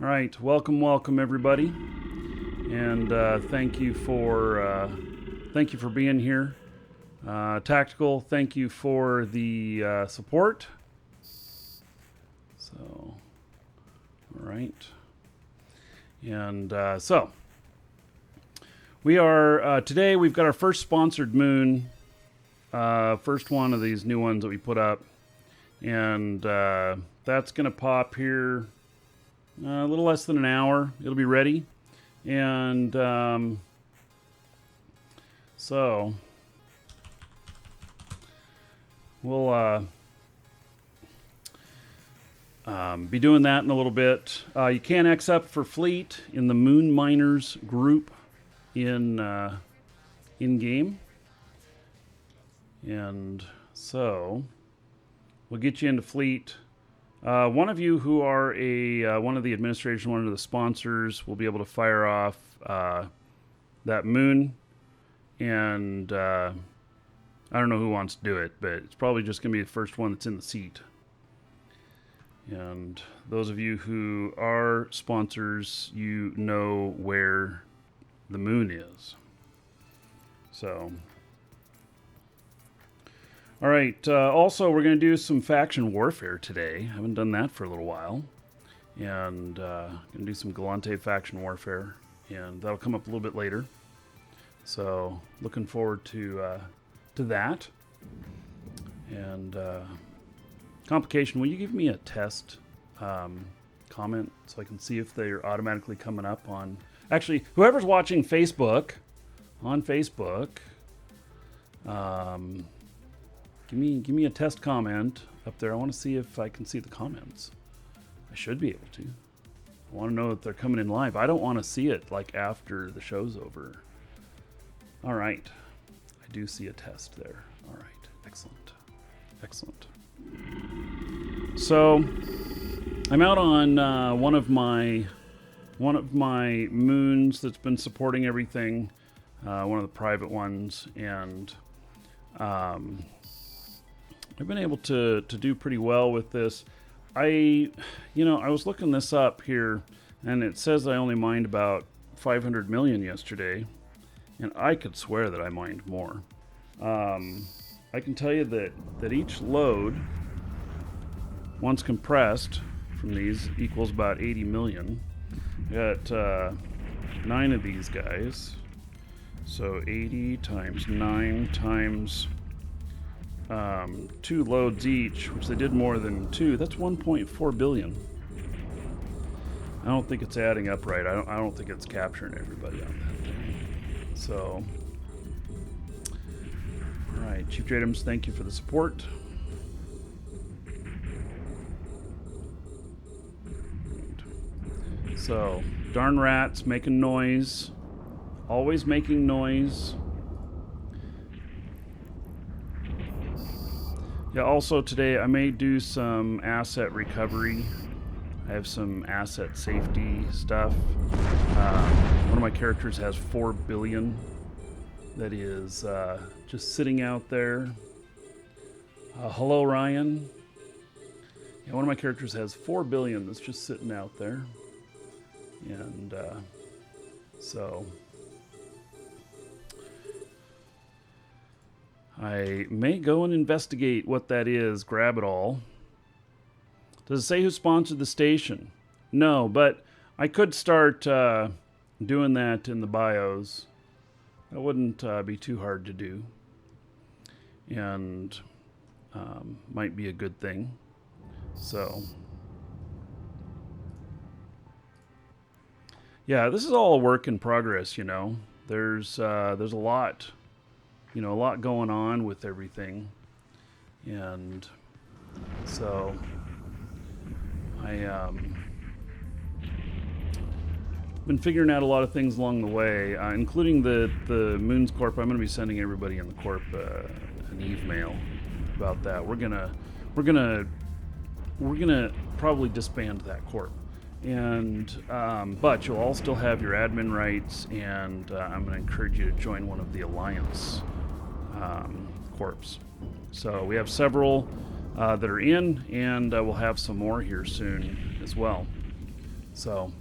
All right, welcome everybody, and thank you for being here. Tactical, thank you for the support. So, all right, and so we are today. We've got our first sponsored moon, first one of these new ones that we put up, and that's gonna pop here. A little less than an hour. It'll be ready. And so we'll be doing that in a little bit. You can X up for fleet in the Moon Miners group in game. And so we'll get you into fleet. One of you who are one of the administration, one of the sponsors, will be able to fire off that moon, and I don't know who wants to do it, but it's probably just going to be the first one that's in the seat. And those of you who are sponsors, you know where the moon is. So... all right, also we're going to do some faction warfare today. I haven't done that for a little while. And going to do some Galante faction warfare. And that'll come up a little bit later. So looking forward to that. And complication, will you give me a test comment so I can see if they're automatically coming up on... Actually, whoever's watching Facebook, on Facebook... Give me a test comment up there. I want to see if I can see the comments. I should be able to. I want to know if they're coming in live. I don't want to see it like after the show's over. All right. I do see a test there. All right. Excellent. Excellent. So I'm out on one of my moons that's been supporting everything. One of the private ones, and I've been able to do pretty well with this. I was looking this up here, and it says I only mined about 500 million yesterday, and I could swear that I mined more. I can tell you that each load, once compressed from these, equals about 80 million. I got 9 of these guys, so 80 times 9 times 2 loads each, which they did more than 2. That's 1.4 billion. I don't think it's adding up right. I don't think it's capturing everybody on that thing. So, all right, Chief Jadams, thank you for the support. So, darn rats making noise, always making noise. Yeah, also today I may do some asset recovery. I have some asset safety stuff. One of my characters has 4 billion that is just sitting out there. Hello, Ryan. Yeah, one of my characters has 4 billion that's just sitting out there. And so... I may go and investigate what that is, grab it all. Does it say who sponsored the station? No, but I could start doing that in the bios. That wouldn't be too hard to do. And might be a good thing. So, yeah, this is all a work in progress, you know. There's a lot... a lot going on with everything. And so I been figuring out a lot of things along the way, including the Moons Corp. I'm going to be sending everybody in the Corp an email about that. We're gonna probably disband that Corp. And but you'll all still have your admin rights, and I'm going to encourage you to join one of the Alliance corps. So we have several that are in, and we'll have some more here soon as well. So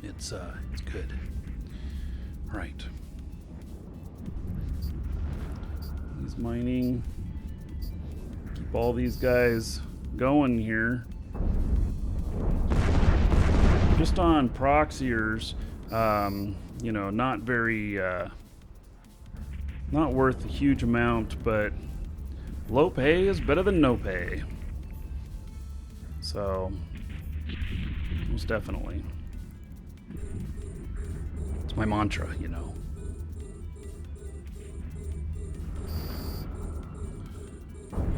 it's good. All right. He's mining. Keep all these guys going here. Just on proxiers, you know, not very, not worth a huge amount, but low pay is better than no pay. So, most definitely. It's my mantra, you know.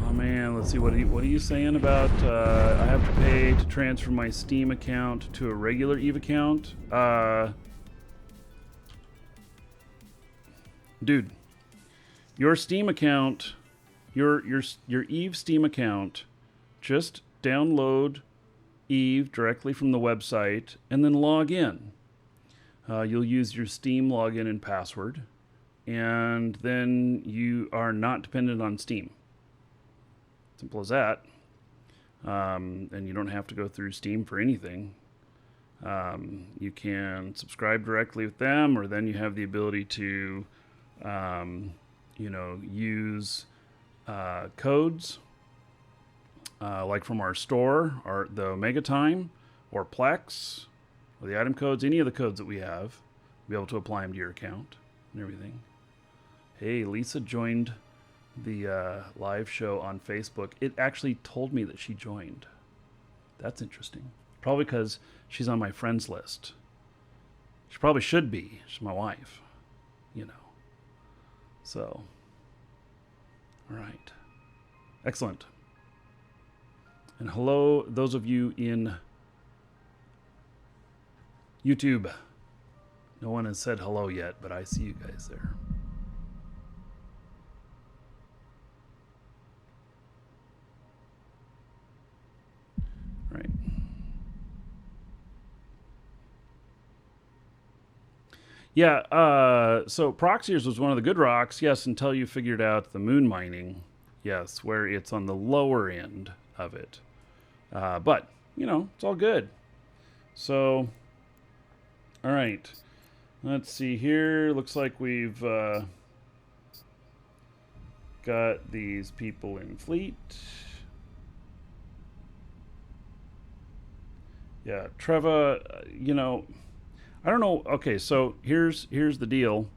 Oh man, let's see, what are you saying about I have to pay to transfer my Steam account to a regular Eve account? Dude, your Steam account, your Eve Steam account, just download Eve directly from the website and then log in. You'll use your Steam login and password, and then you are not dependent on Steam. Simple as that. And you don't have to go through Steam for anything. You can subscribe directly with them, or then you have the ability to, you know, use codes like from our store, or the Omega Time, or Plex, or the item codes, any of the codes that we have, be able to apply them to your account and everything. Hey, Lisa joined the live show on Facebook. It actually told me that she joined. That's interesting. Probably because she's on my friends list. She probably should be. She's my wife, you know. So, all right. Excellent. And hello, those of you in YouTube. No one has said hello yet, but I see you guys there. Right. Yeah, so Proxiers was one of the good rocks, yes, until you figured out the moon mining, yes, where it's on the lower end of it. But, you know, it's all good. So, all right. Let's see here. Looks like we've got these people in fleet. Yeah, Treva, you know, I don't know. Okay, so here's the deal.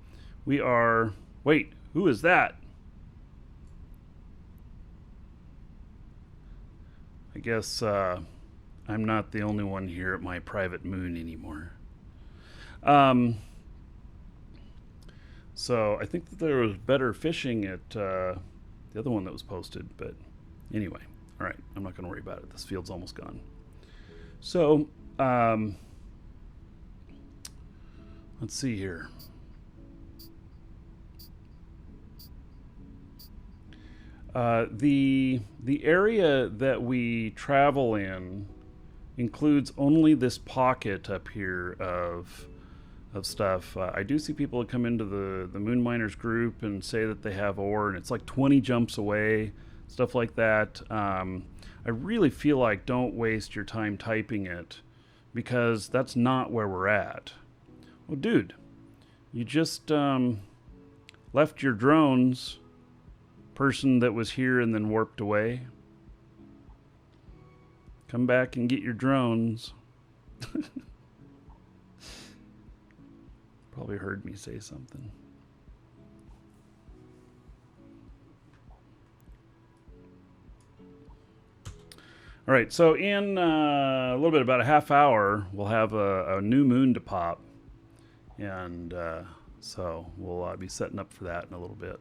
We are... Wait, who is that? I guess I'm not the only one here at my private moon anymore. So I think that there was better fishing at the other one that was posted, but anyway. All right, I'm not going to worry about it. This field's almost gone. So, let's see here. The area that we travel in includes only this pocket up here of stuff. I do see people that come into the Moon Miners group and say that they have ore, and it's like 20 jumps away, stuff like that. I really feel like don't waste your time typing it, because that's not where we're at. Well, dude, you just left your drones, person that was here and then warped away. Come back and get your drones. Probably heard me say something. All right, so in a little bit, about a half hour, we'll have a new moon to pop. And so we'll be setting up for that in a little bit.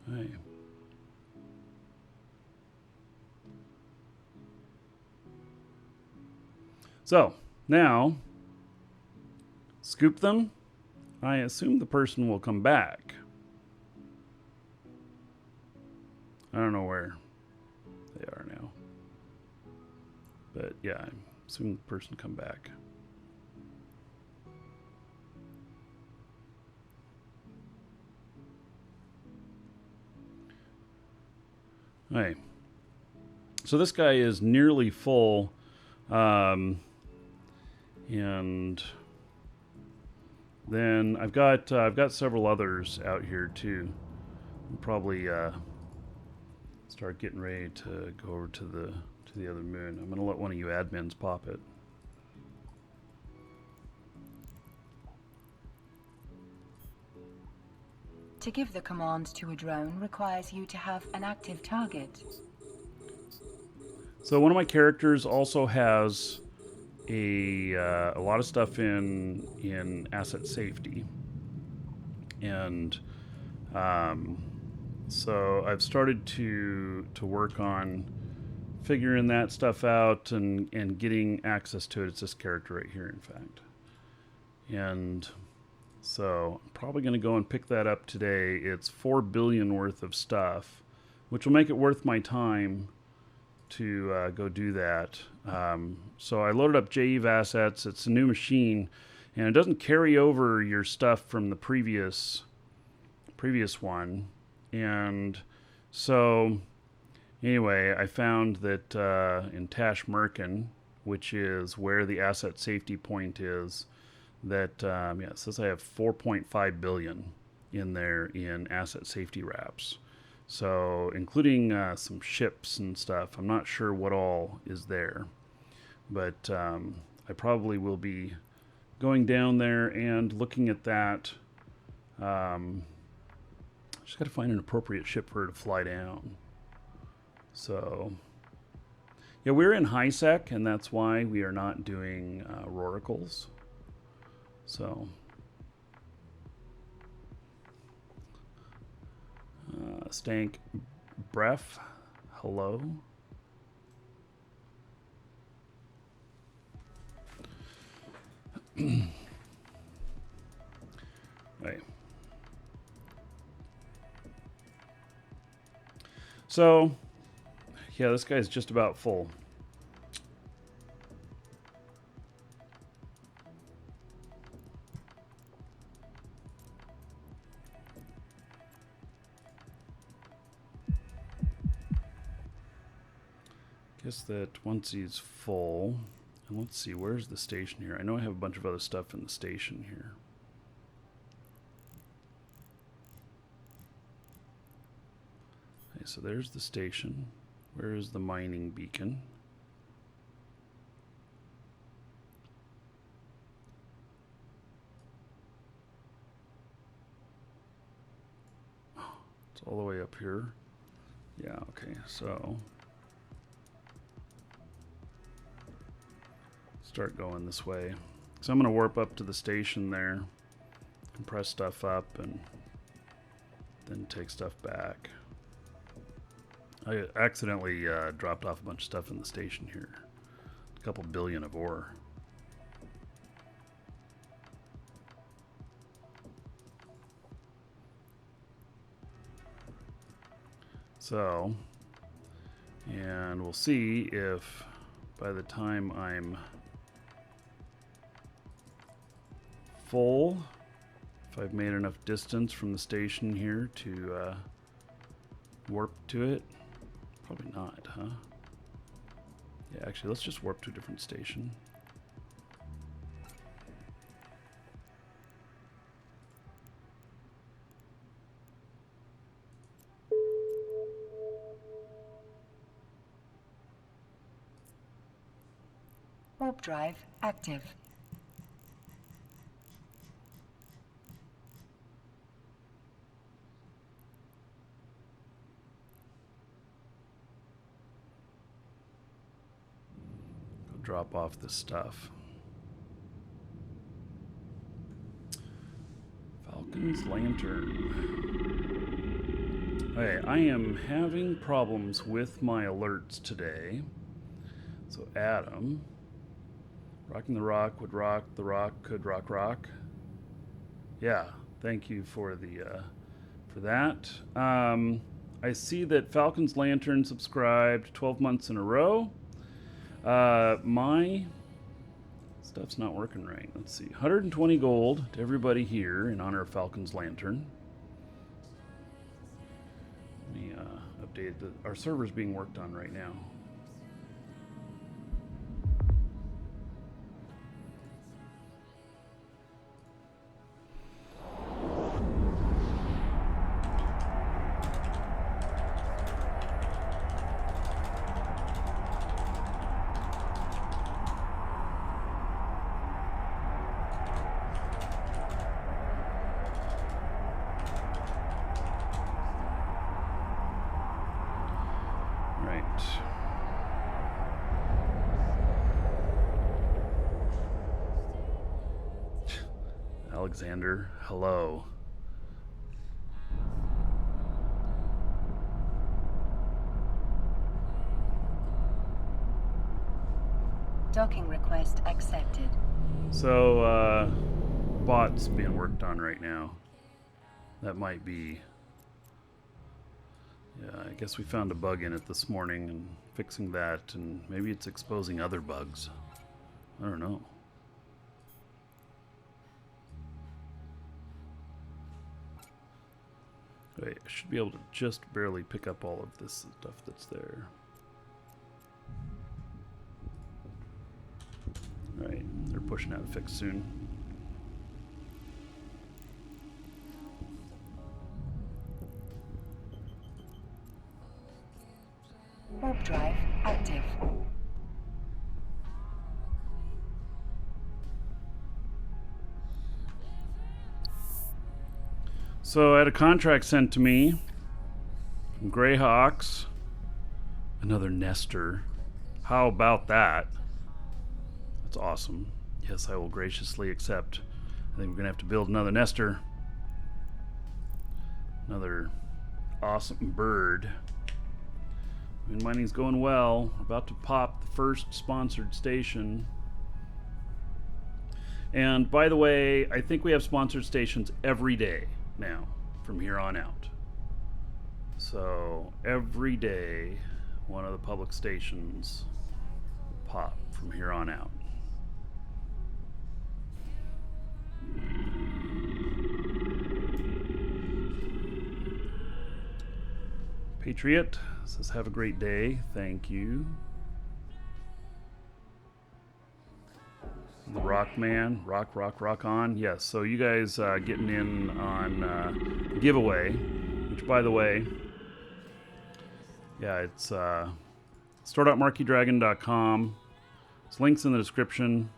Hey. So now, scoop them. I assume the person will come back. I don't know where they are now. But yeah, I assume the person come back. Hey. So this guy is nearly full. And then I've got several others out here too. I'll probably start getting ready to go over to the other moon. I'm gonna let one of you admins pop it. To give the command to a drone requires you to have an active target. So one of my characters also has a lot of stuff in asset safety, and so I've started to work on figuring that stuff out and getting access to it. It's this character right here, in fact, and so I'm probably going to go and pick that up today. It's 4 billion worth of stuff, which will make it worth my time to go do that. So I loaded up JEV assets. It's a new machine, and it doesn't carry over your stuff from the previous one. And so anyway, I found that in Tash Merkin, which is where the asset safety point is, that it says I have 4.5 billion in there in asset safety wraps. So including some ships and stuff. I'm not sure what all is there, but I probably will be going down there and looking at that. Just got to find an appropriate ship for her to fly down. So yeah, we're in high sec, and that's why we are not doing roricles. So Stank Bref, hello. Right. So, yeah, this guy's just about full. Guess that once he's full, and let's see, where's the station here? I know I have a bunch of other stuff in the station here. Okay, so there's the station. Where is the mining beacon? It's all the way up here. Yeah, okay, so start going this way. So I'm going to warp up to the station there, compress stuff up, and then take stuff back. I accidentally dropped off a bunch of stuff in the station here. A couple billion of ore. So, and we'll see if by the time I'm full, if I've made enough distance from the station here to warp to it. Probably not, huh? Yeah, actually, let's just warp to a different station. Warp drive active. Go drop off this stuff. Falcon's Lantern. Okay, I am having problems with my alerts today. So Adam, rocking the rock would rock, the rock could rock. Yeah, thank you for the for that. I see that Falcon's Lantern subscribed 12 months in a row. My stuff's not working right. Let's see. 120 gold to everybody here in honor of Falcon's Lantern. Let me updated. Our server's being worked on right now. Alexander, hello. Docking request accepted. So, bot's being worked on right now. That might be... Yeah, I guess we found a bug in it this morning and fixing that, and maybe it's exposing other bugs. I don't know. Wait, I should be able to just barely pick up all of this stuff that's there. Alright, they're pushing out a fix soon. Warp drive active. So I had a contract sent to me from Greyhawks. Another nester. How about that? That's awesome. Yes, I will graciously accept. I think we're going to have to build another nester. Another awesome bird. Wind mining's going well. About to pop the first sponsored station. And by the way, I think we have sponsored stations every day now from here on out. So every day one of the public stations will pop from here on out. Patriot says have a great day. Thank you. The Rock Man, rock on. Yes, so you guys getting in on giveaway, which by the way, yeah, it's store.markeedragon.com. There's links in the description,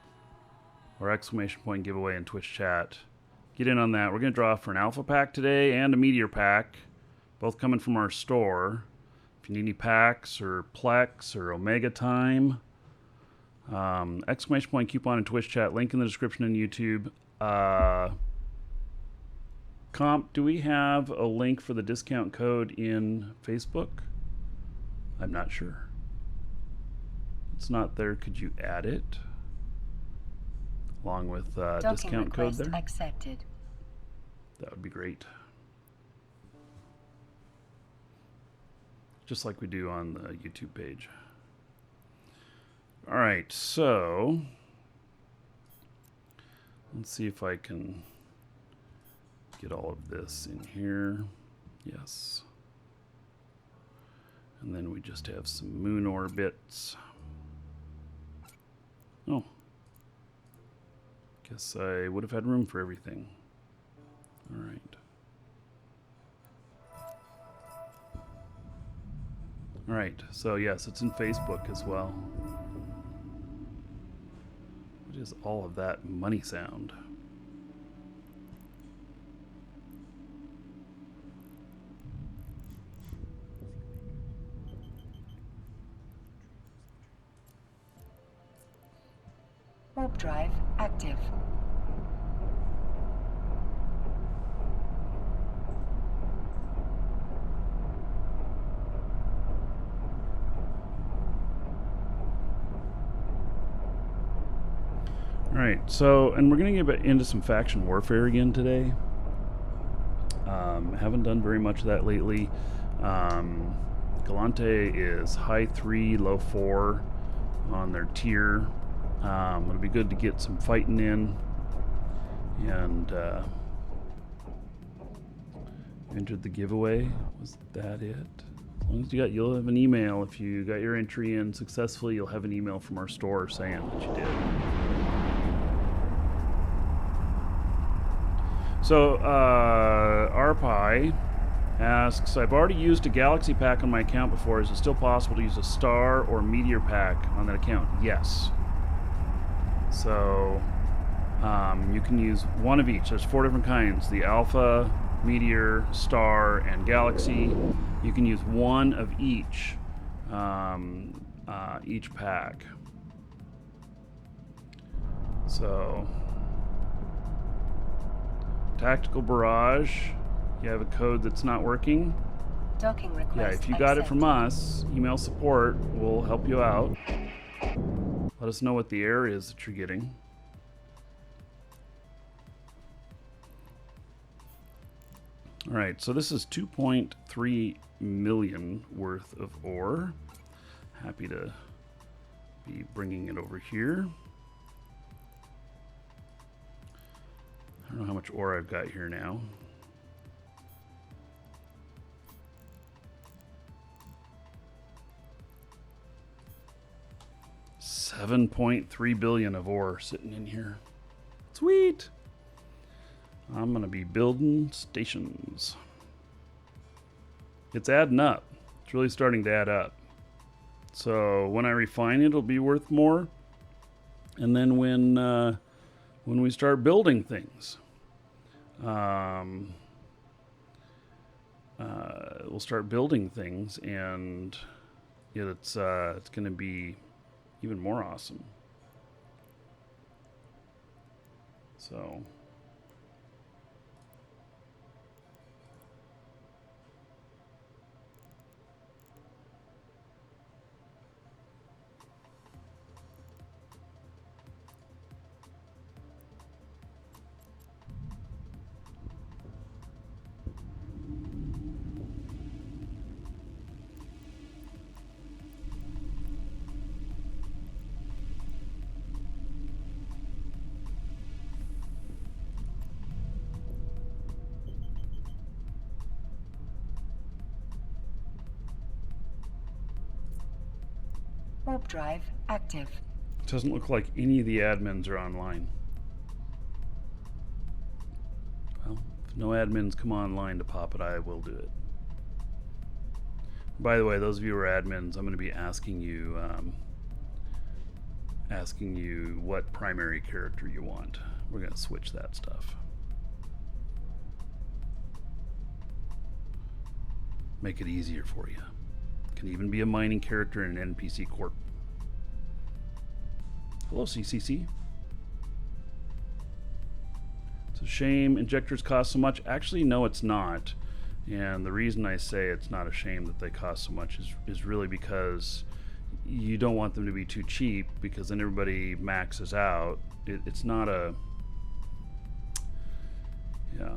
or exclamation point giveaway in Twitch chat. Get in on that. We're going to draw for an alpha pack today and a meteor pack, both coming from our store. If you need any packs or Plex or Omega Time, exclamation point coupon in Twitch chat, link in the description on YouTube. Comp, do we have a link for the discount code in Facebook? I'm not sure. It's not there. Could you add it along with discount code there? Accepted. That would be great. Just like we do on the YouTube page. All right, so let's see if I can get all of this in here. Yes. And then we just have some moon orbits. Oh. Guess I would have had room for everything. All right. All right, so yes, it's in Facebook as well. What is all of that money sound? Warp drive active. Alright, so, and we're going to get into some faction warfare again today. Haven't done very much of that lately. Galante is high 3, low 4 on their tier. It'll be good to get some fighting in. And entered the giveaway. Was that it? As long as you'll have an email. If you got your entry in successfully, you'll have an email from our store saying that you did. So, RPi asks, I've already used a Galaxy pack on my account before. Is it still possible to use a Star or Meteor pack on that account? Yes. So, you can use one of each. There's 4 different kinds. The Alpha, Meteor, Star, and Galaxy. You can use one of each pack. So, Tactical Barrage, you have a code that's not working. Docking request Yeah, if you got it from us, email support. We'll help you out. Let us know what the error is that you're getting. All right, so this is 2.3 million worth of ore. Happy to be bringing it over here. I don't know how much ore I've got here now. $7.3 billion of ore sitting in here. Sweet. I'm gonna be building stations. It's adding up. It's really starting to add up. So when I refine it, it'll be worth more. And then when we start building things, we'll start building things, and it's going to be even more awesome. So. Warp drive active. Doesn't look like any of the admins are online. Well, if no admins come online to pop it, I will do it. By the way, those of you who are admins, I'm going to be asking you what primary character you want. We're going to switch that stuff. Make it easier for you. Can even be a mining character in an NPC corp. Hello, CCC. It's a shame injectors cost so much. Actually, no, it's not. And the reason I say it's not a shame that they cost so much is really because you don't want them to be too cheap, because then everybody maxes out. It's not a... Yeah.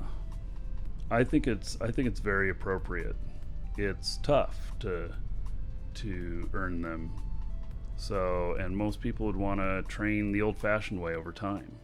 I think it's very appropriate. It's tough to earn them. So, and most people would want to train the old-fashioned way over time.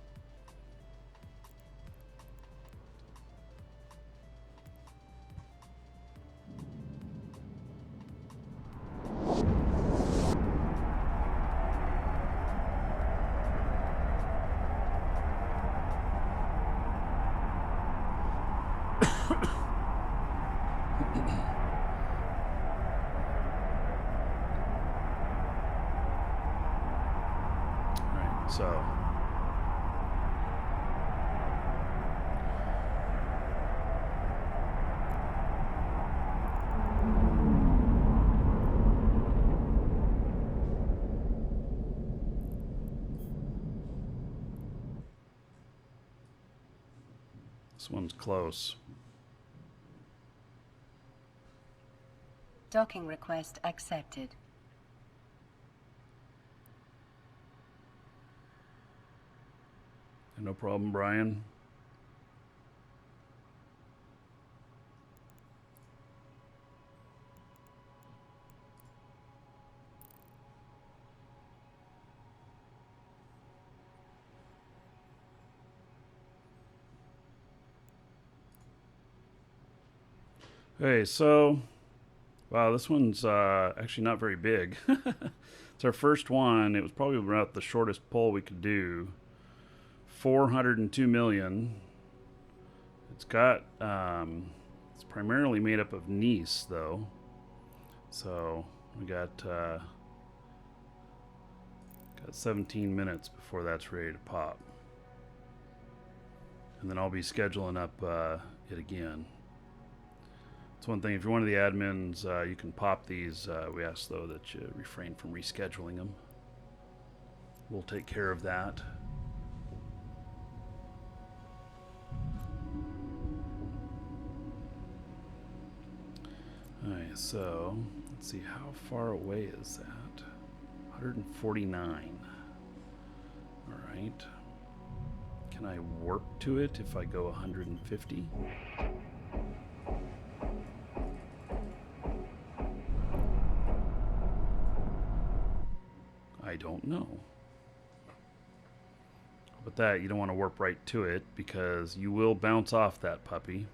So, this one's close. Docking request accepted. No problem, Brian. Okay, so Wow, this one's actually not very big. It's our first one. It was probably about the shortest poll we could do. 402 million. It's got, it's primarily made up of gneiss, though. So we got 17 minutes before that's ready to pop. And then I'll be scheduling up it again. It's one thing, if you're one of the admins, you can pop these. We ask, though, that you refrain from rescheduling them. We'll take care of that. Alright, so let's see, how far away is that? 149. Alright. Can I warp to it if I go 150? I don't know. But that, you don't want to warp right to it because you will bounce off that puppy.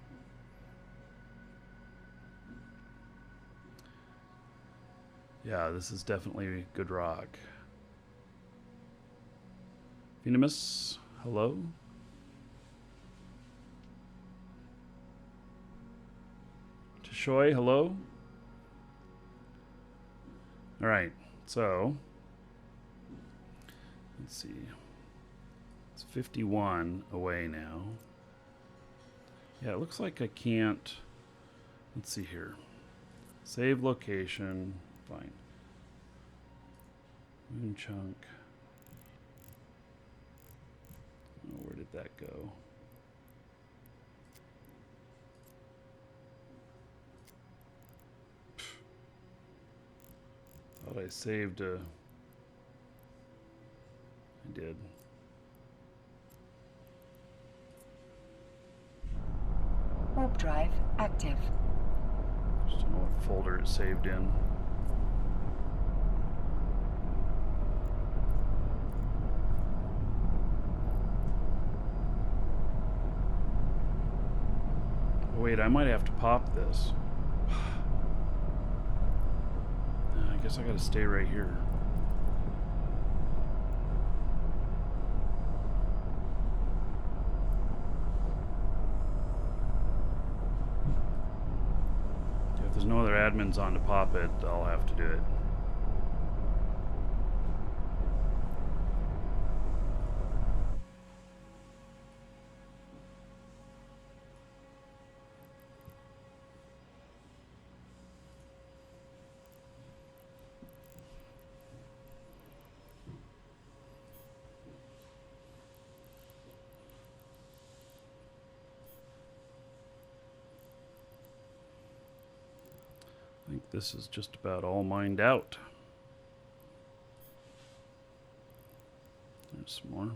Yeah, this is definitely good rock. Venemus, hello? Tishoy, hello? Alright, so let's see. It's 51 away now. Yeah, it looks like I can't. Let's see here. Save location. Fine. Moon chunk. Oh, where did that go? Thought I saved a. I did. Warp drive active. Just don't know what folder it's saved in. Wait, I might have to pop this. I guess I gotta stay right here. If there's no other admins on to pop it, I'll have to do it. I think this is just about all mined out. There's some more.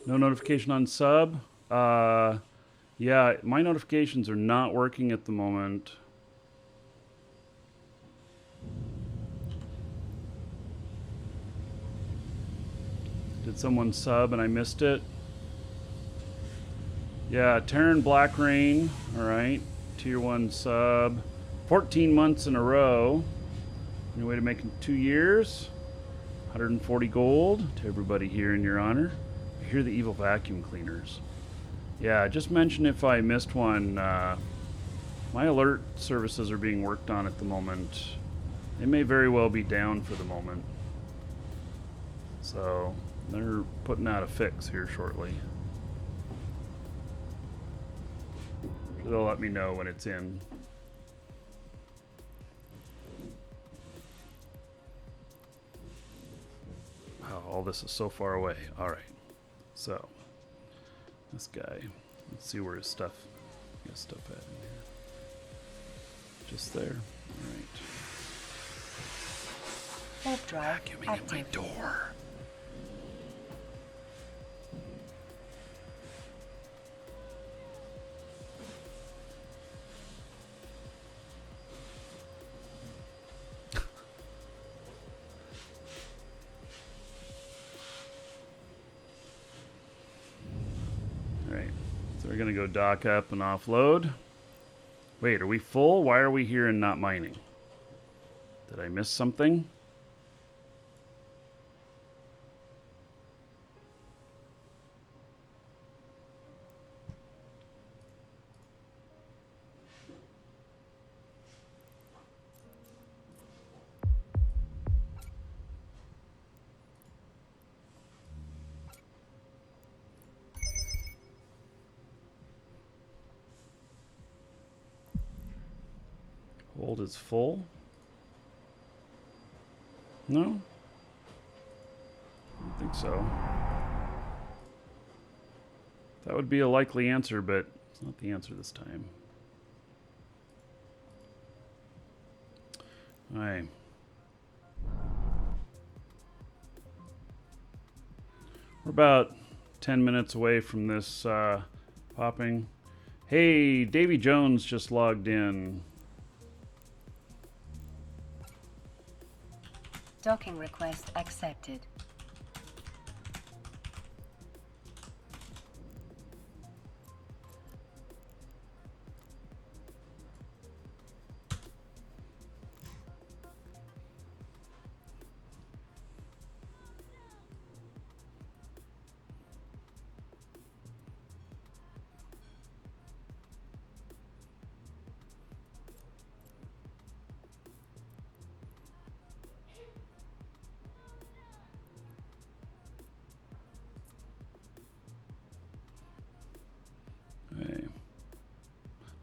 No notification on sub. Yeah, my notifications are not working at the moment. Did someone sub and I missed it? Yeah, Terran Black Rain. Alright. Tier 1 sub. 14 months in a row. On your way to making 2 years. 140 gold to everybody here in your honor. I hear the evil vacuum cleaners. Yeah, just mention if I missed one. My alert services are being worked on at the moment. They may very well be down for the moment. So, they're putting out a fix here shortly. They'll let me know when it's in. Wow, all this is so far away. All right. So, this guy, let's see where his stuff, he has stuff at in here. Just there. All right. Warp drive Vacuuming active. at my door. going to go dock up and offload. Wait, are we full? Why are we here and not mining? Did I miss something? Hold is full. No? I don't think so. That would be a likely answer, but it's not the answer this time. All right. We're about 10 minutes away from this popping. Hey, Davy Jones just logged in. Docking request accepted.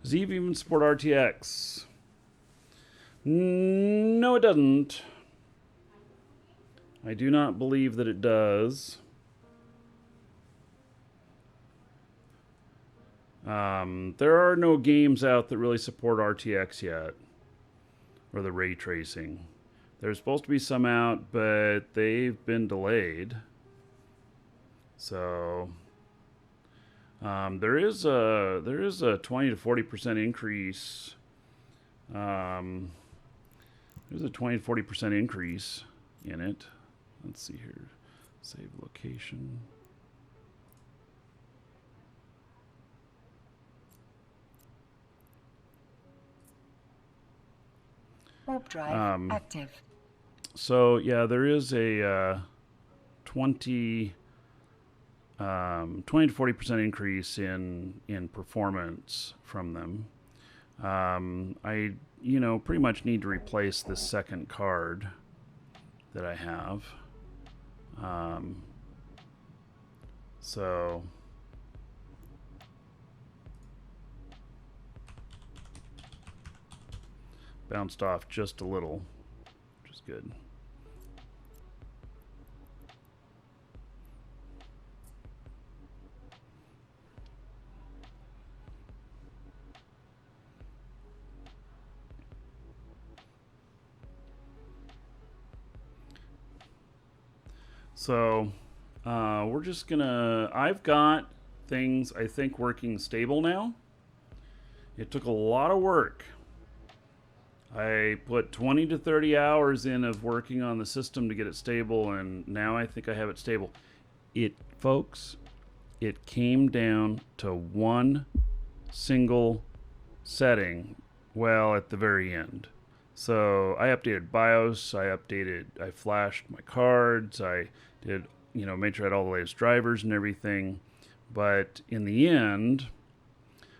Does Eve even support RTX? No, it doesn't. I do not believe that it does. There are no games out that really support RTX yet, or the ray tracing. There's supposed to be some out, but they've been delayed. So there is a 20 to 40% increase. There's a 20 to 40% increase in it. Let's see here. Save location. Warp drive active. So yeah, there is a 20 to 40% increase in performance from them. I pretty much need to replace this second card that I have. So bounced off just a little, which is good. So we're just gonna, I've got things I think working stable now. It took a lot of work. I put 20 to 30 hours in of working on the system to get it stable, and now I think I have it stable. Folks, it came down to one single setting, well, at the very end. So I updated BIOS, I flashed my cards, I did, made sure I had all the latest drivers and everything. But in the end,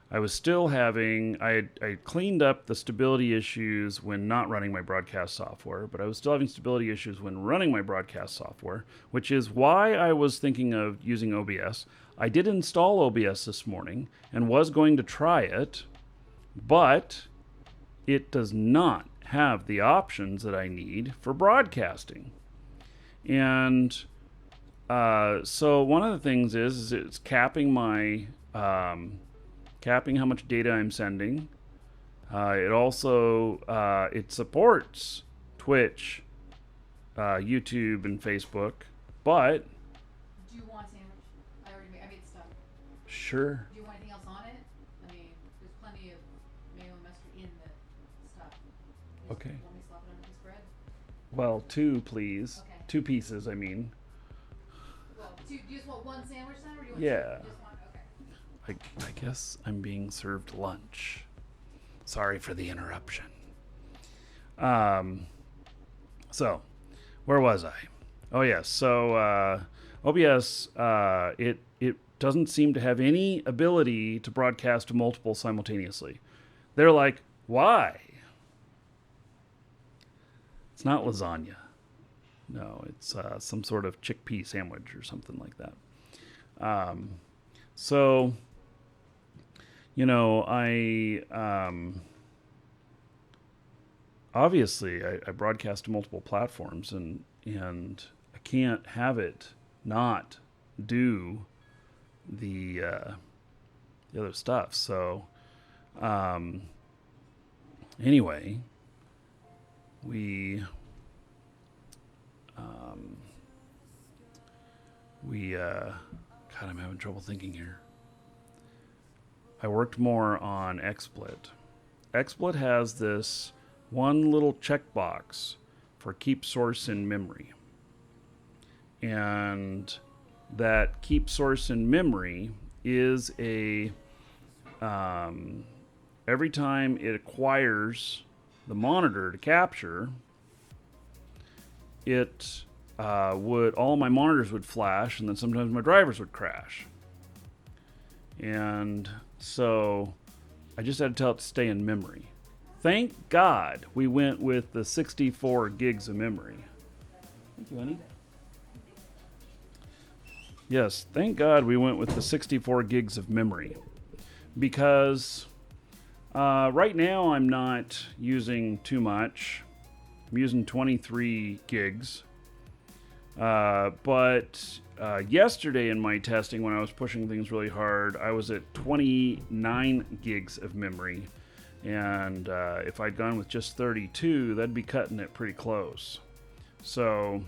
I was still having, I cleaned up the stability issues when not running my broadcast software, but I was still having stability issues when running my broadcast software, which is why I was thinking of using OBS. I did install OBS this morning and was going to try it, but it does not have the options that I need for broadcasting. And so one of the things is it's capping my capping how much data I'm sending. It also it supports Twitch, YouTube, and Facebook, but do you want a sandwich? I made stuff. Sure. Do you want anything else on it? I mean, there's plenty of mayo and mustard in the stuff. Okay. Want me to slap it under this bread? Well, 2, please. Okay. 2 pieces, I mean. Well, do you just want one sandwich then, or do you want Yeah. two? Just one? Okay. I guess I'm being served lunch. Sorry for the interruption. So, where was I? Oh yes. So OBS it doesn't seem to have any ability to broadcast to multiple simultaneously. They're like, why? It's not lasagna. No, it's some sort of chickpea sandwich or something like that. So, I obviously I broadcast to multiple platforms, and I can't have it not do the other stuff. So, anyway, we God, I'm having trouble thinking here. I worked more on XSplit. XSplit has this one little checkbox for keep source in memory. And that keep source in memory is a every time it acquires the monitor to capture, it all my monitors would flash, and then sometimes my drivers would crash. And so I just had to tell it to stay in memory. Thank God we went with the 64 gigs of memory. Thank you, honey. Yes, thank God we went with the 64 gigs of memory. Because right now I'm not using too much. I'm using 23 gigs. But yesterday in my testing, when I was pushing things really hard, I was at 29 gigs of memory. And if I'd gone with just 32, that'd be cutting it pretty close. So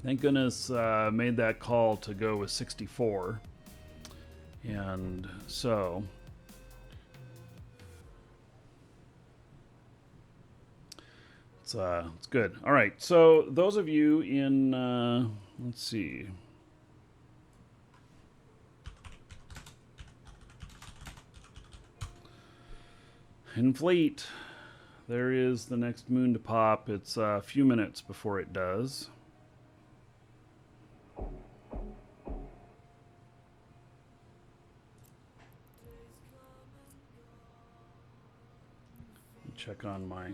thank goodness made that call to go with 64. And so it's good. All right. So those of you in, let's see. In Fleet, there is the next moon to pop. It's a few minutes before it does. Check on my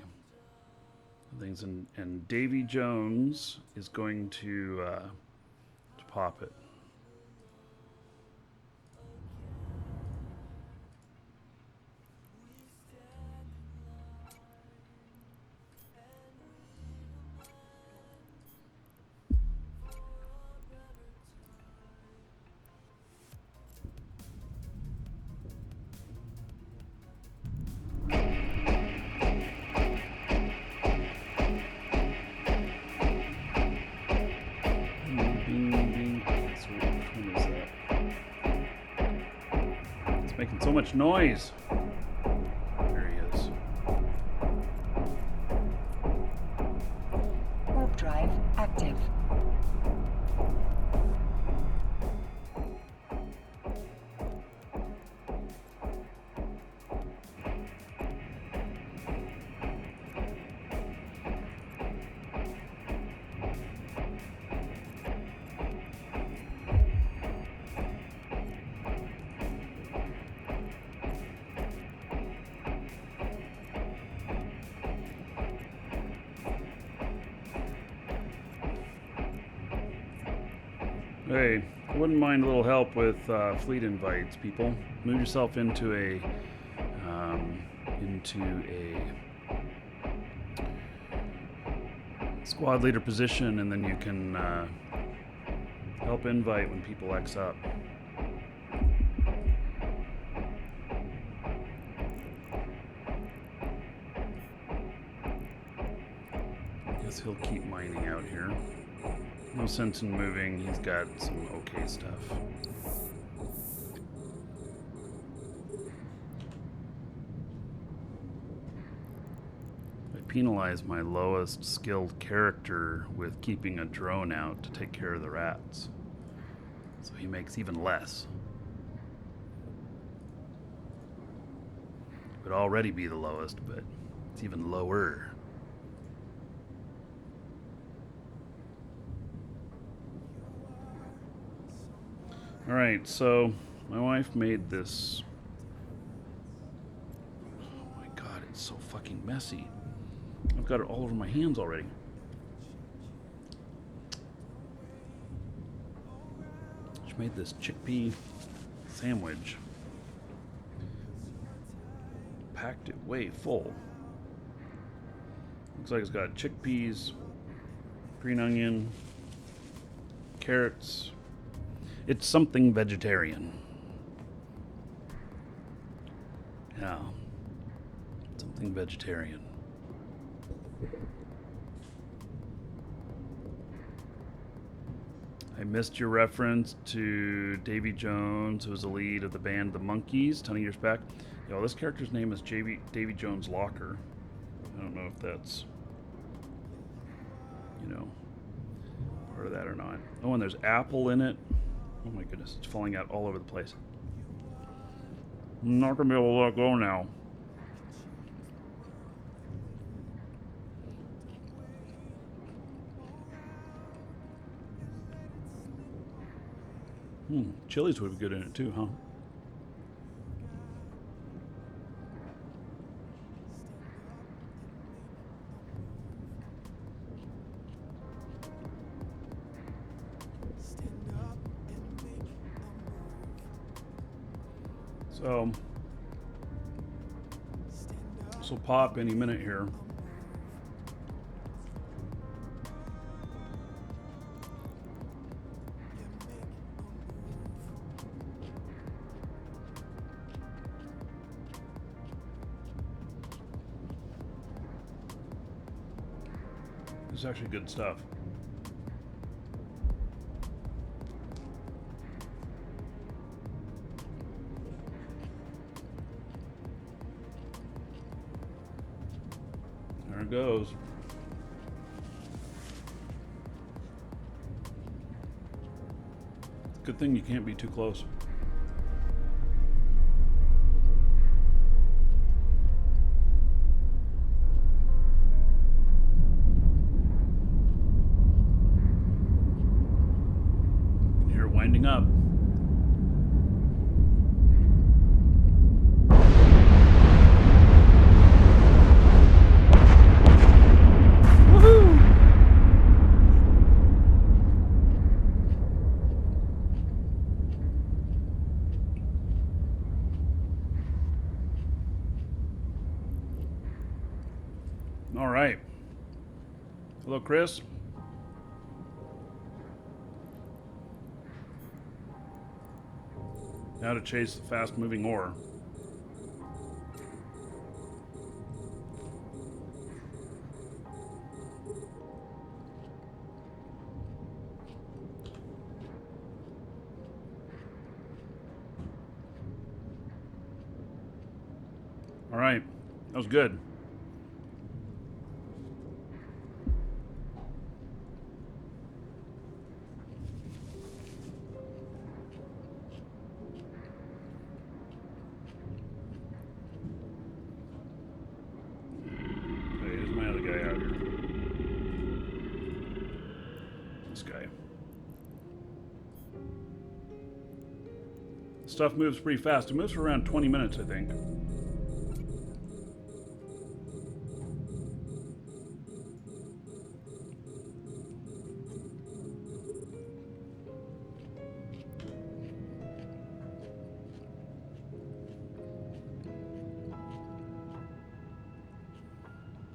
things, and Davy Jones is going to pop it. Making so much noise. There he is. Warp drive active. Hey, I wouldn't mind a little help with fleet invites, people. Move yourself into a squad leader position, and then you can help invite when people X up. I guess he'll keep mining out here. No sense in moving. He's got some okay stuff. I penalize my lowest skilled character with keeping a drone out to take care of the rats. So he makes even less. Would already be the lowest, but it's even lower. All right, so my wife made this. Oh my god, it's so fucking messy. I've got it all over my hands already. She made this chickpea sandwich. Packed it way full. Looks like it's got chickpeas, green onion, carrots. It's something vegetarian. Yeah. Something vegetarian. I missed your reference to Davy Jones, who was the lead of the band The Monkees, 10 years back. Yo, this character's name is Davy Jones Locker. I don't know if that's, you know, part of that or not. Oh, and there's apple in it. Oh my goodness, it's falling out all over the place. I'm not gonna be able to let go now. Chilies would be good in it too, huh? So, this will pop any minute here. This is actually good stuff. There it goes. Good thing you can't be too close. You can hear it winding up. All right. Hello, Chris. Now to chase the fast-moving ore. All right. That was good. Stuff moves pretty fast. It moves for around 20 minutes, I think.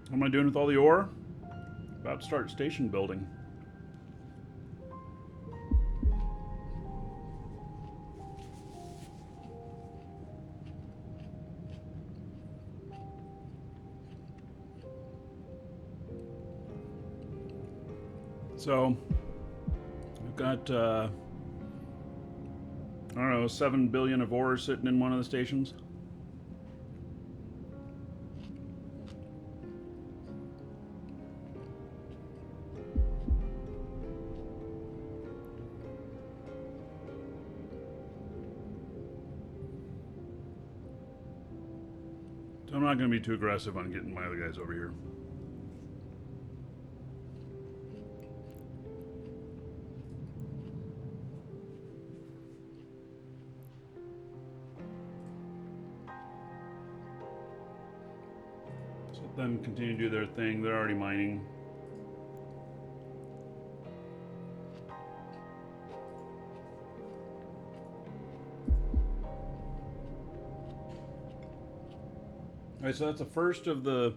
What am I doing with all the ore? About to start station building. So, we've got, I don't know, 7 billion of ore sitting in one of the stations. So I'm not going to be too aggressive on getting my other guys over here. So let them continue to do their thing. They're already mining. All right, so that's the first of the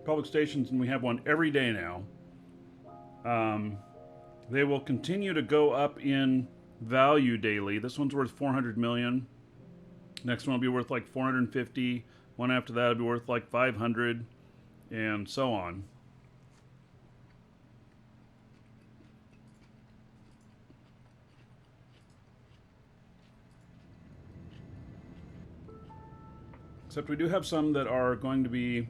public stations, and we have one every day now. They will continue to go up in value daily. This one's worth 400 million. Next one will be worth like 450. One after that will be worth like 500, and so on. Except we do have some that are going to be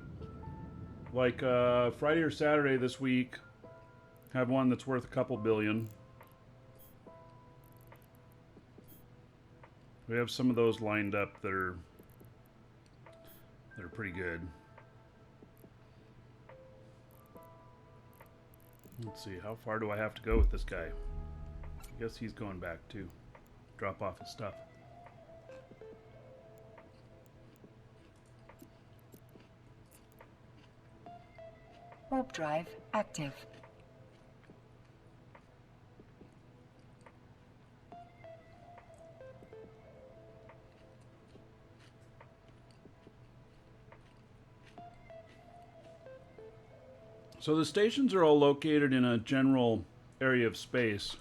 like Friday or Saturday this week. Have one that's worth a couple billion. We have some of those lined up that are pretty good. Let's see, how far do I have to go with this guy? I guess he's going back too. Drop off his stuff. Warp drive active. So the stations are all located in a general area of space.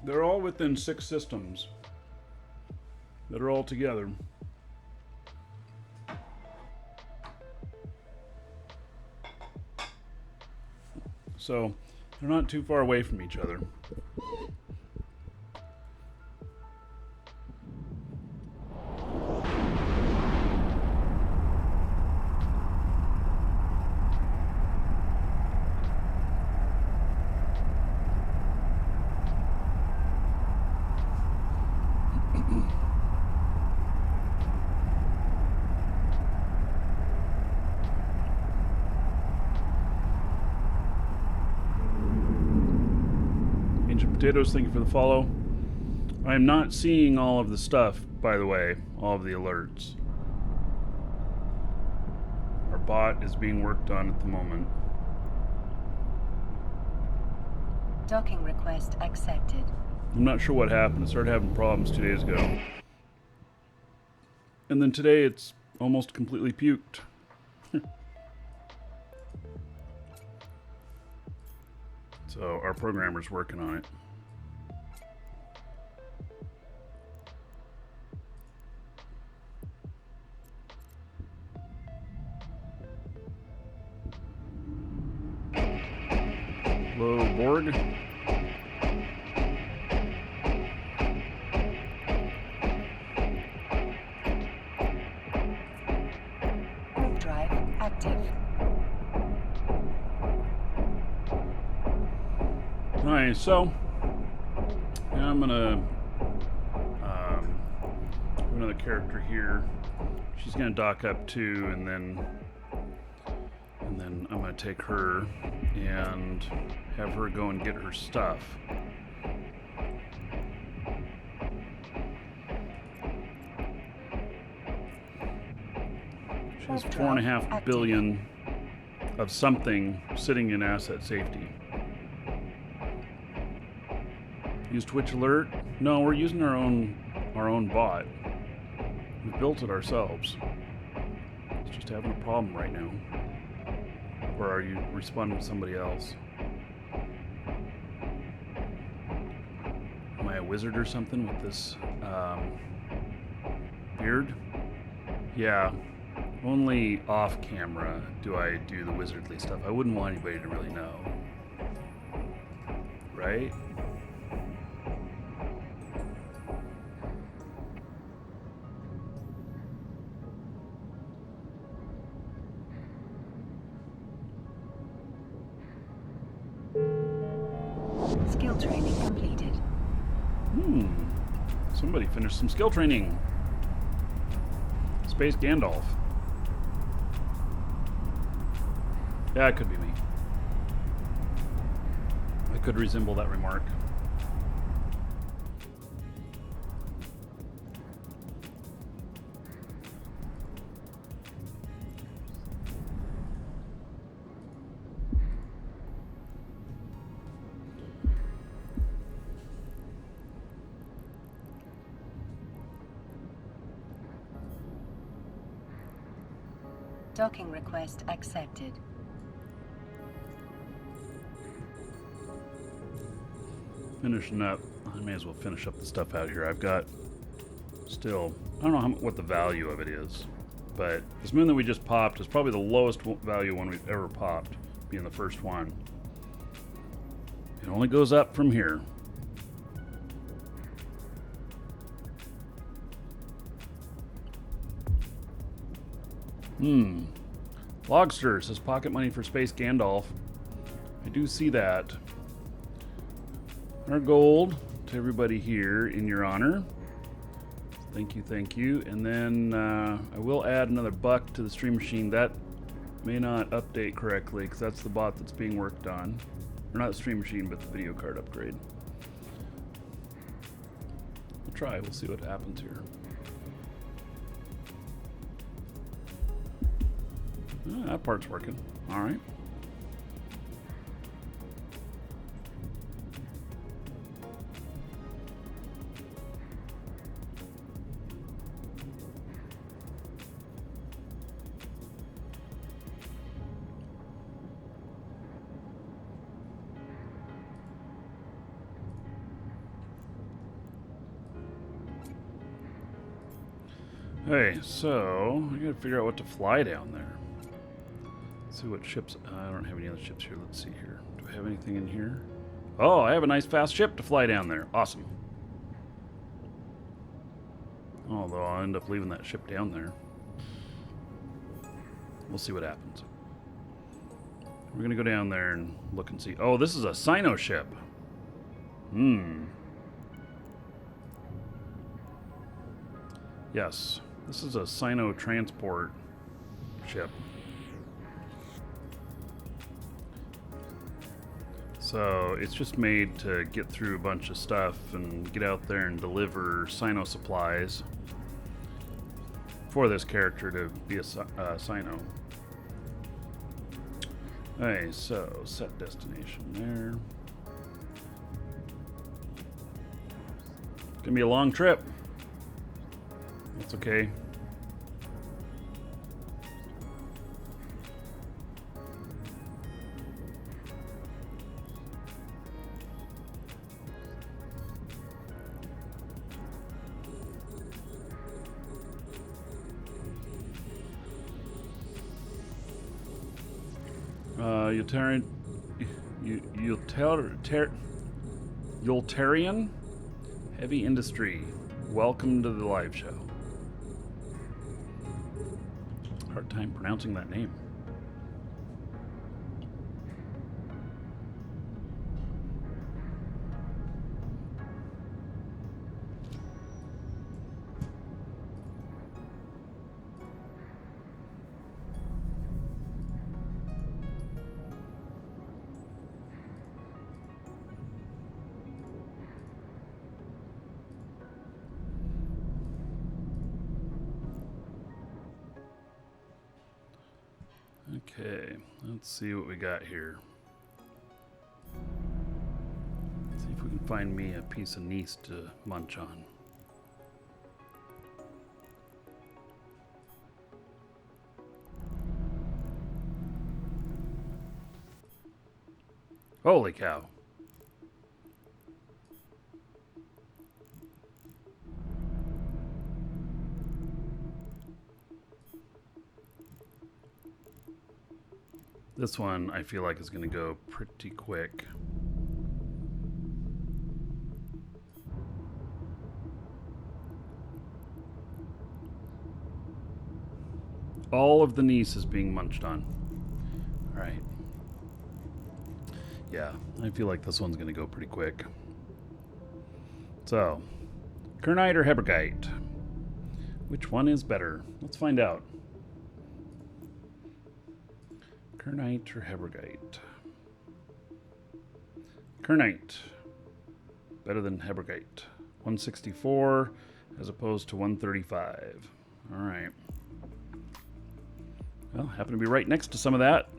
They're all within 6 systems that are all together. So they're not too far away from each other. Potatoes, thank you for the follow. I am not seeing all of the stuff, by the way, all of the alerts. Our bot is being worked on at the moment. Docking request accepted. I'm not sure what happened. It started having problems 2 days ago. And then today it's almost completely puked. So our programmer's working on it. Hello, Borg. Warp drive active. Alright, so now I'm gonna do another character here. She's gonna dock up too, and then I'm gonna take her and have her go and get her stuff. She has 4.5 billion of something sitting in asset safety. Use Twitch alert? No, we're using our own bot. We built it ourselves. It's just having a problem right now. Or are you responding to somebody else? Am I a wizard or something with this beard? Yeah. Only off camera do I do the wizardly stuff. I wouldn't want anybody to really know. Right? Skill training completed. Somebody finished some skill training. Space Gandalf. Yeah, it could be me. I could resemble that remark. Docking request accepted. Finishing up. I may as well finish up the stuff out here. I've got still, I don't know what the value of it is, but this moon that we just popped is probably the lowest value one we've ever popped, being the first one. It only goes up from here. Logster says pocket money for Space Gandalf. I do see that. Our gold to everybody here in your honor. Thank you, thank you. And then I will add another buck to the stream machine. That may not update correctly because that's the bot that's being worked on. Or not the stream machine, but the video card upgrade. We'll try, we'll see what happens here. That part's working. All right. Hey, so I gotta figure out what to fly down there. Let's see what ships. I don't have any other ships here. Let's see here. Do I have anything in here? Oh, I have a nice fast ship to fly down there. Awesome. Although I'll end up leaving that ship down there. We'll see what happens. We're gonna go down there and look and see. Oh, this is a Sino ship. Yes, this is a Sino transport ship. So it's just made to get through a bunch of stuff and get out there and deliver Sino supplies for this character to be a Sino. Okay, so set destination there. Gonna be a long trip. That's okay. Utilitarian Heavy Industry. Welcome to the live show. Hard time pronouncing that name. Okay, let's see what we got here. Let's see if we can find me a piece of Nice to munch on. Holy cow. This one I feel like is going to go pretty quick. All of the Nice is being munched on. All right. Yeah, I feel like this one's going to go pretty quick. So, Kernite or Hebergite? Which one is better? Let's find out. Kernite or Hebergite? Kernite. Better than Hebergite. 164 as opposed to 135. All right. Well, happen to be right next to some of that.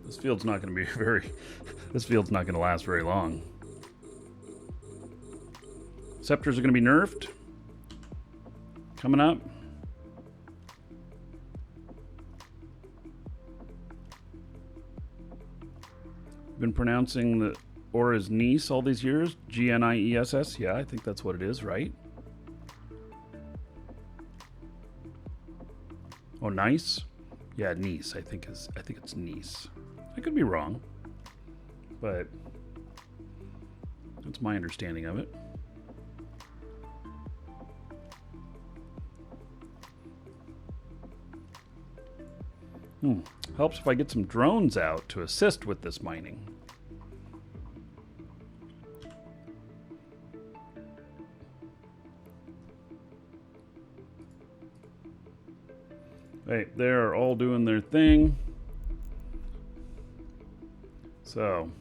This field's not going to be this field's not going to last very long. Scepters are going to be nerfed. Coming up. Been pronouncing the or as niece all these years. G-N-I-E-S-S. Yeah, I think that's what it is, right? Oh, nice. Yeah, niece. I think it's niece. I could be wrong, but that's my understanding of it. Helps if I get some drones out to assist with this mining. Right, they're all doing their thing. So,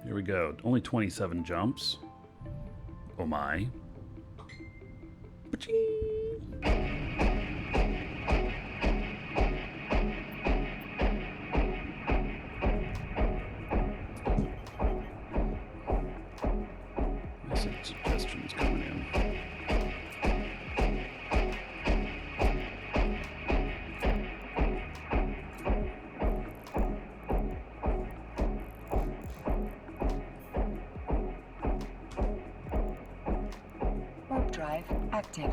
here we go. Only 27 jumps. Oh my. Ba-ching. Suggestions coming in. Warp drive active.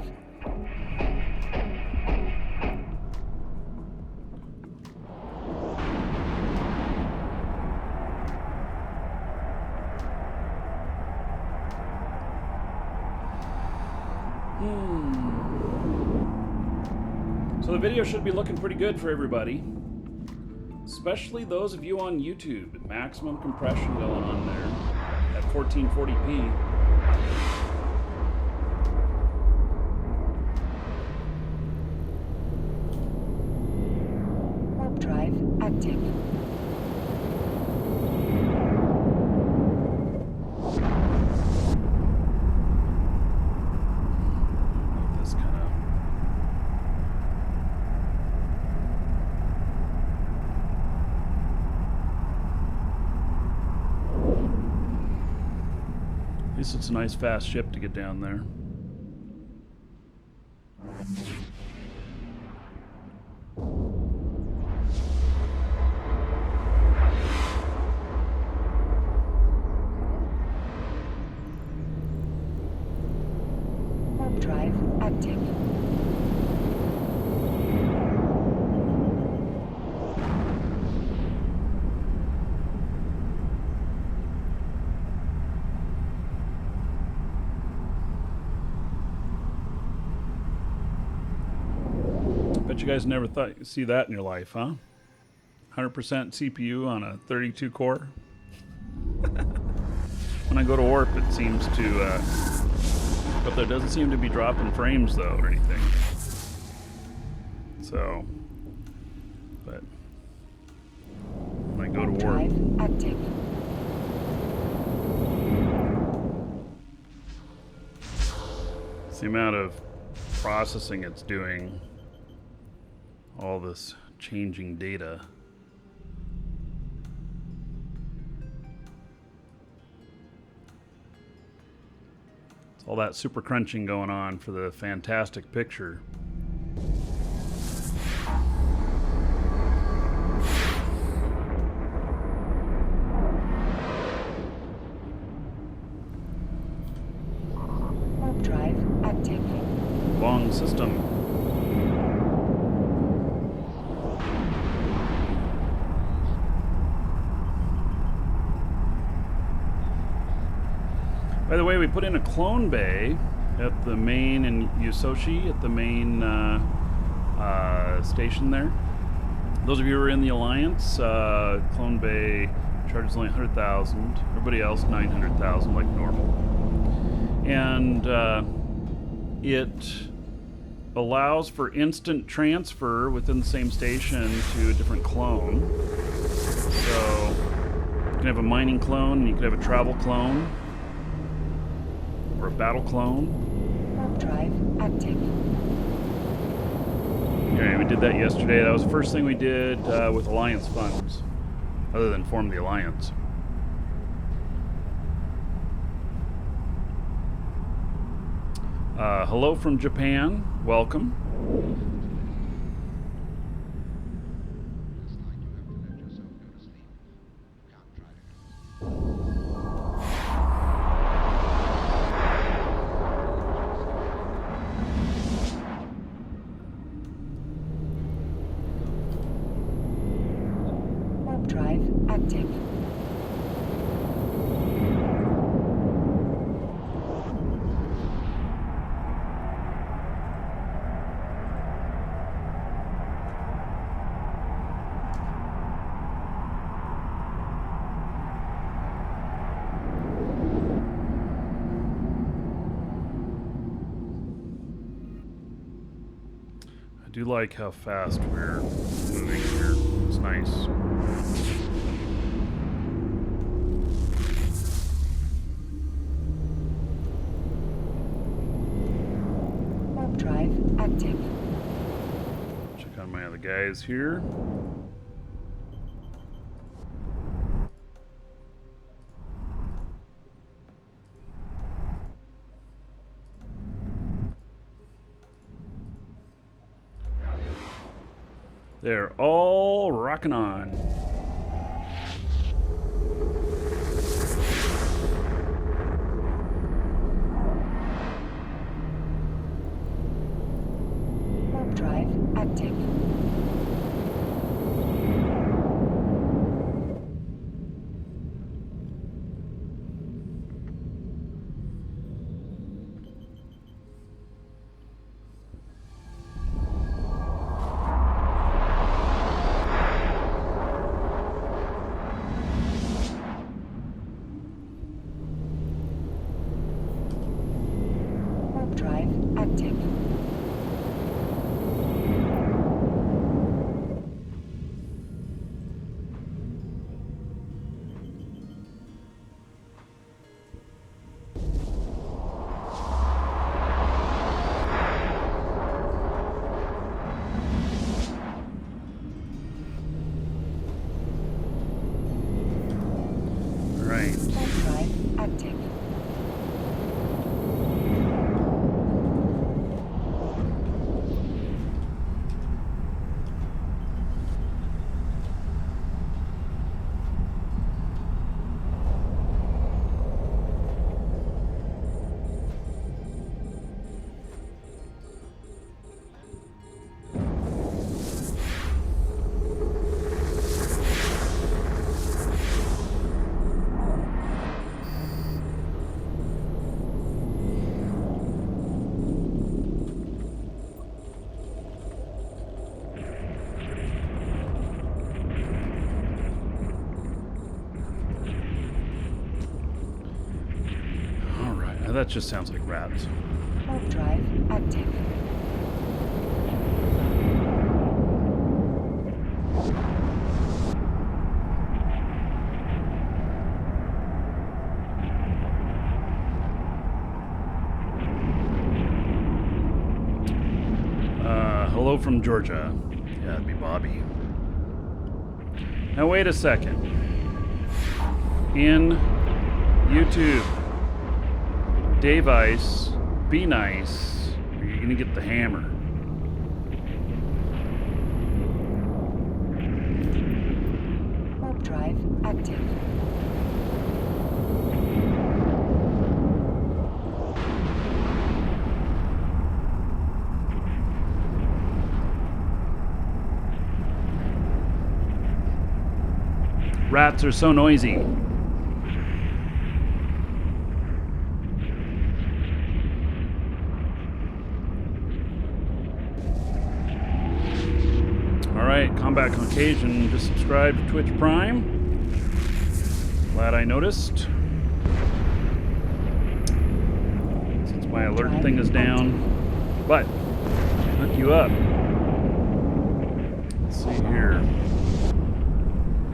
So the video should be looking pretty good for everybody, especially those of you on YouTube. Maximum compression going on there at 1440p. Warp drive active. This kind of. At least it's a nice fast ship to get down there. Warp drive active. Bet you guys never thought you'd see that in your life, huh? 100% CPU on a 32 core. When I go to warp, it seems to, but there doesn't seem to be dropping frames though or anything. So, but when I go to warp, Drive active. it's the amount of processing it's doing. All this changing data. It's all that super crunching going on for the fantastic picture. Warp drive active. Long system. By the way, we put in a clone bay at the main in Yososhi, at the main station there. Those of you who are in the Alliance, Clone Bay charges only 100,000. Everybody else 900,000, like normal. And it allows for instant transfer within the same station to a different clone. So you can have a mining clone, and you can have a travel clone, or a battle clone. Warp drive active. Okay, we did that yesterday. That was the first thing we did with Alliance funds, other than form the Alliance. Hello from Japan. Welcome. Warp drive active. I do like how fast we're moving here. It's nice. Warp drive active. Check on my other guys here. They're all rocking on. Warp drive active. Warp drive active. All right. Warp drive active. All right. Now that just sounds like rats. Warp drive active. Hello from Georgia. Yeah, it'd be Bobby. Now wait a second. In YouTube, Dave Ice, be nice, or you're gonna get the hammer. Warp drive active. Rats are so noisy. All right, Combat Caucasian just subscribed to Twitch Prime. Glad I noticed. Since my alert thing is down. But, hook you up. Let's see here.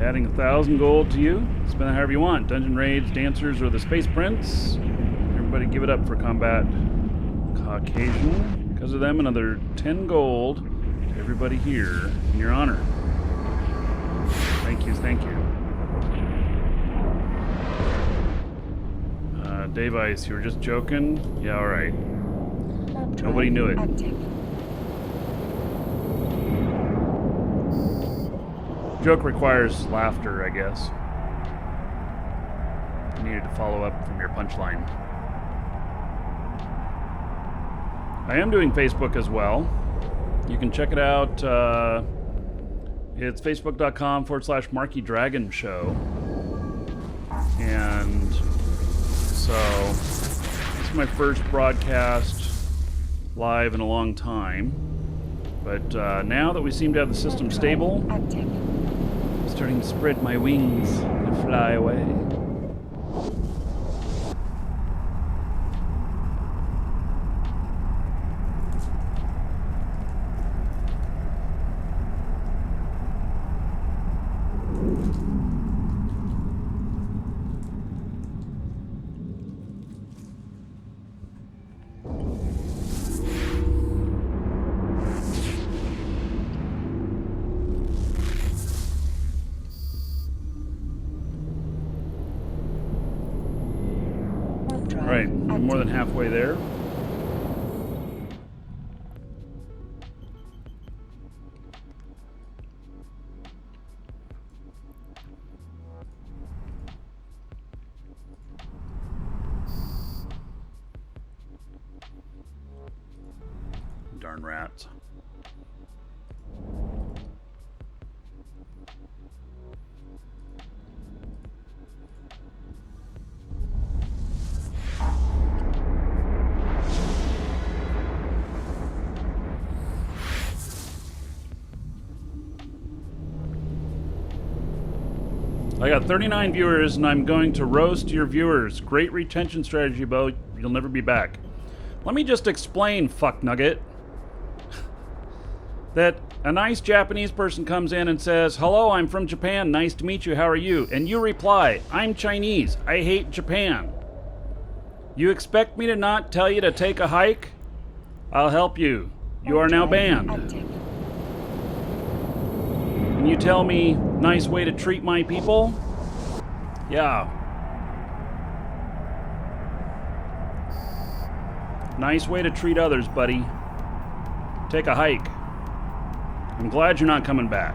Adding 1,000 gold to you. Spend it however you want. Dungeon raids, dancers, or the Space Prince. Everybody give it up for Combat Caucasian. Because of them, another 10 gold to everybody here in your honor. Thank you, thank you. Dave Ice, you were just joking? Yeah, alright. Nobody knew it. Joke requires laughter, I guess. You needed to follow up from your punchline. I am doing Facebook as well. You can check it out. It's facebook.com/Markee Dragon Show. And so, this is my first broadcast live in a long time. But now that we seem to have the system stable, I'm starting to spread my wings and fly away. Right, I'm more than halfway there. Darn rats. I got 39 viewers, and I'm going to roast your viewers. Great retention strategy, Bo. You'll never be back. Let me just explain, fuck nugget, that a nice Japanese person comes in and says, "Hello, I'm from Japan. Nice to meet you. How are you?" And you reply, "I'm Chinese. I hate Japan." You expect me to not tell you to take a hike? I'll help you. You are now banned. And you tell me, nice way to treat my people? Yeah. Nice way to treat others, buddy. Take a hike. I'm glad you're not coming back.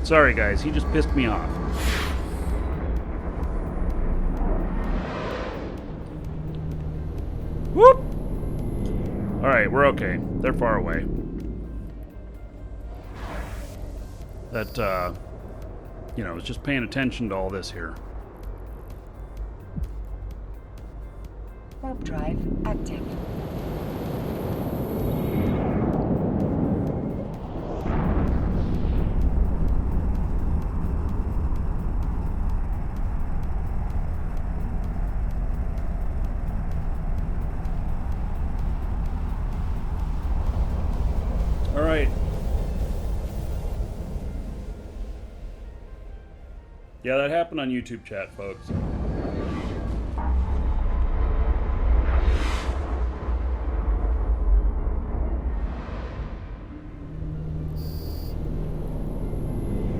Sorry, guys. He just pissed me off. Whoop! Alright, we're okay. They're far away. That, you know, I was just paying attention to all this here. Warp drive active. All right. Yeah, that happened on YouTube chat, folks.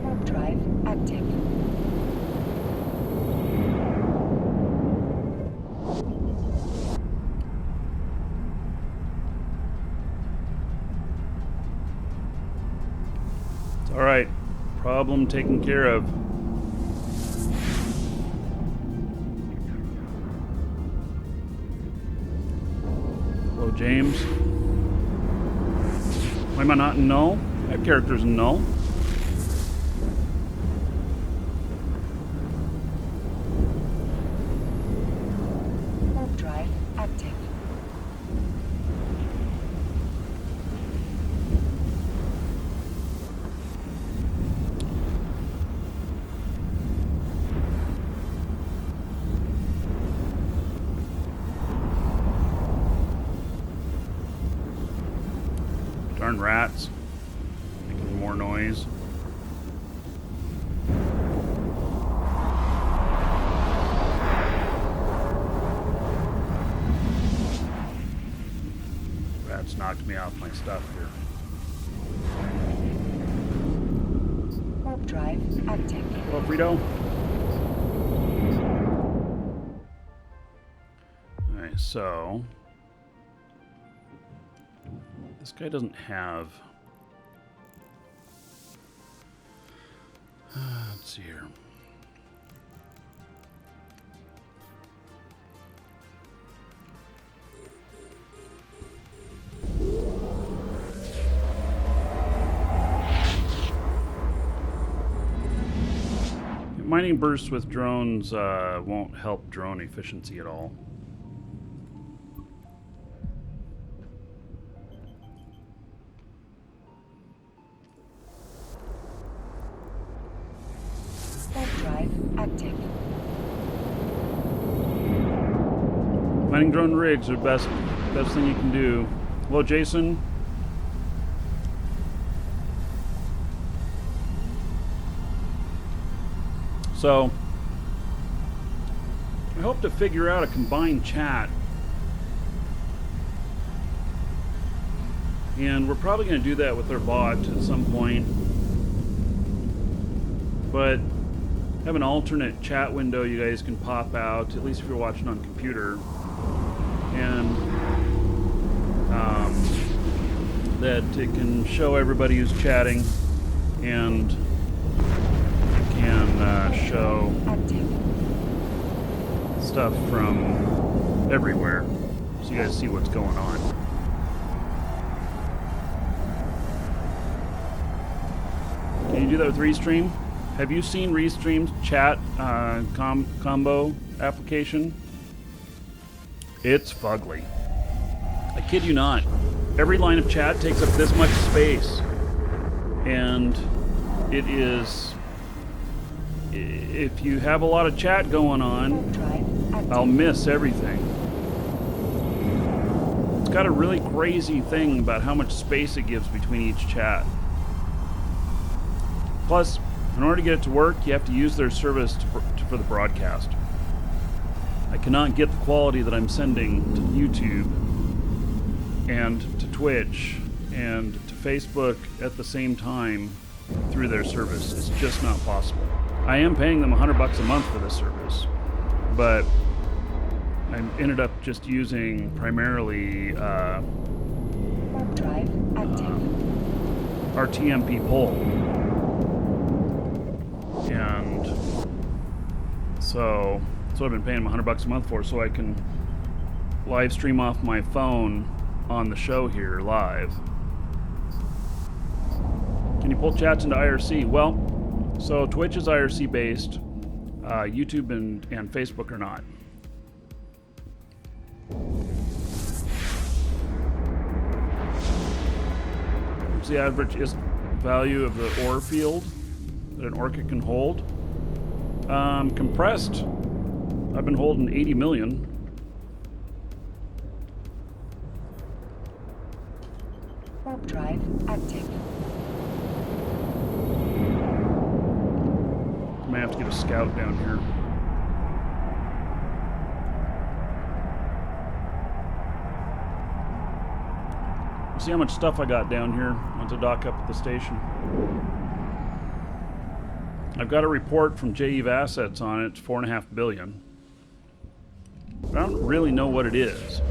Warp drive active. All right. Problem taken care of. Hello, James. Why am I not in null? I have characters in null. Darn rats. Making more noise. Rats knocked me off my stuff here. Warp drive active. Hello, Frito. Alright, so this guy doesn't have. Let's see here. Mining bursts with drones won't help drone efficiency at all. Warp drive active. Mining drone rigs are the best thing you can do. Hello, Jason. So, I hope to figure out a combined chat. And we're probably going to do that with our bot at some point. But have an alternate chat window you guys can pop out, at least if you're watching on computer. And that it can show everybody who's chatting and can show stuff from everywhere so you guys see what's going on. Can you do that with Restream? Have you seen Restream's chat combo application? It's fugly. I kid you not. Every line of chat takes up this much space, and it is. If you have a lot of chat going on, I'll miss everything. It's got a really crazy thing about how much space it gives between each chat. Plus, in order to get it to work, you have to use their service for the broadcast. I cannot get the quality that I'm sending to YouTube and to Twitch and to Facebook at the same time through their service. It's just not possible. I am paying them $100 a month for this service, but I ended up just using primarily RTMP poll, and so that's what I've been paying them $100 a month for, so I can live stream off my phone on the show here live. Can you pull chats into IRC? Well, so Twitch is IRC based, YouTube and Facebook are not. What's the average value of the ore field that an orchid can hold? Compressed, I've been holding 80 million. Warp drive active. I may have to get a scout down here. See how much stuff I got down here. I want to dock up at the station. I've got a report from JEV Assets on it. It's $4.5 billion. But I don't really know what it is.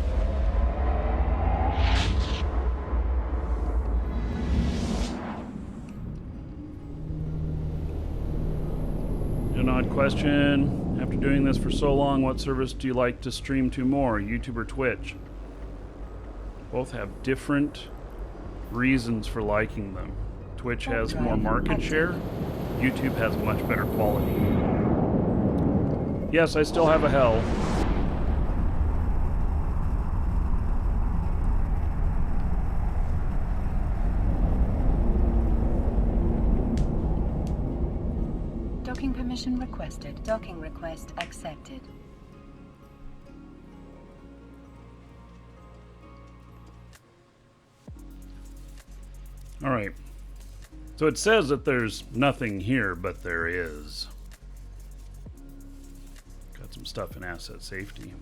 An odd question. After doing this for so long, what service do you like to stream to more, YouTube or Twitch? Both have different reasons for liking them. Twitch has more market share. YouTube has much better quality. Yes, I still have a hell. Docking permission requested. Docking request accepted. All right. So it says that there's nothing here, but there is. Got some stuff in asset safety.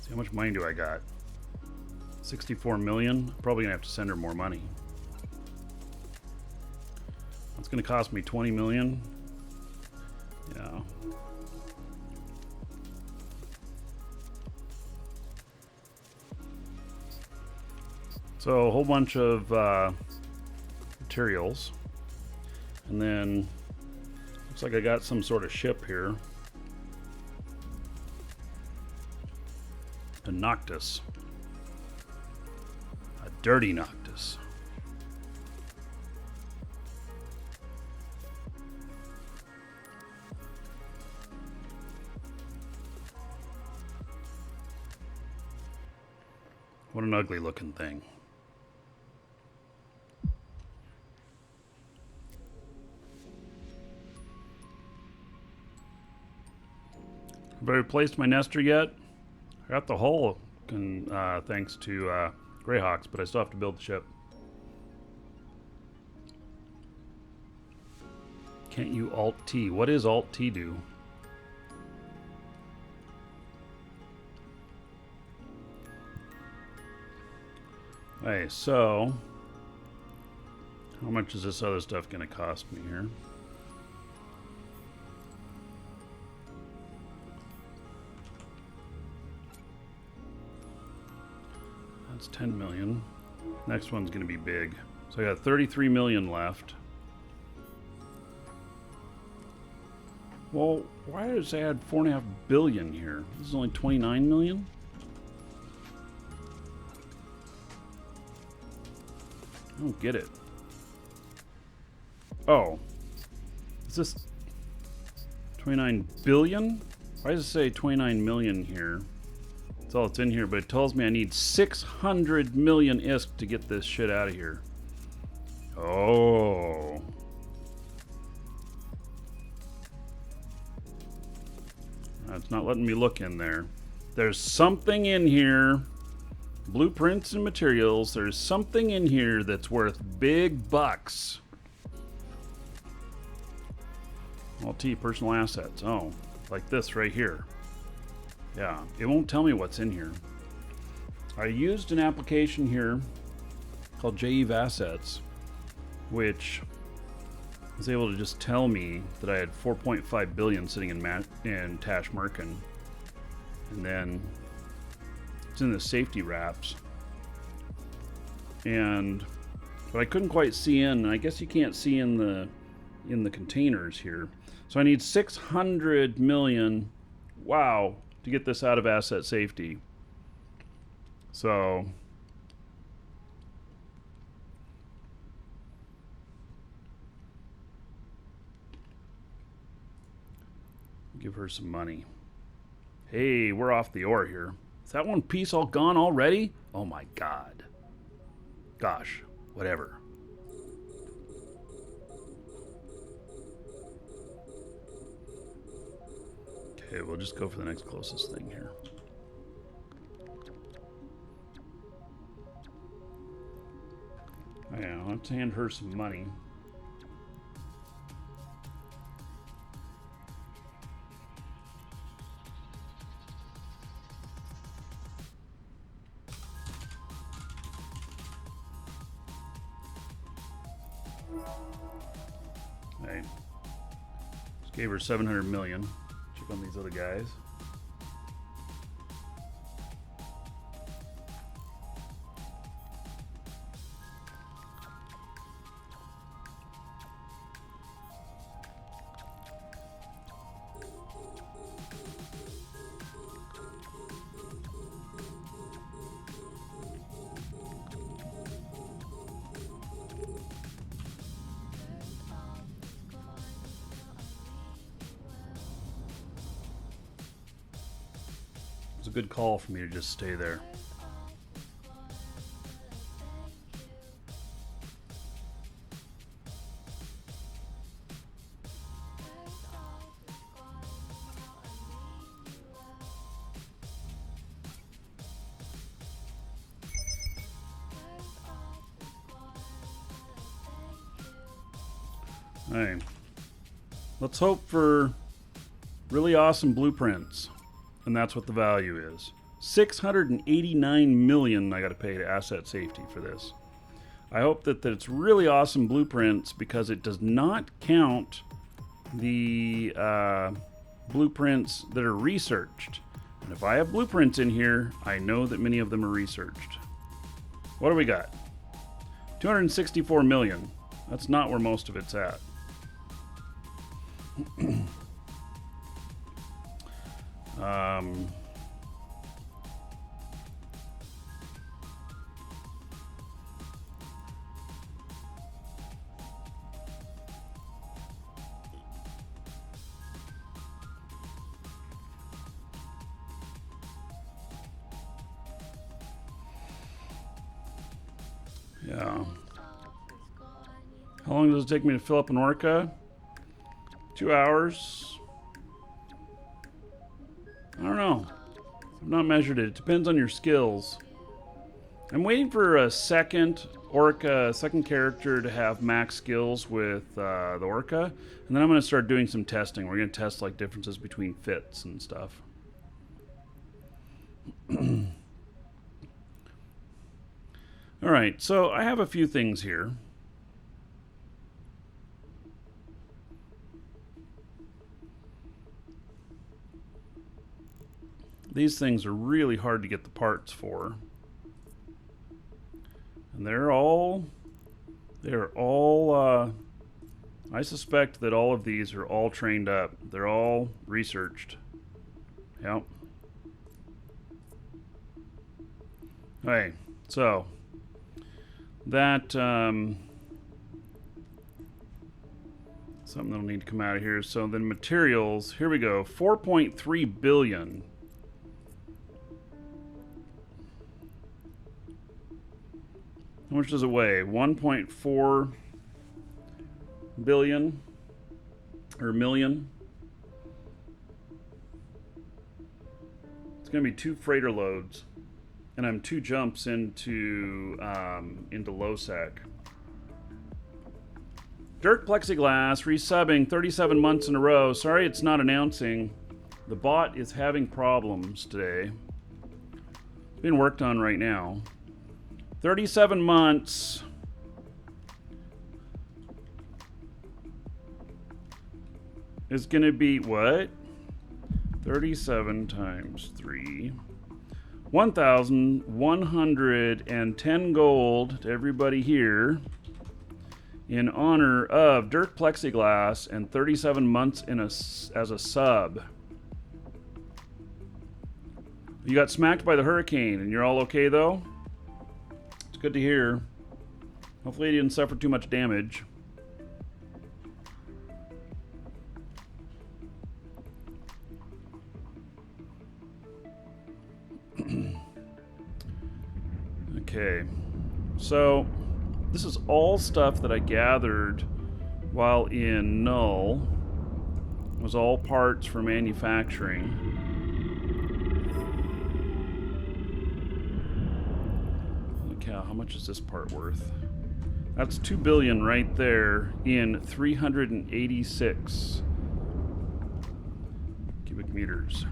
See, how much money do I got? 64 million. Probably gonna have to send her more money. It's gonna cost me 20 million. Yeah. So a whole bunch of materials, and then looks like I got some sort of ship here. A Noctis, a dirty Noctis. What an ugly looking thing. Have I replaced my nester yet? I got the hull thanks to Greyhawks, but I still have to build the ship. Can't you Alt-T? What does Alt-T do? Okay, so how much is this other stuff going to cost me here? That's 10 million. Next one's going to be big. So I got 33 million left. Well, why does it add 4.5 billion here? This is only 29 million? I don't get it. Oh. Is this 29 billion? Why does it say 29 million here? That's all it's in here, but it tells me I need 600 million ISK to get this shit out of here. Oh. It's not letting me look in there. There's something in here. Blueprints and materials. There's something in here that's worth big bucks. Alt-T, personal assets. Oh, like this right here. Yeah, it won't tell me what's in here. I used an application here called JEV Assets, which was able to just tell me that I had 4.5 billion sitting in Tash Merkin. And then it's in the safety wraps. But I couldn't quite see in. I guess you can't see in the containers here. So I need 600 million. Wow. To get this out of asset safety. So give her some money. Hey, we're off the ore here. Is that one piece all gone already? Oh my god. Gosh, whatever. Okay, we'll just go for the next closest thing here. Yeah, let's hand her some money. Hey, just gave her 700 million. Check on these other guys. It was a good call for me to just stay there. Hey, let's hope for really awesome blueprints, and that's what the value is. 689 million I got to pay to asset safety for this. I hope that it's really awesome blueprints because it does not count the blueprints that are researched. And if I have blueprints in here, I know that many of them are researched. What do we got? 264 million. That's not where most of it's at. Yeah. How long does it take me to fill up an orca? 2 hours. I don't know. I've not measured it. It depends on your skills. I'm waiting for a second orca, second character to have max skills with the orca, and then I'm going to start doing some testing. We're going to test like differences between fits and stuff. All right, so I have a few things here. These things are really hard to get the parts for. And they're all, I suspect that all of these are all trained up. They're all researched. Yep. Okay, so that, something that'll need to come out of here. So then materials, here we go, 4.3 billion. How much does it weigh? 1.4 billion or million. It's going to be 2 freighter loads, and I'm 2 jumps into low sec. Dirt plexiglass resubbing 37 months in a row. Sorry, it's not announcing. The bot is having problems today. It's being worked on right now. 37 months. Is going to be what? 37 times 3. 1,110 gold to everybody here in honor of Dirt Plexiglass and 37 months as a sub. You got smacked by the hurricane and you're all okay though? It's good to hear. Hopefully you didn't suffer too much damage. Okay, so this is all stuff that I gathered while in Null. It was all parts for manufacturing. Holy cow, how much is this part worth? That's 2 billion right there in 386 cubic meters.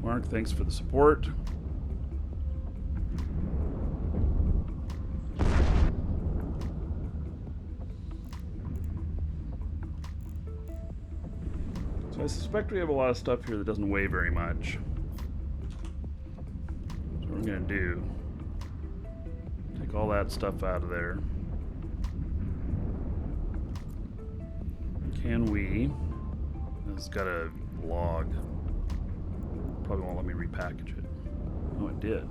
Mark, thanks for the support. So I suspect we have a lot of stuff here that doesn't weigh very much. So what I'm going to do, take all that stuff out of there. Can we, this has got a log. Probably won't let me repackage it. Oh, it did.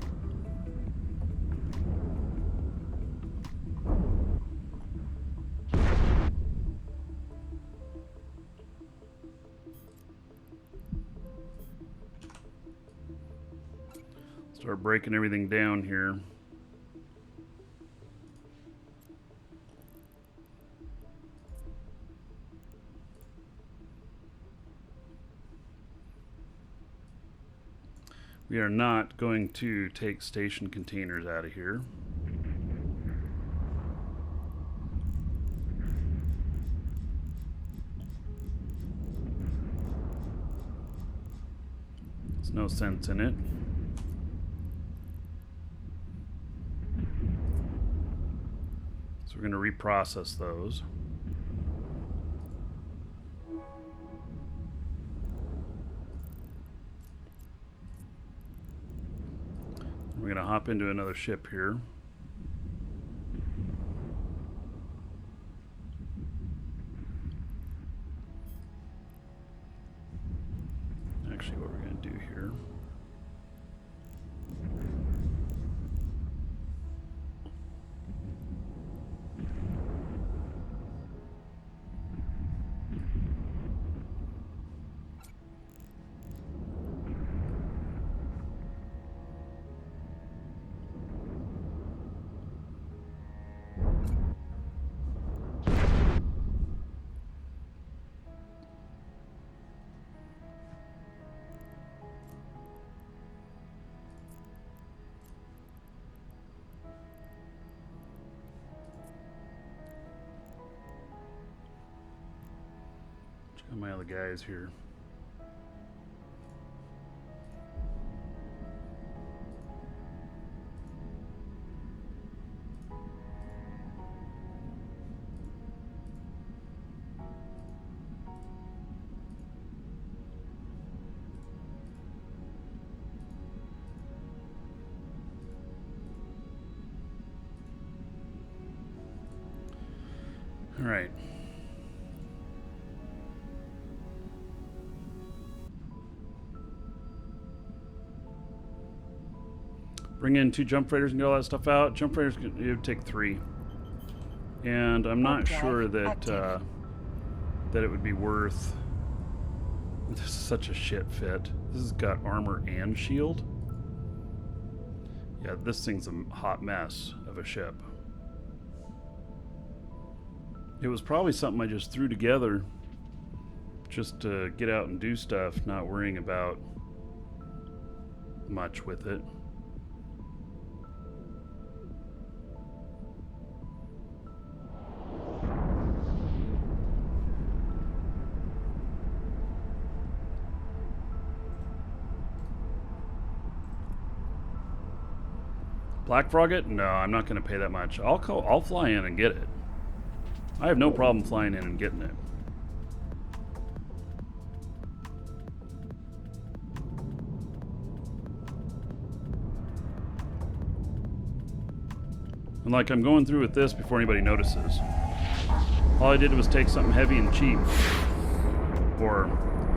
Start breaking everything down here. We are not going to take station containers out of here. There's no sense in it. So we're going to reprocess those. We're going to hop into another ship here. Actually, what we're going to do here. Got my other guys here. All right. Bring in 2 jump freighters and get all that stuff out. Jump freighters, it would take 3. And I'm not sure that that it would be worth... This is such a shit fit. This has got armor and shield. Yeah, this thing's a hot mess of a ship. It was probably something I just threw together just to get out and do stuff, not worrying about much with it. Black Frog it? No, I'm not going to pay that much. I'll fly in and get it. I have no problem flying in and getting it. And like I'm going through with this before anybody notices. All I did was take something heavy and cheap. Or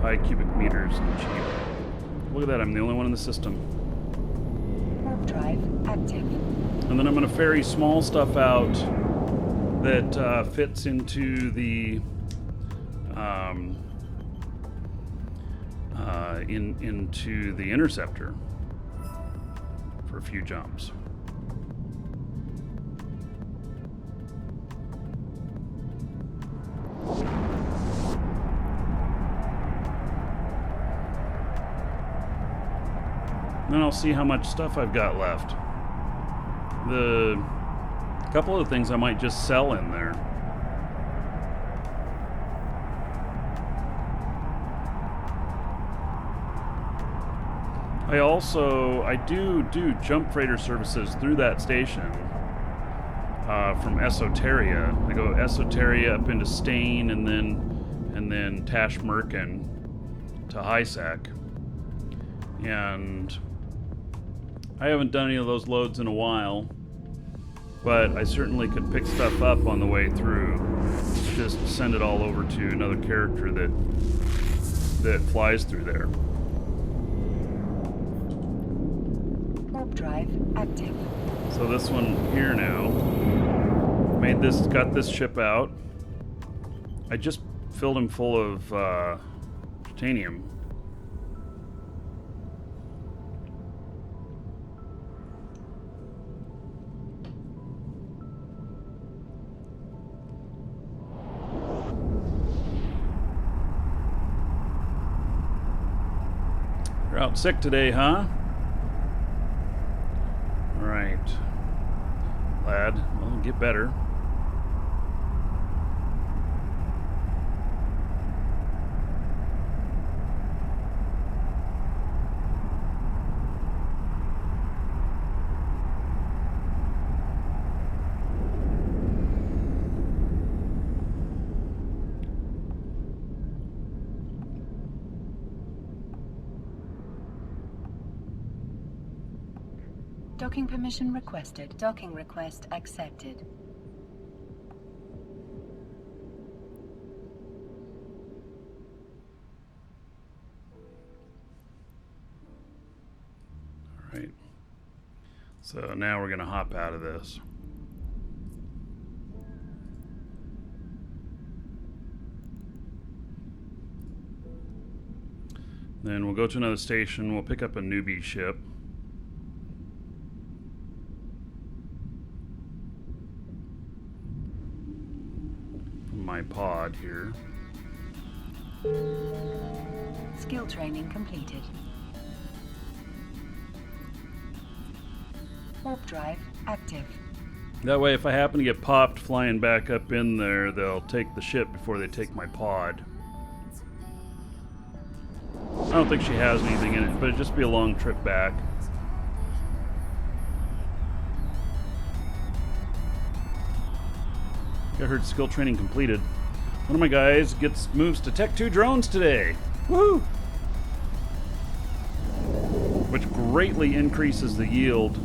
high cubic meters and cheap. Look at that, I'm the only one in the system. Drive active. And then I'm going to ferry small stuff out that fits into the into the interceptor for a few jumps. Then I'll see how much stuff I've got left. The couple of things I might just sell in there. I do jump freighter services through that station from Esoteria. I go Esoteria up into Stain and then Tashmerkin to Hysek. And I haven't done any of those loads in a while, but I certainly could pick stuff up on the way through. Just send it all over to another character that flies through there. Warp drive active. So this one here now, got this ship out. I just filled him full of titanium. You're out sick today, huh? lad. Well, get better. Docking permission requested. Docking request accepted. All right. So now we're going to hop out of this. Then we'll go to another station. We'll pick up a newbie ship. My pod here. Skill training completed. Warp drive active. That way, if I happen to get popped flying back up in there, they'll take the ship before they take my pod. I don't think she has anything in it, but it'd just be a long trip back. I heard skill training completed. One of my guys moves to Tech 2 drones today. Woohoo! Which greatly increases the yield.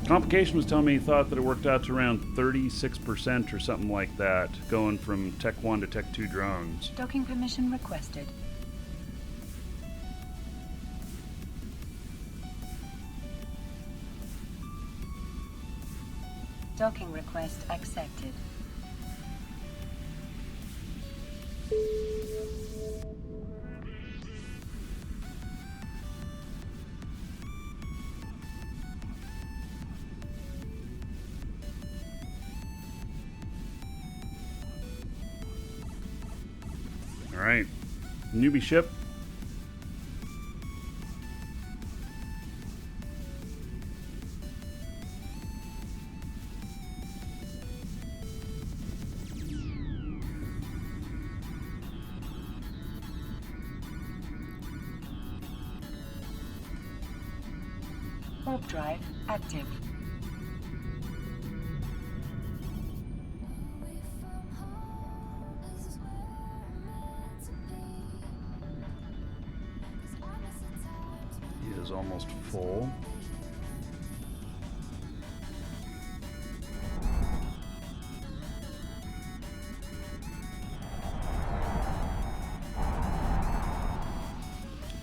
Complication was telling me he thought that it worked out to around 36% or something like that, going from Tech 1 to Tech 2 drones. Docking permission requested. Docking request accepted. All right, newbie ship. Warp drive active. He is almost full.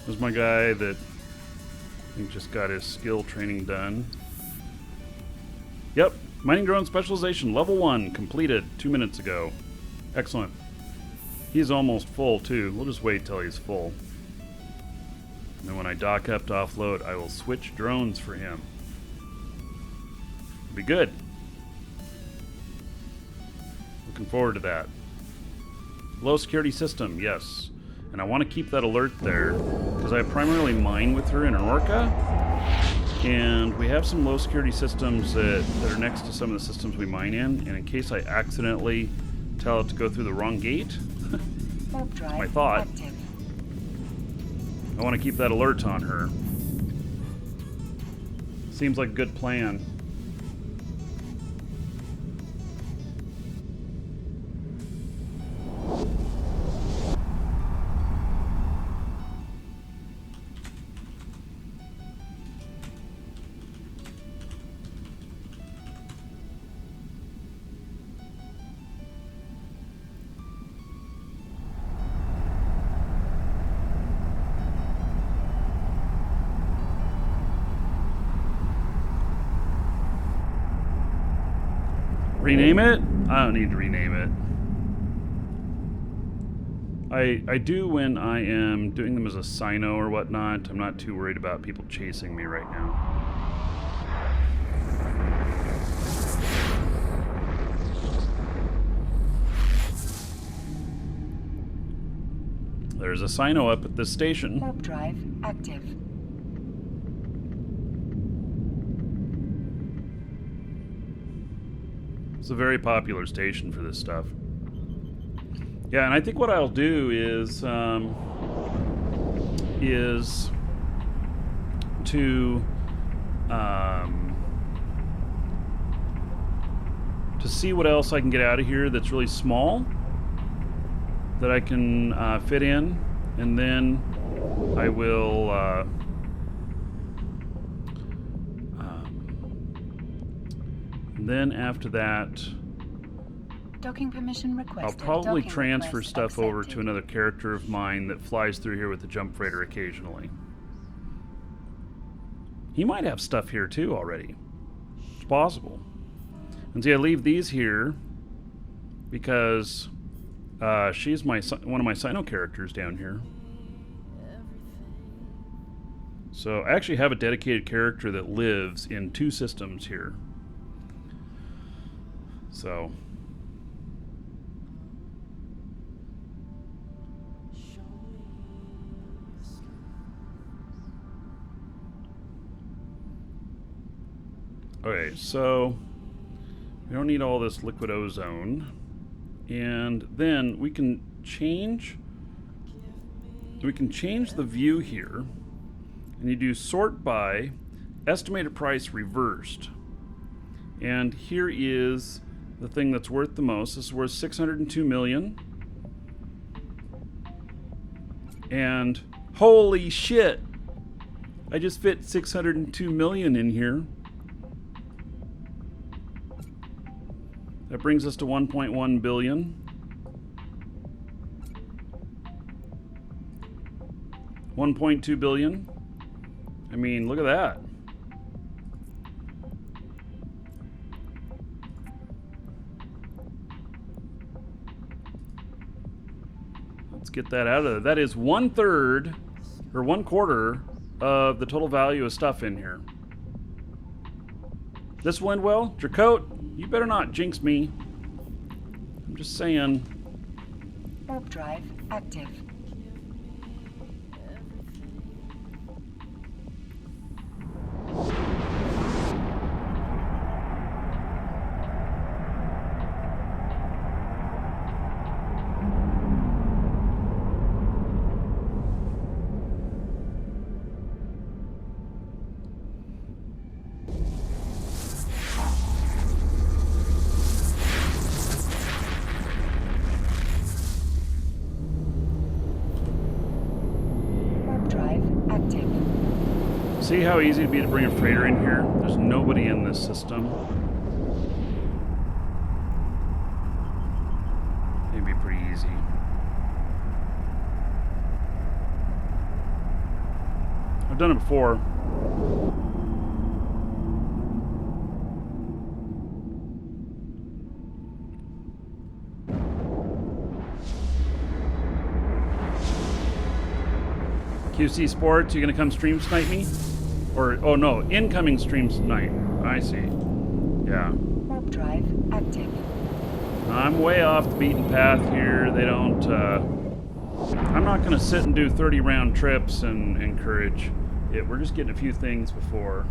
There's my guy that I think just got his skill training done. Yep, mining drone specialization level 1 completed 2 minutes ago. Excellent. He's almost full too. We'll just wait till he's full. And then when I dock up to offload, I will switch drones for him. Be good. Looking forward to that. Low security system, yes. And I want to keep that alert there because I primarily mine with her in an Orca, and we have some low security systems that are next to some of the systems we mine in, and in case I accidentally tell it to go through the wrong gate, that's my thought. Active. I want to keep that alert on her. Seems like a good plan. Rename it? I don't need to rename it. I do when I am doing them as a sino or whatnot. I'm not too worried about people chasing me right now. There's a sino up at this station. Warp drive active. It's a very popular station for this stuff. Yeah, and I think what I'll do is to see what else I can get out of here that's really small that I can fit in, and then I will then after that Docking permission requested. I'll probably Docking transfer request stuff over accepted. to another character of mine that flies through here with the jump freighter occasionally. He might have stuff here too already. It's possible. And see, I leave these here because she's one of my Sino characters down here. So I actually have a dedicated character that lives in 2 systems here. So okay, so we don't need all this liquid ozone. And then we can change the view here. And you do sort by estimated price reversed. And here is the thing that's worth the most. This is worth 602 million. And holy shit! I just fit 602 million in here. That brings us to 1.1 billion. 1.2 billion. I mean, look at that. Let's get that out of there. That is 1/3 or 1/4 of the total value of stuff in here. This will end well. Dracote, you better not jinx me. I'm just saying. Warp drive active. See how easy it'd be to bring a freighter in here? There's nobody in this system. It'd be pretty easy. I've done it before. QC Sports, you gonna come stream snipe me? Or, oh no, incoming stream snipe. I see. Yeah. Warp drive active. I'm way off the beaten path here. They don't, I'm not gonna sit and do 30 round trips and encourage it. We're just getting a few things before.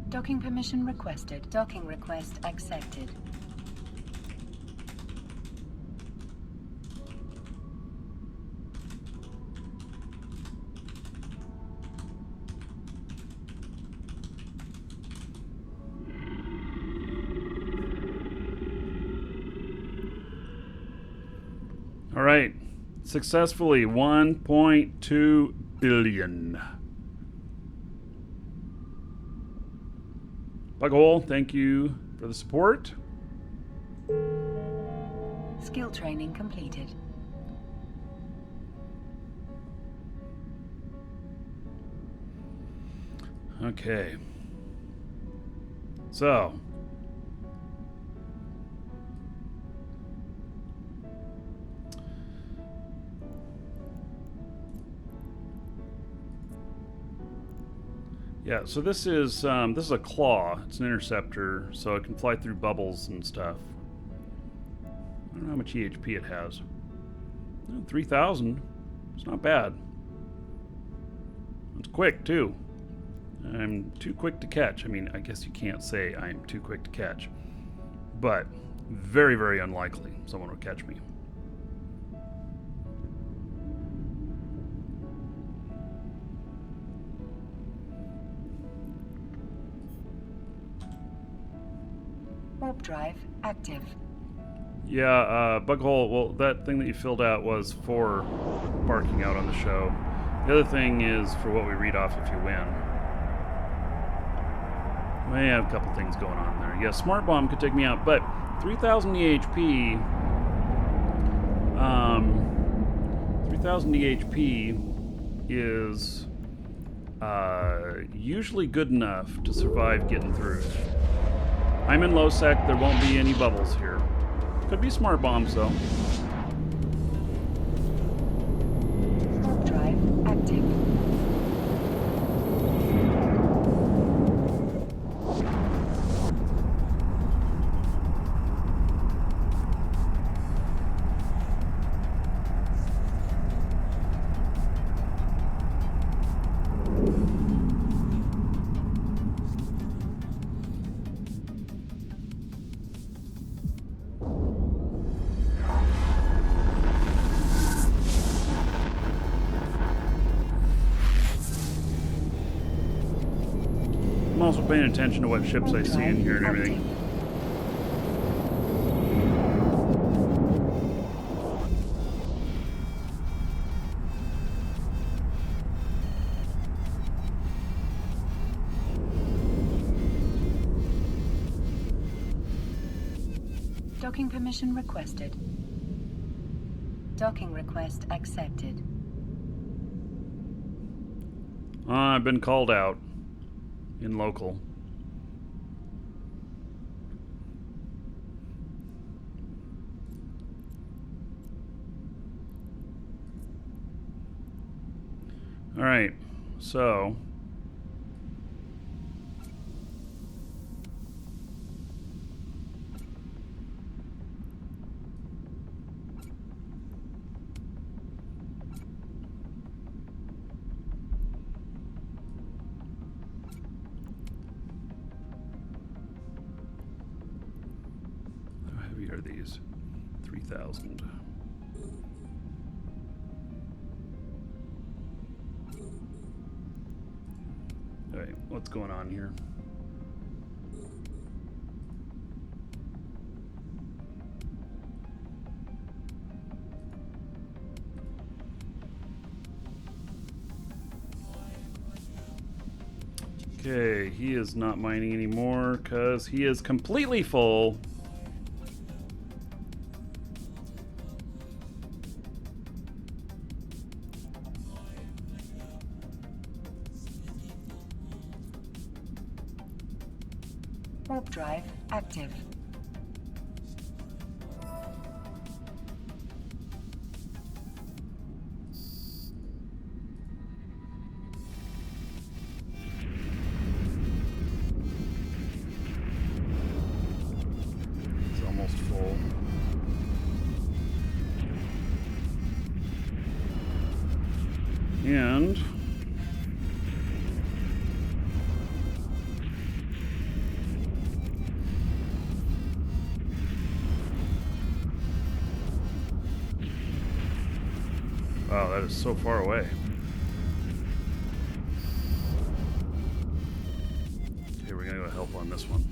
Docking permission requested. Docking request accepted. All right, successfully 1.2 billion. Bughole, thank you for the support. Skill training completed. Okay. So. Yeah, so this is a claw. It's an interceptor, so it can fly through bubbles and stuff. I don't know how much EHP it has. 3,000. It's not bad. It's quick, too. I'm too quick to catch. I mean, I guess you can't say I'm too quick to catch. But very, very unlikely someone would catch me. Warp drive active. Yeah, Bughole, well, that thing that you filled out was for barking out on the show. The other thing is for what we read off if you win. We have a couple things going on there. Yeah, Smart Bomb could take me out, but 3,000 EHP, 3,000 EHP is usually good enough to survive getting through. I'm in low sec, there won't be any bubbles here. Could be Smart Bombs, though. Warp drive active. I'm also paying attention to what ships I see in here and everything. Docking permission requested. Docking request accepted. I've been called out in local. All right, so how heavy are these? 3,000. All right, what's going on here? Okay, he is not mining anymore because he is completely full. Warp drive active. It's almost full. And wow, that is so far away. Okay, we're gonna go help on this one.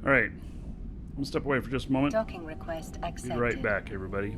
All right, I'm gonna step away for just a moment. Docking request accepted. Be right back, everybody.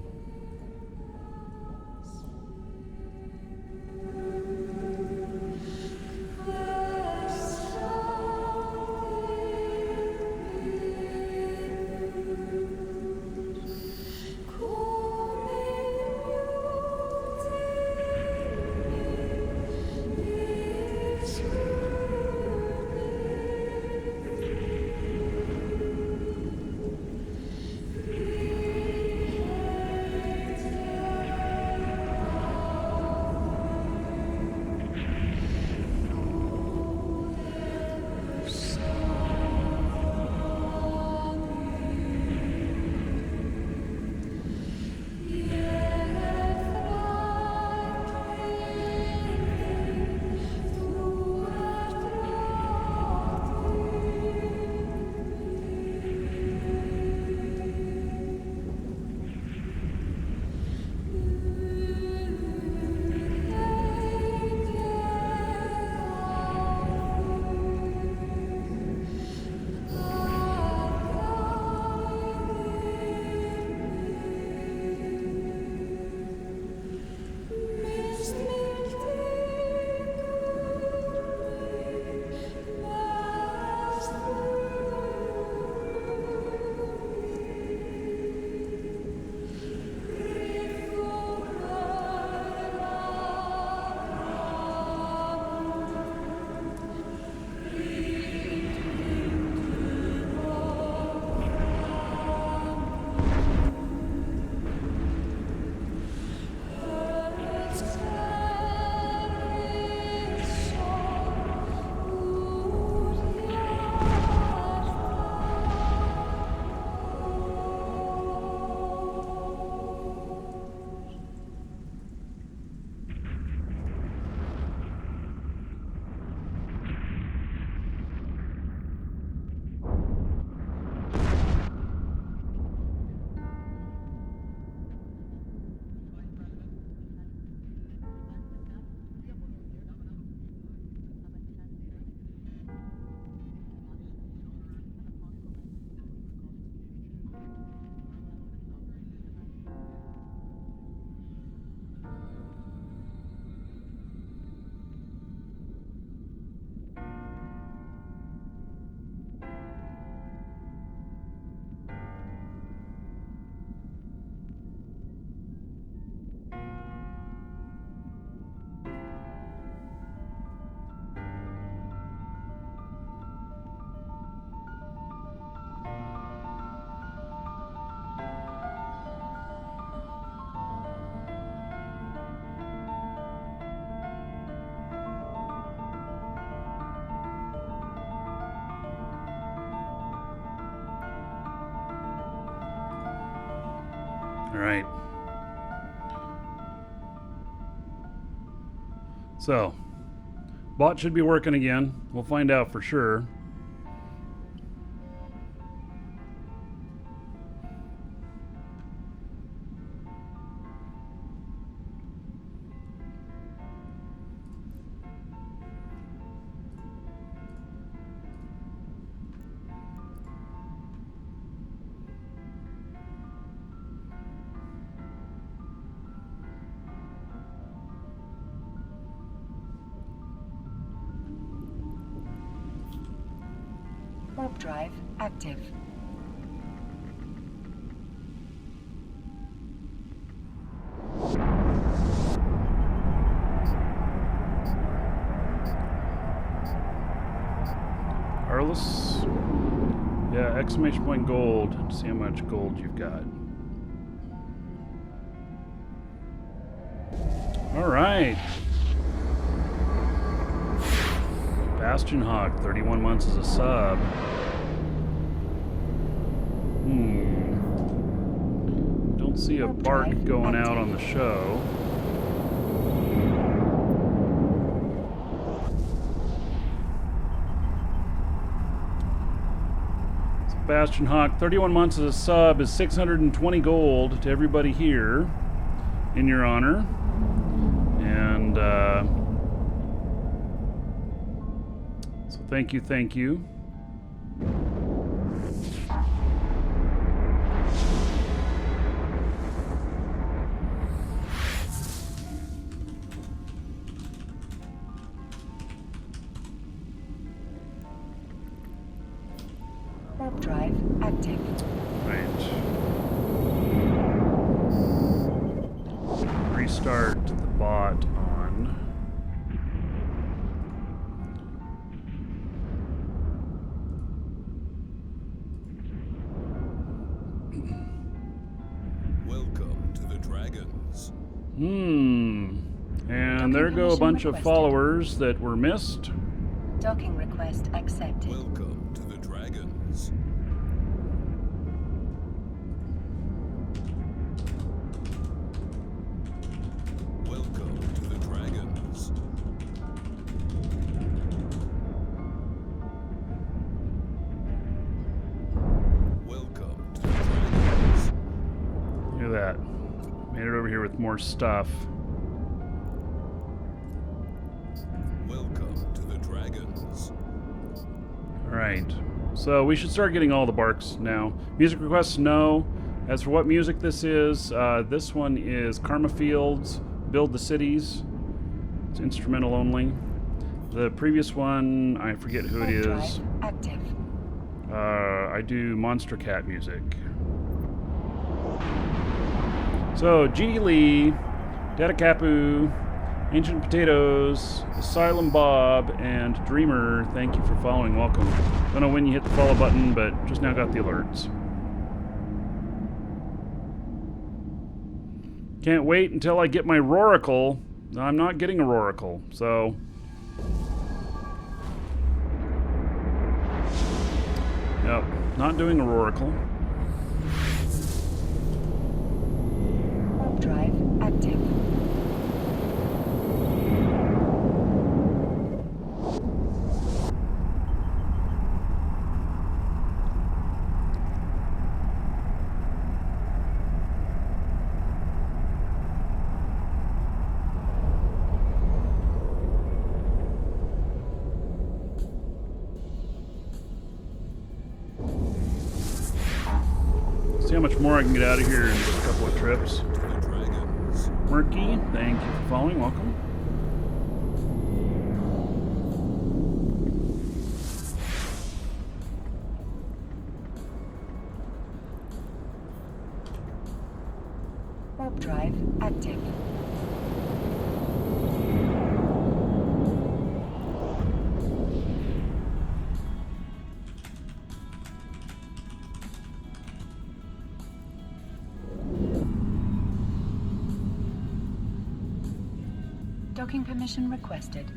All right. So, bot should be working again. We'll find out for sure. Warp drive active. Arliss? Yeah, exclamation point gold to see how much gold you've got. All right. Bastion Hawk, 31 months as a sub. Don't see a bark going out on the show. So Bastion Hawk, 31 months as a sub is 620 gold to everybody here in your honor. And so thank you, thank you. Warp drive active. Right. Restart the bot on. Welcome to the Dragons. And there go a bunch of followers that were missed. Docking request accepted. Welcome to the Dragons. Welcome to the Dragons. Welcome to the Dragons. Look at that. Made it over here with more stuff. Welcome to the Dragons. Alright. So we should start getting all the barks now. Music requests, no. As for what music this is, this one is Karma Fields, Build the Cities. It's instrumental only. The previous one, I forget who it is. Active. I do Monster Cat music. So, G.D. Lee, Data Capu, Ancient Potatoes, Asylum Bob, and Dreamer, thank you for following. Welcome. Don't know when you hit the follow button, but just now got the alerts. Can't wait until I get my Roracle. I'm not getting a Roracle, so... Yep, not doing a Roracle. Warp drive active. See how much more I can get out of here in just a couple of trips. To the Dragons. Markee, thank you for following. Welcome. Warp drive active. Docking permission requested.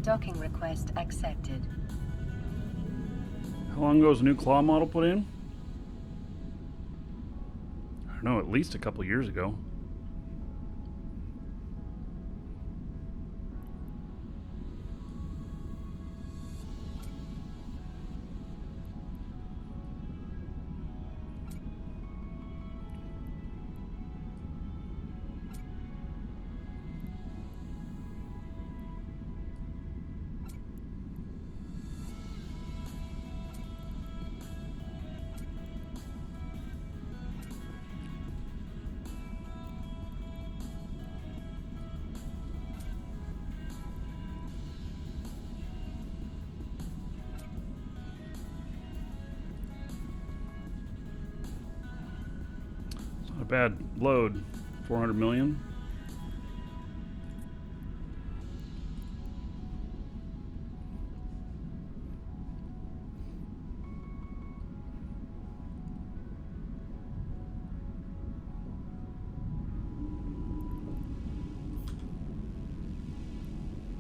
Docking request accepted. How long ago was a new claw model put in? don't know, at least a couple years ago. Not a bad load. 400 million.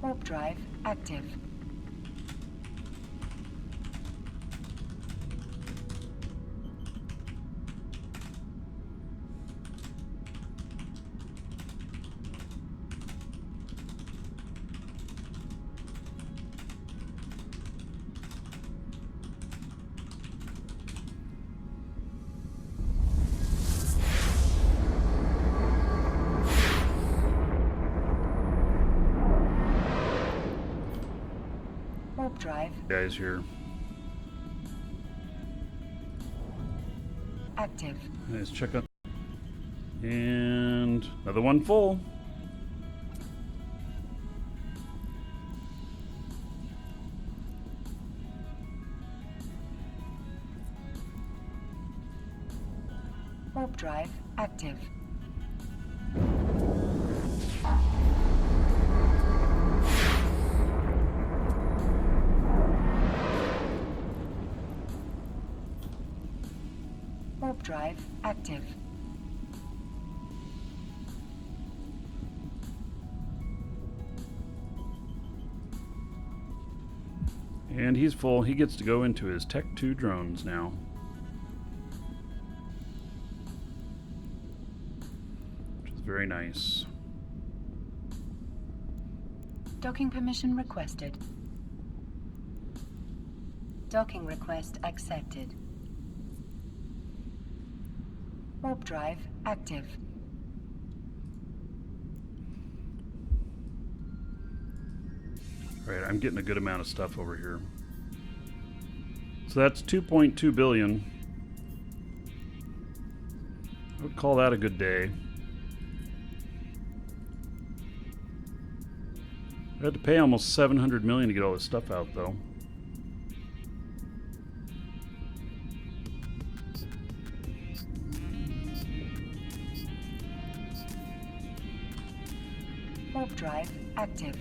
Warp drive active. Warp drive Guys here. active. Let's check out. And another one full. Warp drive active. Warp drive active. And he's full. He gets to go into his Tech 2 drones now. Which is very nice. Docking permission requested. Docking request accepted. Warp drive active. Right, I'm getting a good amount of stuff over here. So that's 2.2 billion. I would call that a good day. I had to pay almost 700 million to get all this stuff out, though. Warp drive active.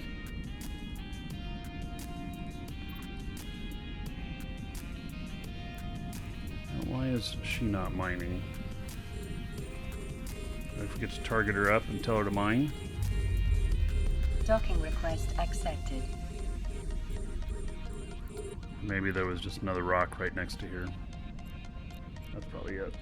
Now, why is she not mining? Do I forget to target her up and tell her to mine? Docking request accepted. Maybe there was just another rock right next to here. That's probably it.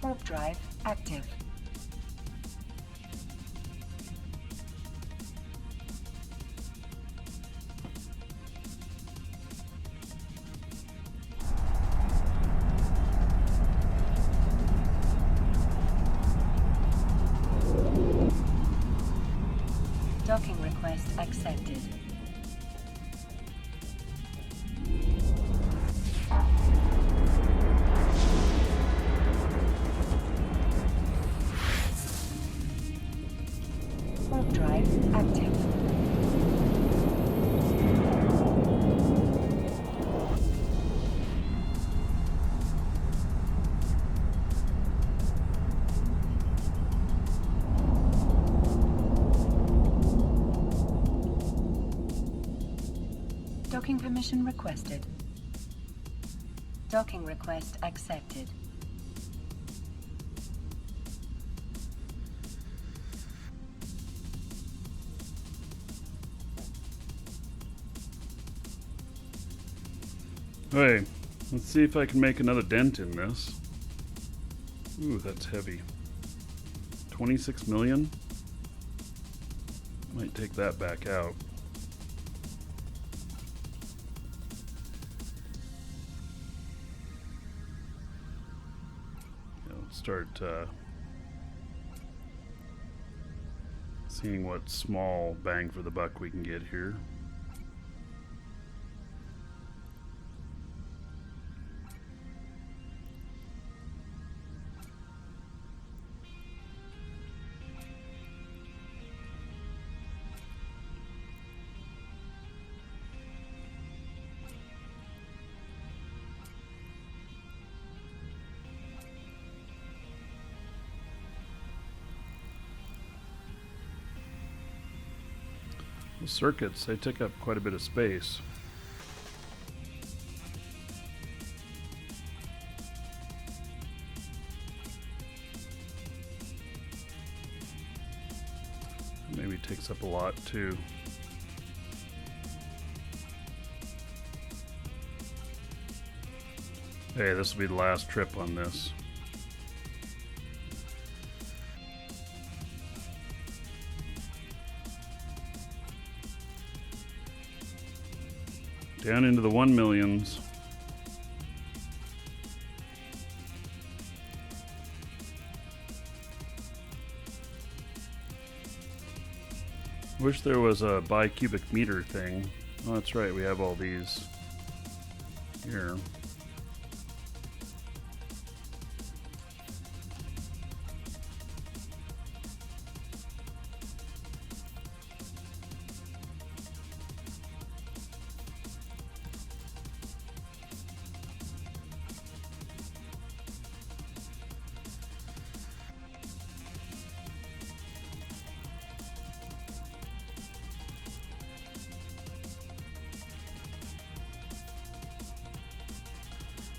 Warp drive active. Docking request accepted. Warp drive active. Docking permission requested. Docking request accepted. Okay, let's see if I can make another dent in this. Ooh, that's heavy. 26 million? Might take that back out. Yeah, let's start seeing what small bang for the buck we can get here. The circuits, they take up quite a bit of space. Maybe takes up a lot too. Hey, this will be the last trip on this. Down into the 1 millions. Wish there was a by cubic meter thing. Oh, that's right, we have all these here.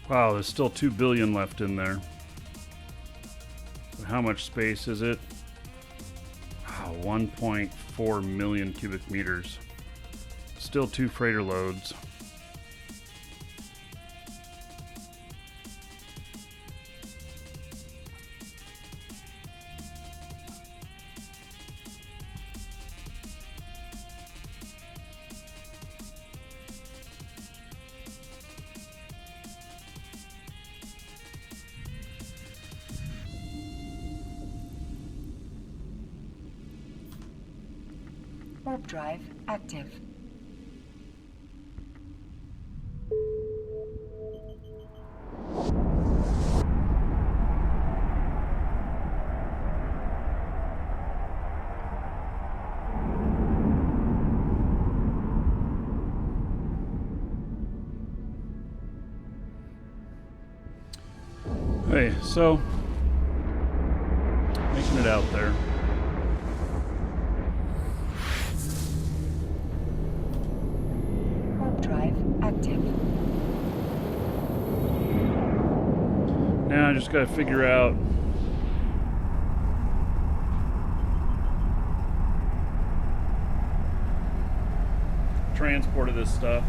Wow, there's still 2 billion left in there. How much space is it? Wow, 1.4 million cubic meters. Still 2 freighter loads. Warp drive active. Hey, so making it out there. Warp drive active. Now I just gotta figure out transport of this stuff.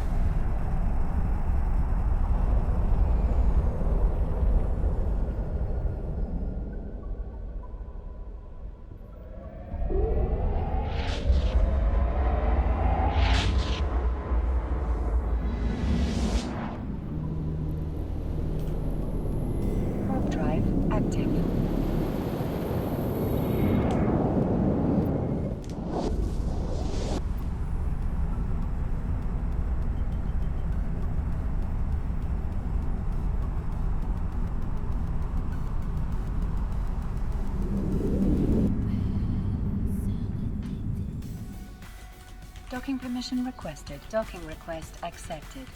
Warp drive active. Docking permission requested. Docking request accepted.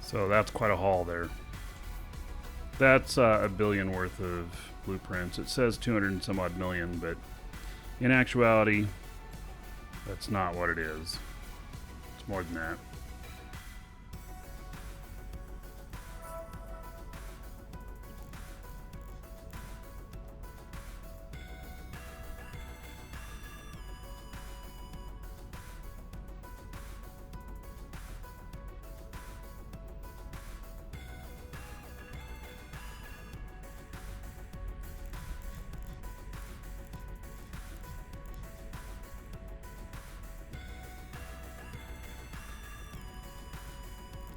So that's quite a haul there. That's a billion worth of blueprints. It says 200 and some odd million, but in actuality, that's not what it is. It's more than that.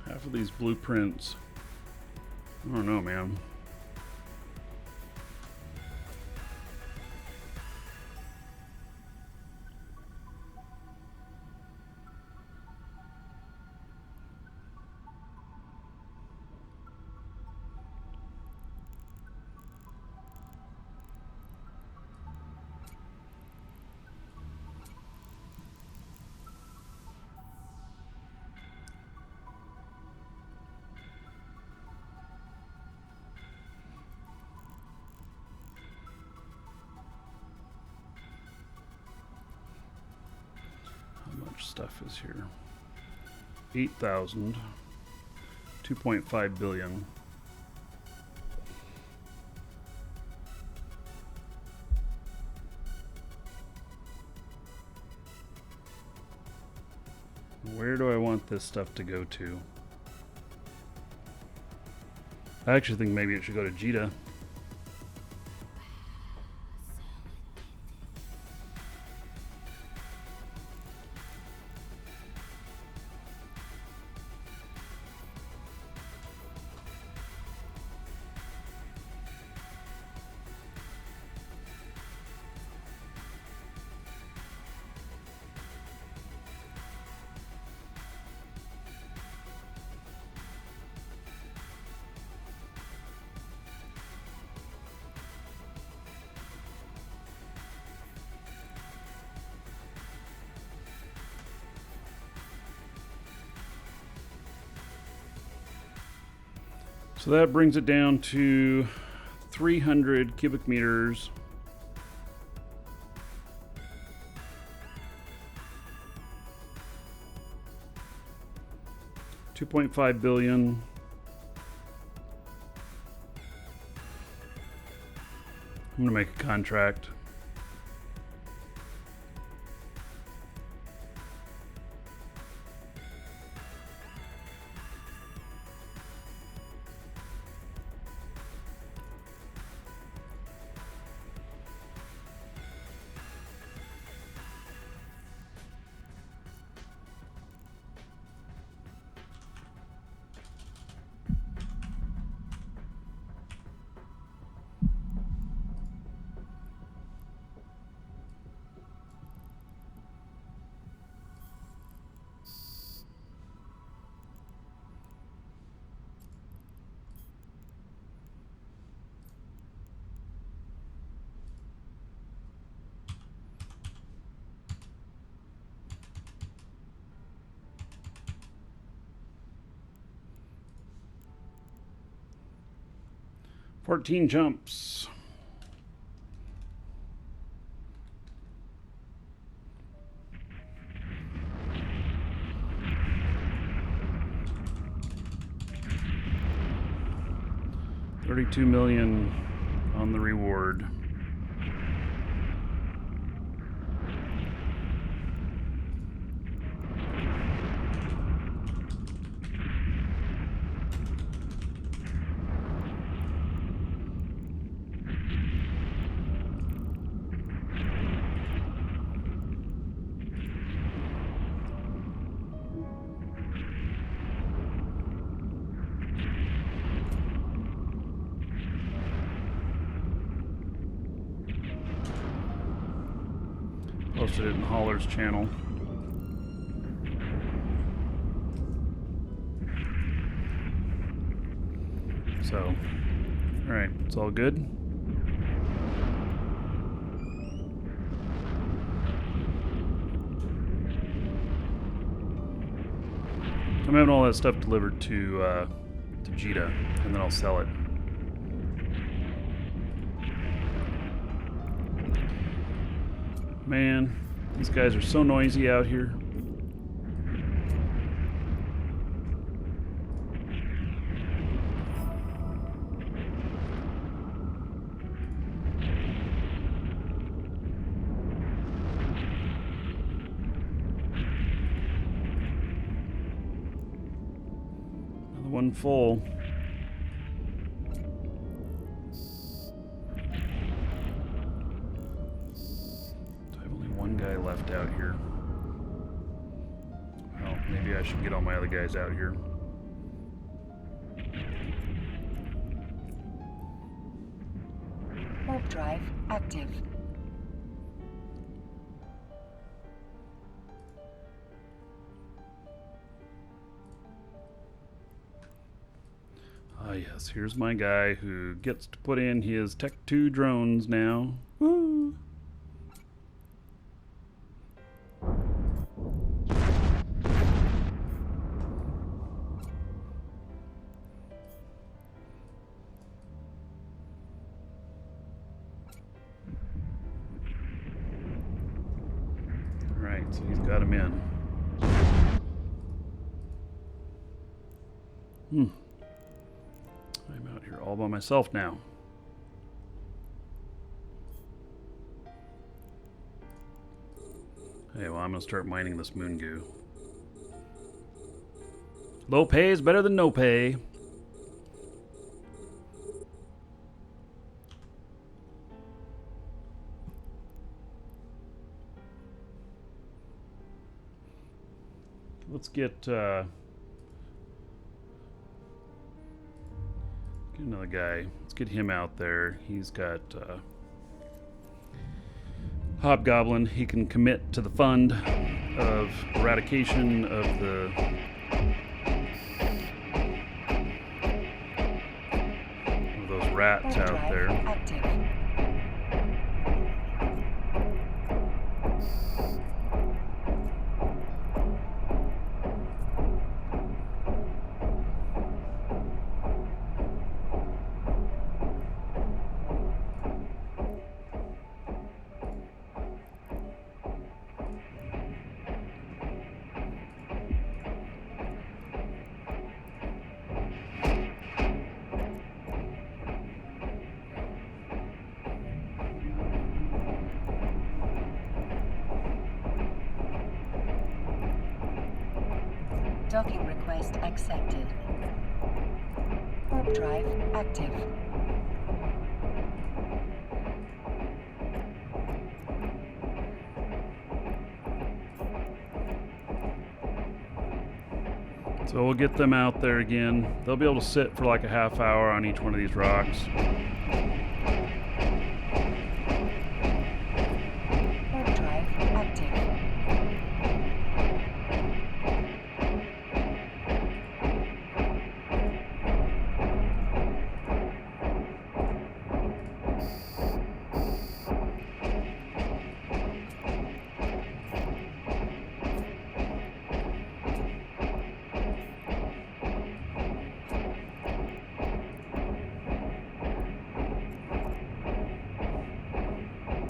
Half of these blueprints, I don't know, man. Stuff is here. 8,000. 2.5 billion. Where do I want this stuff to go to? I actually think maybe it should go to Jita. So that brings it down to 300 cubic meters. $2.5 billion. I'm gonna make a contract. Fourteen jumps. $32 million on the reward. Posted it in Holler's channel. So, all right, it's all good. I'm having all that stuff delivered to Jita, and then I'll sell it. Man, these guys are so noisy out here. one full. I have only one guy left out here. Well, maybe I should get all my other guys out here. Warp drive active. Ah, yes, here's my guy who gets to put in his Tech 2 drones now. Woo! Alright, so he's got him in. I'm out here all by myself now. Hey, well, I'm gonna start mining this moon goo. Low pay is better than no pay. Let's get another guy. Let's get him out there. He's got Hobgoblin. He can commit to the fund of eradication of those rats Warp out drive there. active. Docking request accepted. Warp drive active. So we'll get them out there again. They'll be able to sit for like a half hour on each one of these rocks. Warp drive active.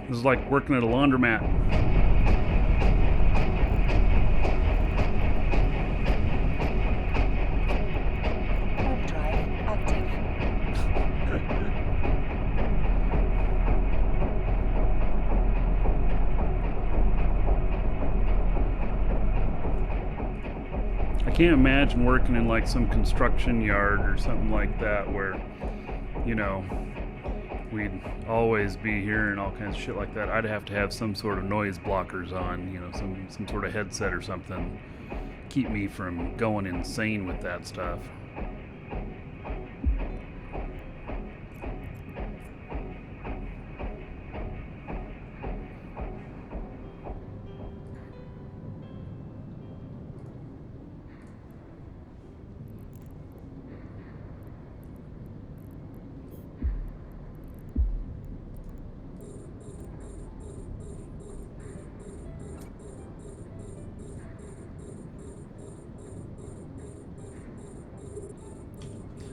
This is like working at a laundromat. Warp drive active. I can't imagine working in like some construction yard or something like that where, you know, we'd always be hearing all kinds of shit like that. I'd have to have some sort of noise blockers on, you know, some sort of headset or something, keep me from going insane with that stuff.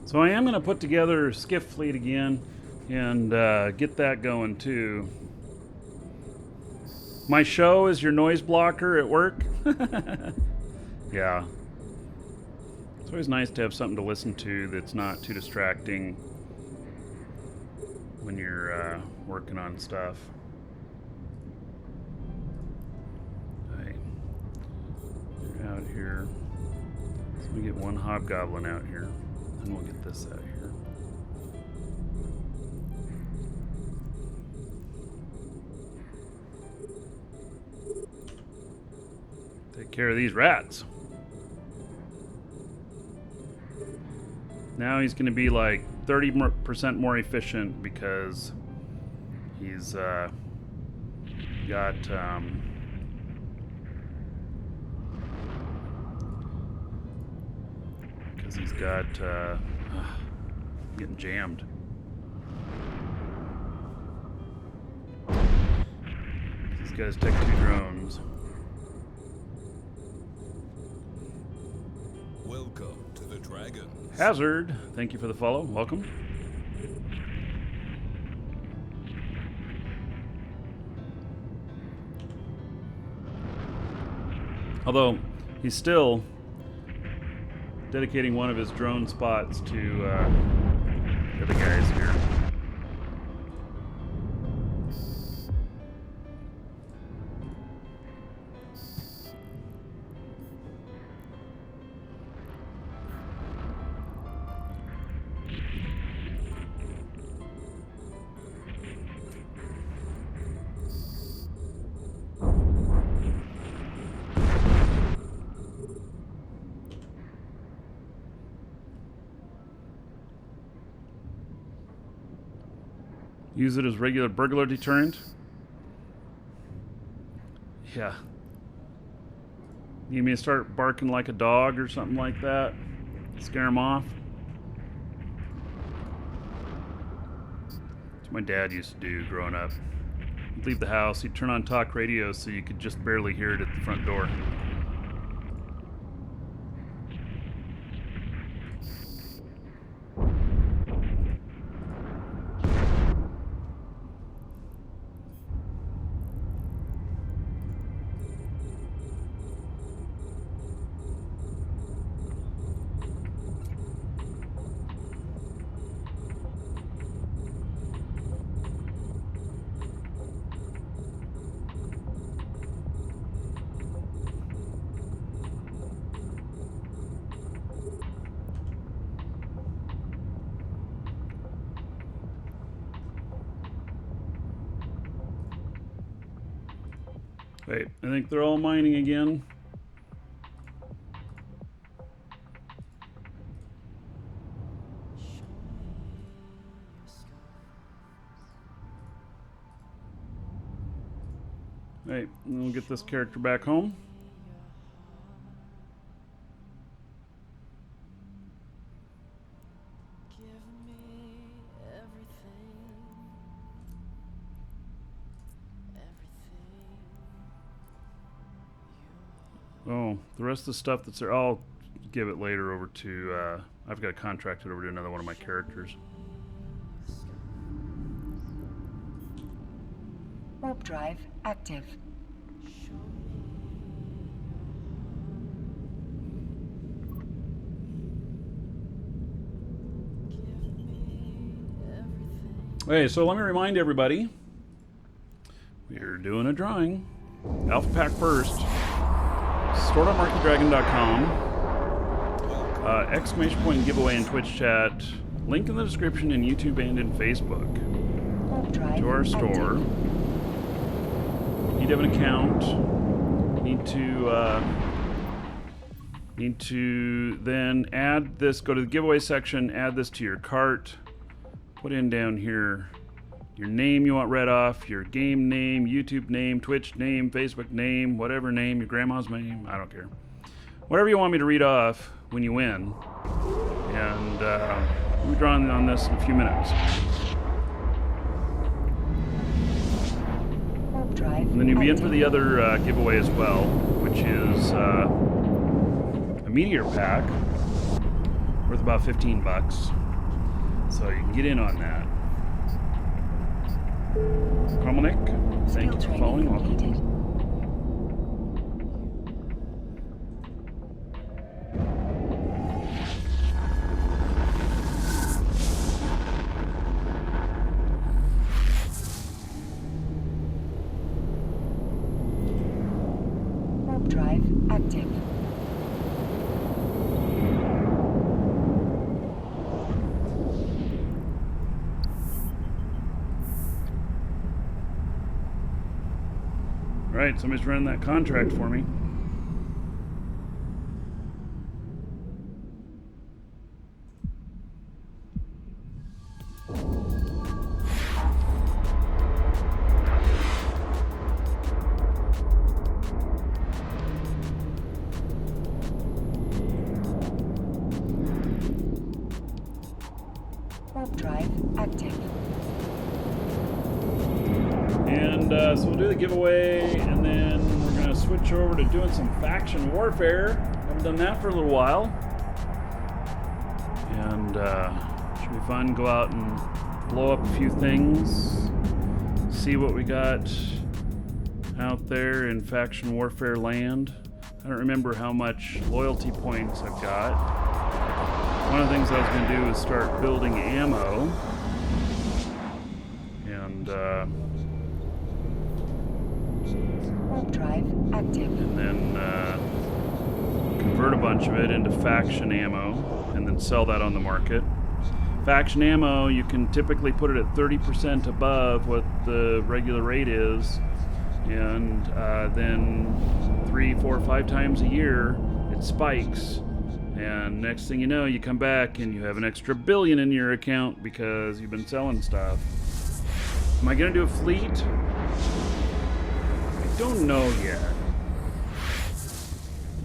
So I am going to put together skiff fleet again and get that going too. My show is your noise blocker at work. Yeah. It's always nice to have something to listen to that's not too distracting when you're working on stuff. Hey, you're out here. So we get one hobgoblin out here. And we'll get this out of here. Take care of these rats. Now he's going to be like 30% more efficient because he's got getting jammed. These guys take 2 drones. Welcome to the Dragons. Hazard, thank you for the follow. Welcome. Although he's still dedicating one of his drone spots to the other guys here. Use it as regular burglar deterrent. Yeah. You mean start barking like a dog or something like that? Scare him off? That's what my dad used to do growing up. He'd leave the house, he'd turn on talk radio so you could just barely hear it at the front door. Wait, I think they're all mining again. Wait, and we'll get this character back home. Oh, the rest of the stuff that's there, I'll give it later over to, I've got to contract it over to another one of my characters. Warp drive active. Okay, so let me remind everybody, we're doing a drawing. Alpha Pack first. Store.markeedragon.com. Exclamation point giveaway in Twitch chat. Link in the description in YouTube and in Facebook. To our store. Need to have an account. Need to then add this. Go to the giveaway section. Add this to your cart. Put in down here your name you want read off, your game name, YouTube name, Twitch name, Facebook name, whatever name, your grandma's name, I don't care. Whatever you want me to read off when you win. And we'll be drawing on this in a few minutes. And then you'll be in for the other giveaway as well, which is a meteor pack worth about $15. So you can get in on that. Krommelnick, thank you for following. Welcome. Warp drive active. Right, somebody's running that contract for me. Warp drive active. And so we'll do the giveaway, and then we're going to switch over to doing some faction warfare. Haven't done that for a little while. And should be fun. Go out and blow up a few things. See what we got out there in faction warfare land. I don't remember how much loyalty points I've got. One of the things I was going to do is start building ammo. And Warp drive active. and then convert a bunch of it into faction ammo and then sell that on the market. Faction ammo, you can typically put it at 30% above what the regular rate is, and then 3, 4, 5 times a year it spikes, and next thing you know, you come back and you have an extra billion in your account because you've been selling stuff. Am I gonna do a fleet? I don't know yet.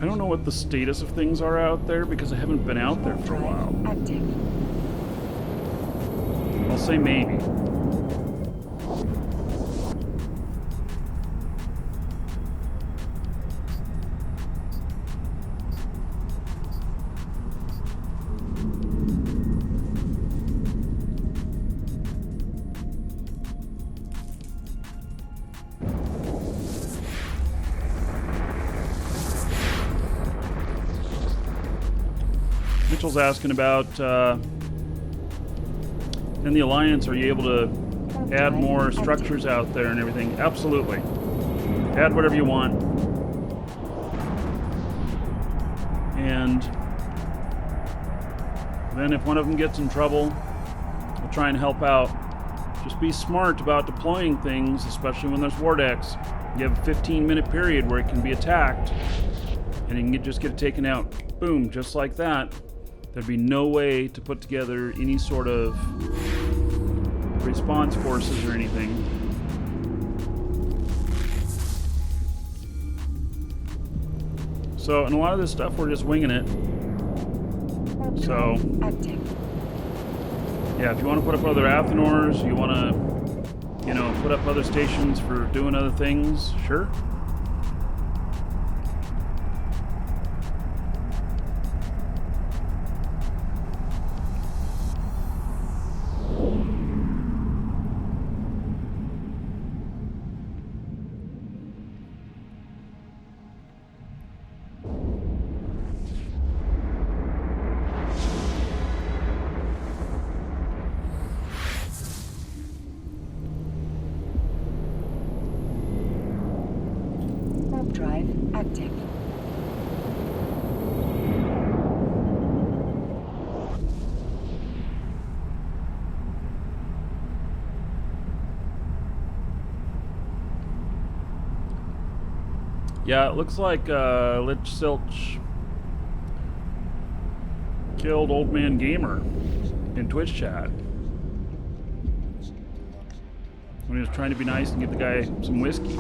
I don't know what the status of things are out there because I haven't been out there for a while. Active. I'll say maybe. Mitchell's asking about in the Alliance, are you able to add more structures out there and everything? Absolutely. Add whatever you want. And then if one of them gets in trouble, we'll try and help out. Just be smart about deploying things, especially when there's war decks. You have a 15-minute period where it can be attacked, and you can just get it taken out. Boom, just like that. There'd be no way to put together any sort of response forces or anything. So, and a lot of this stuff we're just winging it. So, yeah, if you want to put up other Athenors, you want to, you know, put up other stations for doing other things, sure. Drive active. Yeah, it looks like Lich Silch killed Old Man Gamer in Twitch chat when he was trying to be nice and give the guy some whiskey.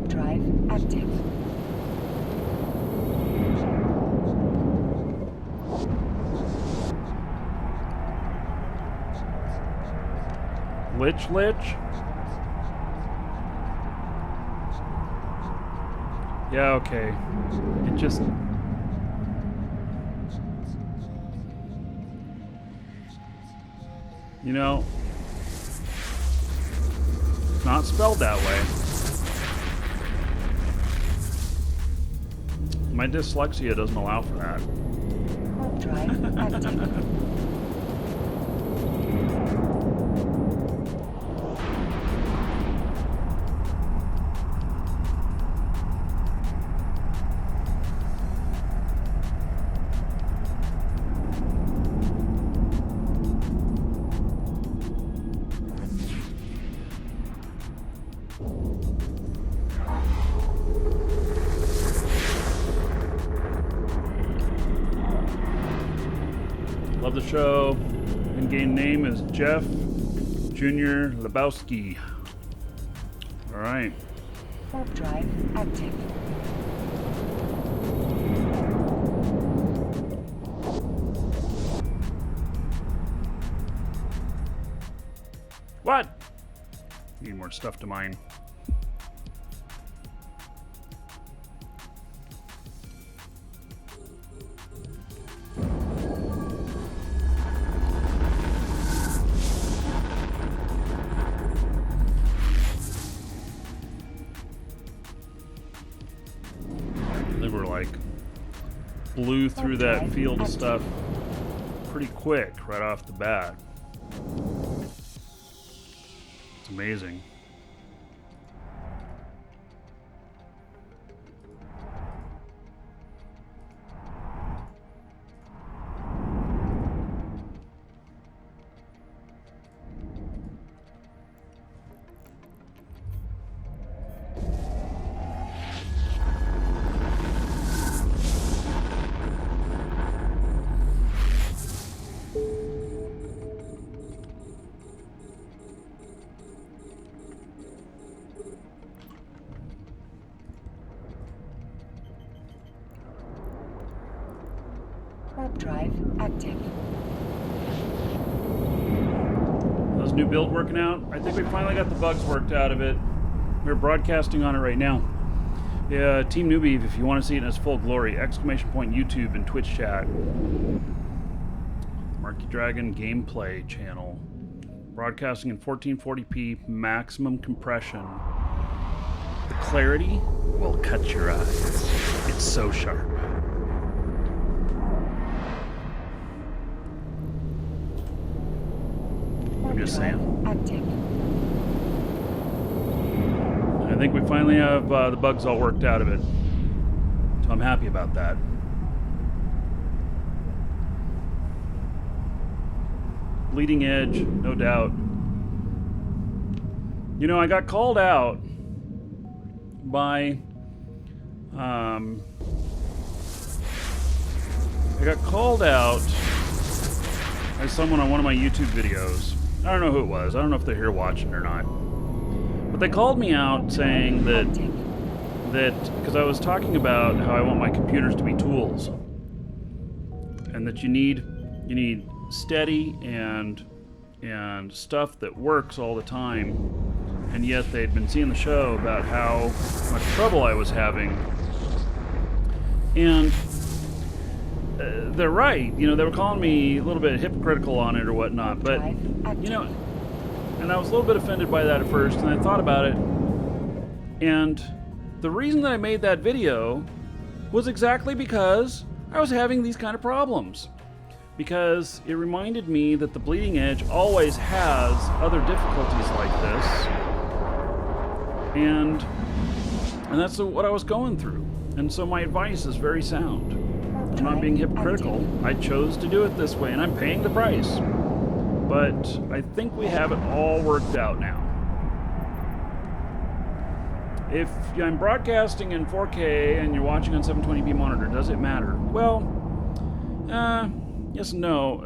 Drive active. Lich? Yeah, okay. It just... You know, it's not spelled that way. My dyslexia doesn't allow for that. Drive active. Love the show. In-game name is Jeff Jr. Lebowski. All right. Warp drive active. What? Need more stuff to mine. They were like blew through that field of stuff pretty quick right off the bat. It's amazing. Warp drive active. How's new build working out? I think we finally got the bugs worked out of it. We're broadcasting on it right now. Yeah, Team Newbie, if you want to see it in its full glory, ! YouTube and Twitch chat. Markee Dragon gameplay channel. Broadcasting in 1440p maximum compression. The clarity will cut your eyes. It's so sharp. I'm just saying. Active. I think we finally have the bugs all worked out of it. So I'm happy about that. Bleeding edge, no doubt. You know, I got called out by someone on one of my YouTube videos. I don't know who it was. I don't know if they're here watching or not. But they called me out saying that because I was talking about how I want my computers to be tools, and that you need steady and stuff that works all the time, and yet they'd been seeing the show about how much trouble I was having, and they're right. You know, they were calling me a little bit hypocritical on it or whatnot, but you know, and I was a little bit offended by that at first, and I thought about it, and the reason that I made that video was exactly because I was having these kind of problems. Because it reminded me that the bleeding edge always has other difficulties like this, and that's what I was going through. And so my advice is very sound. I'm not being hypocritical. I chose to do it this way, and I'm paying the price. But I think we have it all worked out now. If I'm broadcasting in 4K and you're watching on 720p monitor, does it matter? Well, yes and no.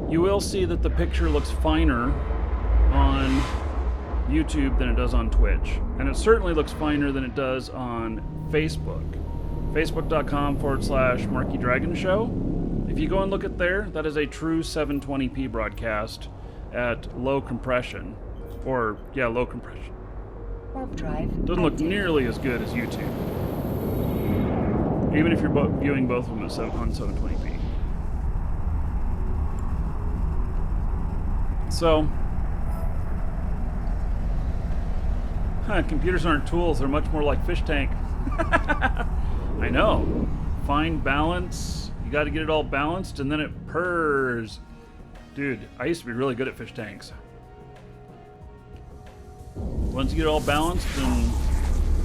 You will see that the picture looks finer on YouTube than it does on Twitch. And it certainly looks finer than it does on Facebook. Facebook.com/Markee Dragon Show. If you go and look at there, that is a true 720p broadcast at low compression. Or, yeah, low compression. Warp drive. Doesn't look nearly as good as YouTube. Even if you're viewing both of them on 720p. So, computers aren't tools, they're much more like fish tank. I know. Find balance, you gotta get it all balanced, and then it purrs. Dude, I used to be really good at fish tanks. Once you get it all balanced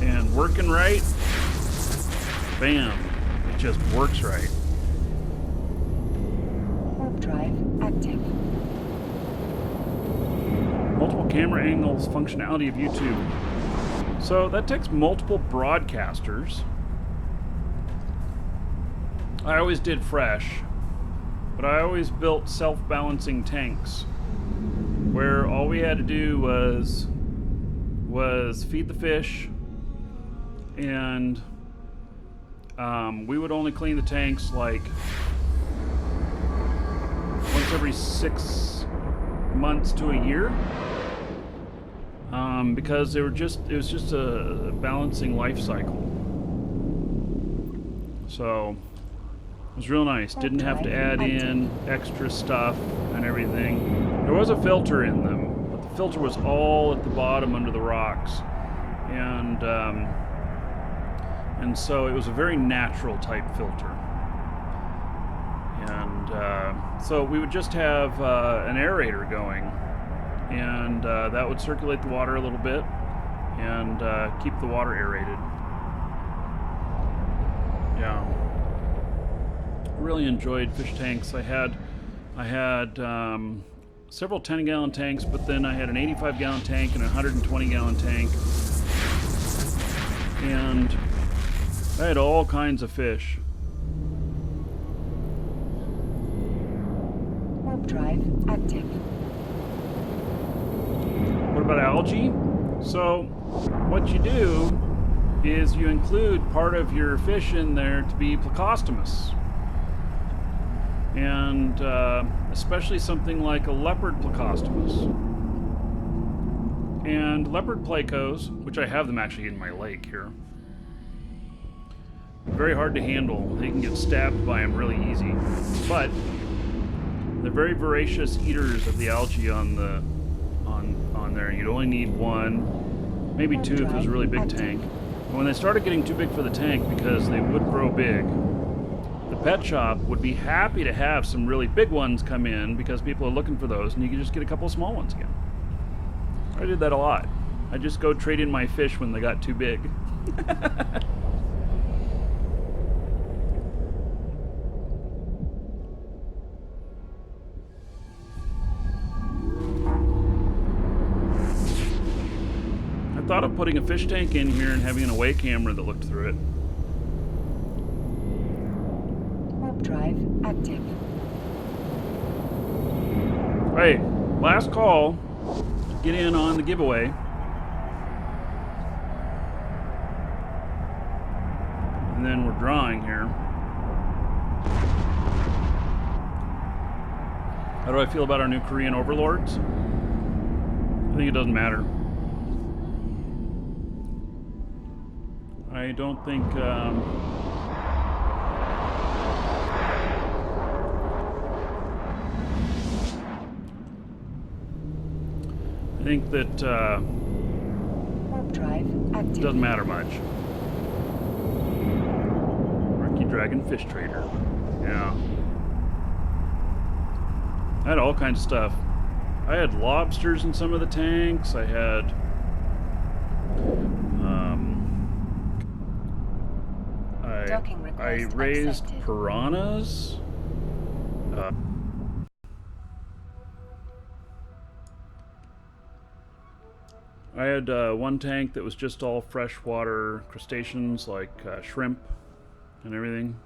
and working right, bam, it just works right. Warp drive active. Multiple camera angles functionality of YouTube. So that takes multiple broadcasters I always did fresh, but I always built self-balancing tanks where all we had to do was feed the fish, and we would only clean the tanks like once every 6 months to a year, because it was just a balancing life cycle. So it was real nice. Didn't have to add in extra stuff and everything. There was a filter in them, but the filter was all at the bottom under the rocks, and so it was a very natural type filter. And so we would just have an aerator going, and that would circulate the water a little bit and keep the water aerated. Yeah, really enjoyed fish tanks. I had several 10-gallon tanks, but then I had an 85-gallon tank and a 120-gallon tank, and I had all kinds of fish. Warp drive active. What about algae? So what you do is you include part of your fish in there to be plecostomus. And especially something like a leopard plecostomus. And leopard plecos, which I have them actually in my lake here, very hard to handle. They can get stabbed by them really easy. But they're very voracious eaters of the algae on there. You'd only need one, maybe two if it was a really big tank. And when they started getting too big for the tank, because they would grow big, the pet shop would be happy to have some really big ones come in because people are looking for those, and you can just get a couple of small ones again. I did that a lot. I just go trade in my fish when they got too big. I thought of putting a fish tank in here and having an away camera that looked through it. Warp drive active. Right, last call to get in on the giveaway. And then we're drawing here. How do I feel about our new Korean overlords? I think it doesn't matter. I don't think I think that Warp drive active. it doesn't matter much. Markee Dragon Fish Trader. Yeah. I had all kinds of stuff. I had lobsters in some of the tanks. I had I raised accepted. piranhas. I had one tank that was just all freshwater crustaceans like shrimp and everything.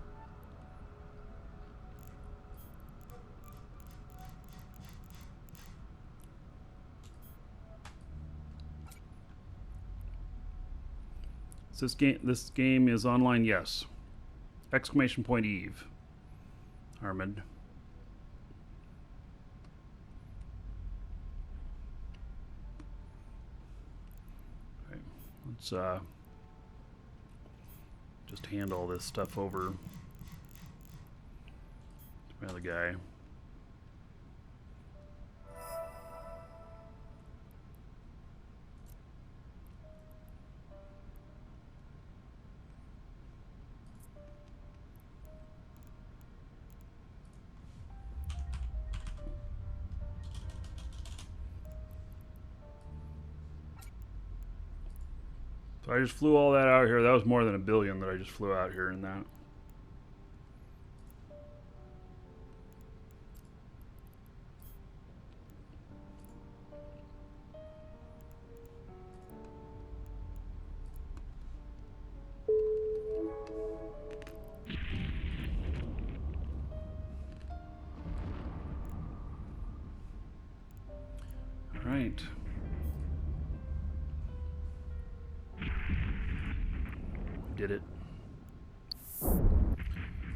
So this game is online, yes. Exclamation point Eve. Armand. Okay, let's just hand all this stuff over to my other guy. So I just flew all that out here. That was more than $1 billion that I just flew out here in that. did it.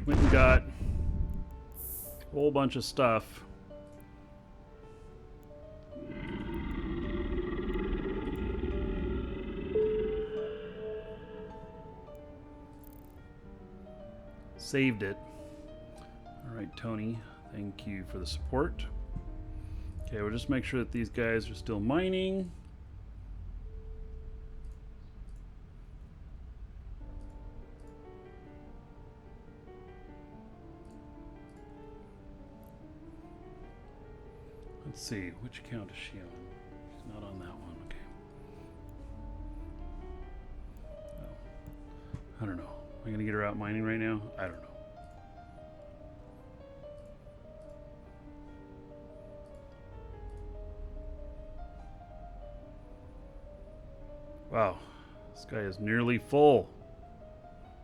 Went and got a whole bunch of stuff. Saved it. All right, Tony, thank you for the support. Okay, we'll just make sure that these guys are still mining. Let's see, which account is she on? She's not on that one, okay. Oh. I don't know. Am I gonna get her out mining right now? I don't know. Wow, this guy is nearly full.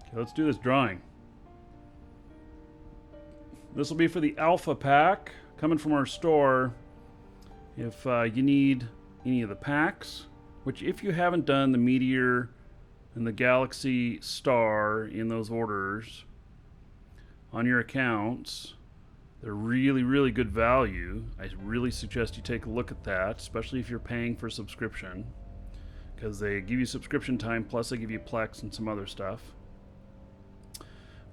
Okay, let's do this drawing. This will be for the Alpha Pack coming from our store. If you need any of the packs, which if you haven't done the Meteor and the Galaxy Star in those orders on your accounts, they're really, really good value. I really suggest you take a look at that, especially if you're paying for subscription, because they give you subscription time, plus they give you Plex and some other stuff.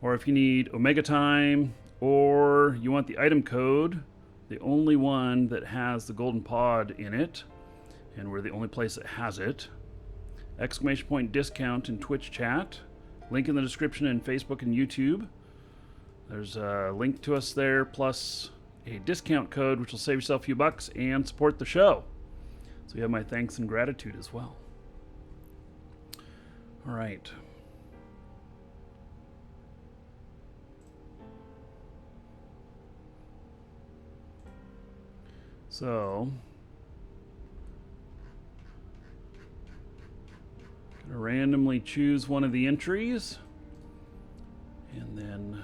Or if you need Omega Time, or you want the item code, the only one that has the golden pod in it, and we're the only place that has it. Exclamation point discount in Twitch chat. Link in the description in Facebook and YouTube. There's a link to us there, plus a discount code, which will save yourself a few bucks and support the show. So you have my thanks and gratitude as well. All right. So, gonna randomly choose one of the entries, and then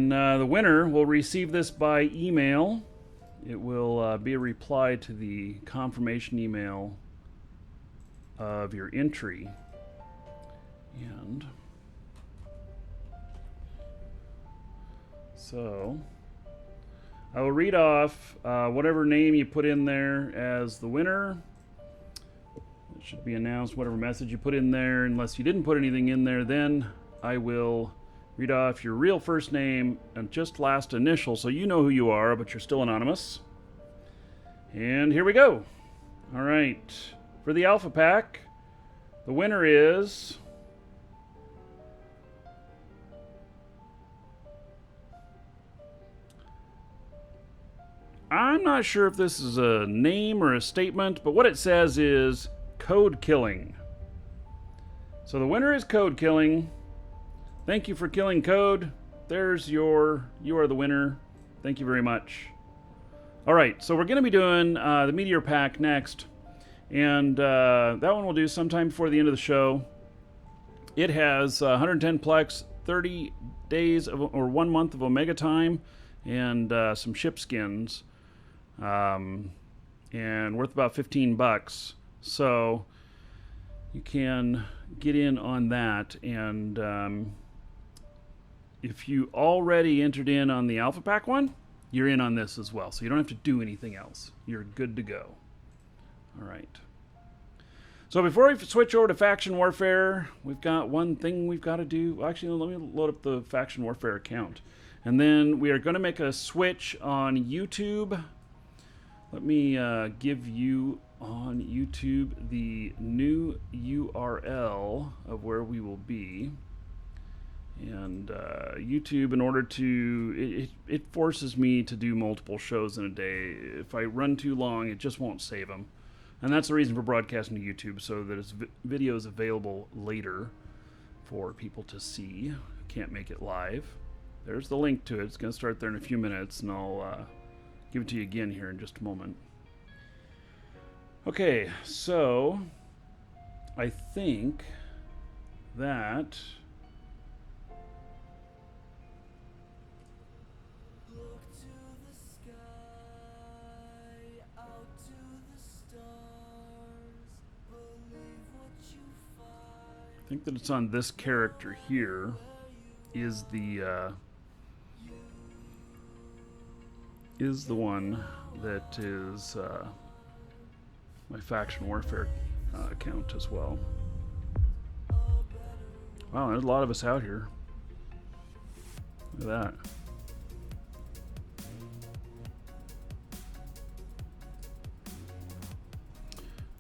the winner will receive this by email. It will be a reply to the confirmation email of your entry. And so I will read off whatever name you put in there as the winner. It should be announced whatever message you put in there. Unless you didn't put anything in there, then I will read off your real first name and just last initial, so you know who you are, but you're still anonymous. And here we go. All right. For the Alpha Pack, the winner is I'm not sure if this is a name or a statement, but what it says is Code Killing. So the winner is Code Killing. Thank you for killing Code. You are the winner. Thank you very much. All right, so we're going to be doing the Meteor Pack next. And that one we'll do sometime before the end of the show. It has 110 Plex, 30 days or 1 month of Omega Time, and some ship skins. And worth about $15. So you can get in on that. And if you already entered in on the Alpha Pack one, you're in on this as well. So you don't have to do anything else. You're good to go. All right. So before we switch over to Faction Warfare, we've got one thing we've got to do. Actually, let me load up the Faction Warfare account. And then we are going to make a switch on YouTube. Let me give you on YouTube the new URL of where we will be. And YouTube, in order to... It forces me to do multiple shows in a day. If I run too long, it just won't save them. And that's the reason for broadcasting to YouTube, so that it's videos available later for people to see. Can't make it live. There's the link to it. It's going to start there in a few minutes, and I'll give it to you again here in just a moment. Okay, so I think that think that it's on this character here is the one that is my faction warfare account as well. Wow, there's a lot of us out here. Look at that.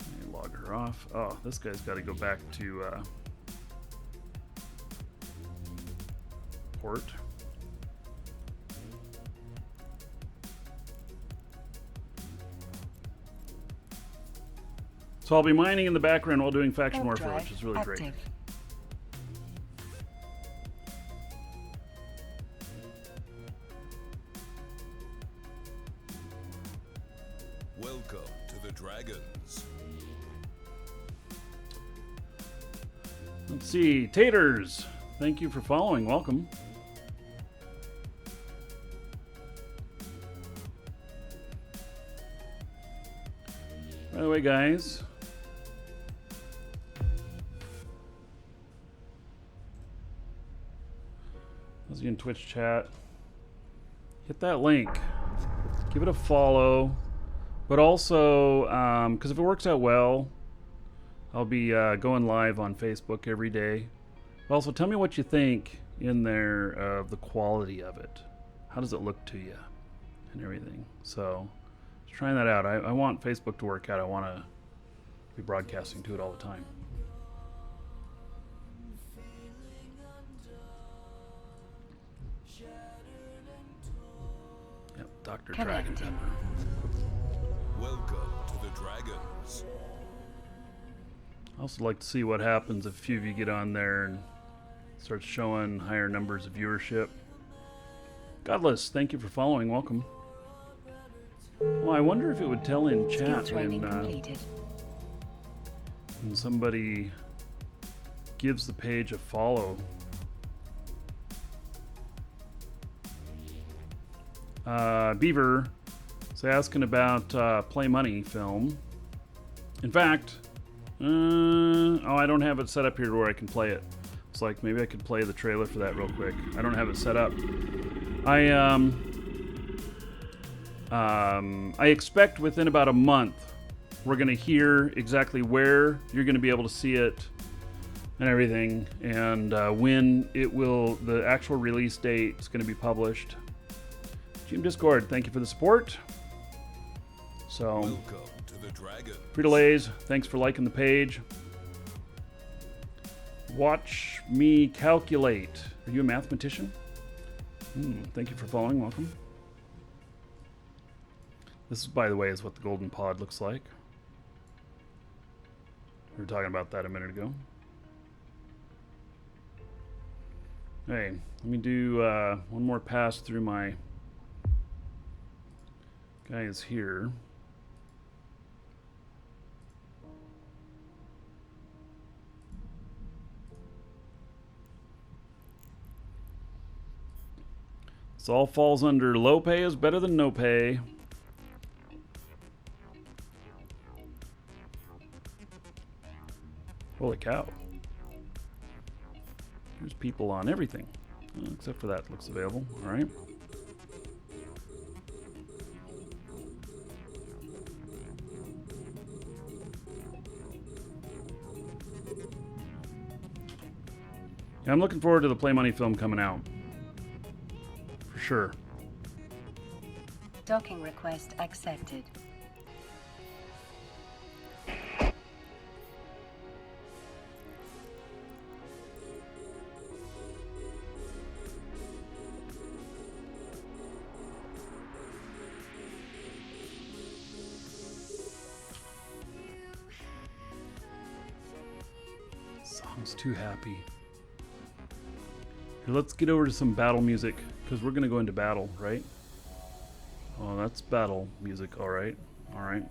Let me log her off. Oh, this guy's got to go back to port. So I'll be mining in the background while doing faction warfare, which is really great. Welcome to the Dragons. Let's see, Taters. Thank you for following. Welcome. By the way, guys, those of you in Twitch chat, hit that link, give it a follow, but also, because if it works out well, I'll be going live on Facebook every day. Also, tell me what you think in there of the quality of it. How does it look to you and everything? So, just trying that out. I want Facebook to work out. I want to be broadcasting to it all the time. Yep, Dr. Dragon Pepper. Welcome to the Dragons. I also like to see what happens if a few of you get on there and start showing higher numbers of viewership. Godless, thank you for following. Welcome. Well, I wonder if it would tell in chat when somebody gives the page a follow. Beaver is asking about Play Money film. In fact, I don't have it set up here to where I can play it. It's like maybe I could play the trailer for that real quick. I don't have it set up. I expect within about a month we're going to hear exactly where you're going to be able to see it and everything, and when it will, the actual release date is going to be published. Team Discord, thank you for the support. So, Welcome to the Dragon. Frito-Lays, thanks for liking the page. Watch me calculate. Are you a mathematician? Thank you for following. Welcome. This, by the way, is what the golden pod looks like. We were talking about that a minute ago. Hey, let me do one more pass through my guys here. This all falls under low pay is better than no pay. Holy cow. There's people on everything. Except for that looks available. Alright. Yeah, I'm looking forward to the Play Money film coming out. For sure. Docking request accepted. Song's too happy. Here, let's get over to some battle music, because we're going to go into battle, right? Oh, that's battle music, alright. Alright.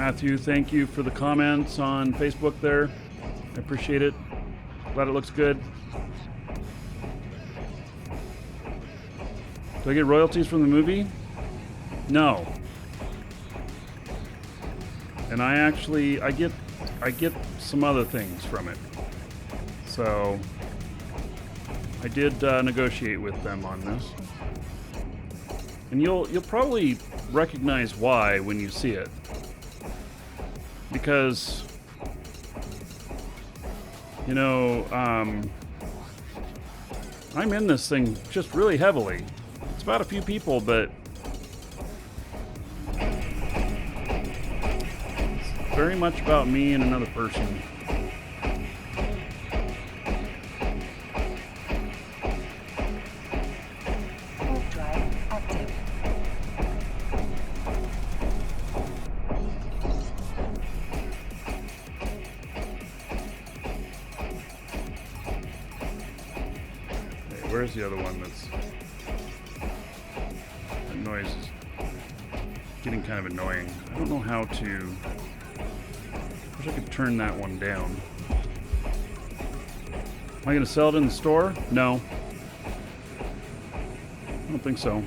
Matthew, thank you for the comments on Facebook there. I appreciate it. Glad it looks good. Do I get royalties from the movie? No. And I get some other things from it. So I did negotiate with them on this. And you'll probably recognize why when you see it. Because, you know, I'm in this thing just really heavily. It's about a few people, but it's very much about me and another person. Warp drive active. Hey, where's the other one that's... That noise is getting kind of annoying. I don't know how to... I wish I could turn that one down. Am I going to sell it in the store? No. I don't think so.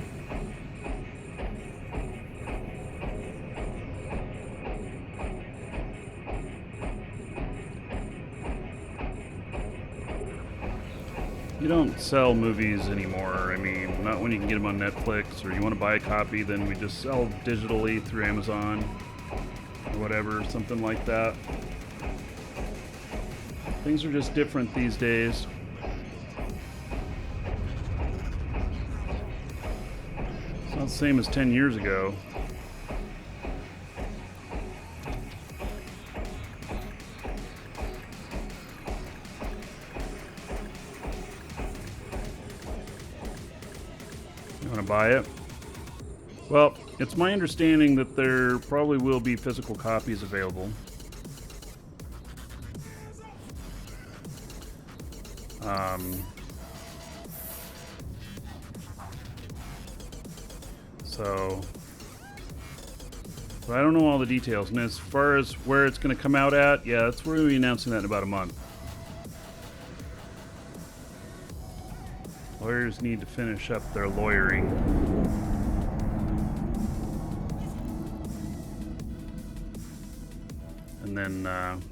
You don't sell movies anymore. I mean, not when you can get them on Netflix, or you want to buy a copy, then we just sell digitally through Amazon or whatever, something like that. Things are just different these days. It's not the same as 10 years ago. You want to buy it? Well, it's my understanding that there probably will be physical copies available. But I don't know all the details. And as far as where it's going to come out at, yeah, that's where we'll be announcing that in about a month. Lawyers need to finish up their lawyering. And then,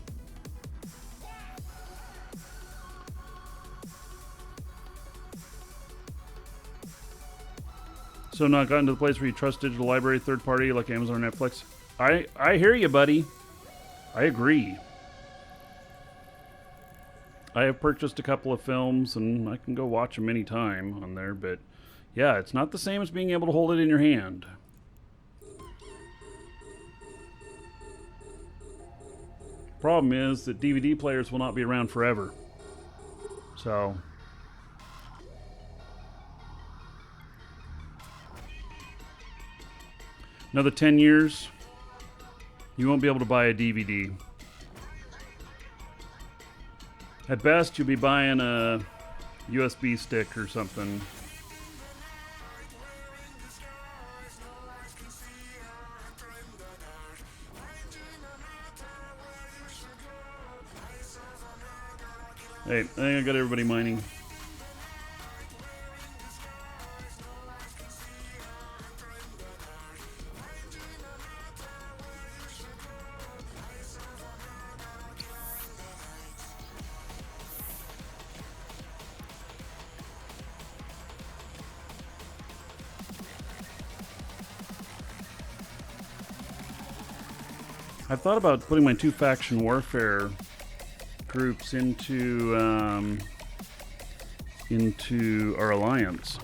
so not gotten to the place where you trust digital library third party like Amazon or Netflix. I hear you, buddy. I agree. I have purchased a couple of films and I can go watch them anytime on there, but yeah, it's not the same as being able to hold it in your hand. Problem is that DVD players will not be around forever. So another 10 years, you won't be able to buy a DVD. At best, you'll be buying a USB stick or something. Hey, I think I got everybody mining. I've thought about putting my two faction warfare groups into our alliance,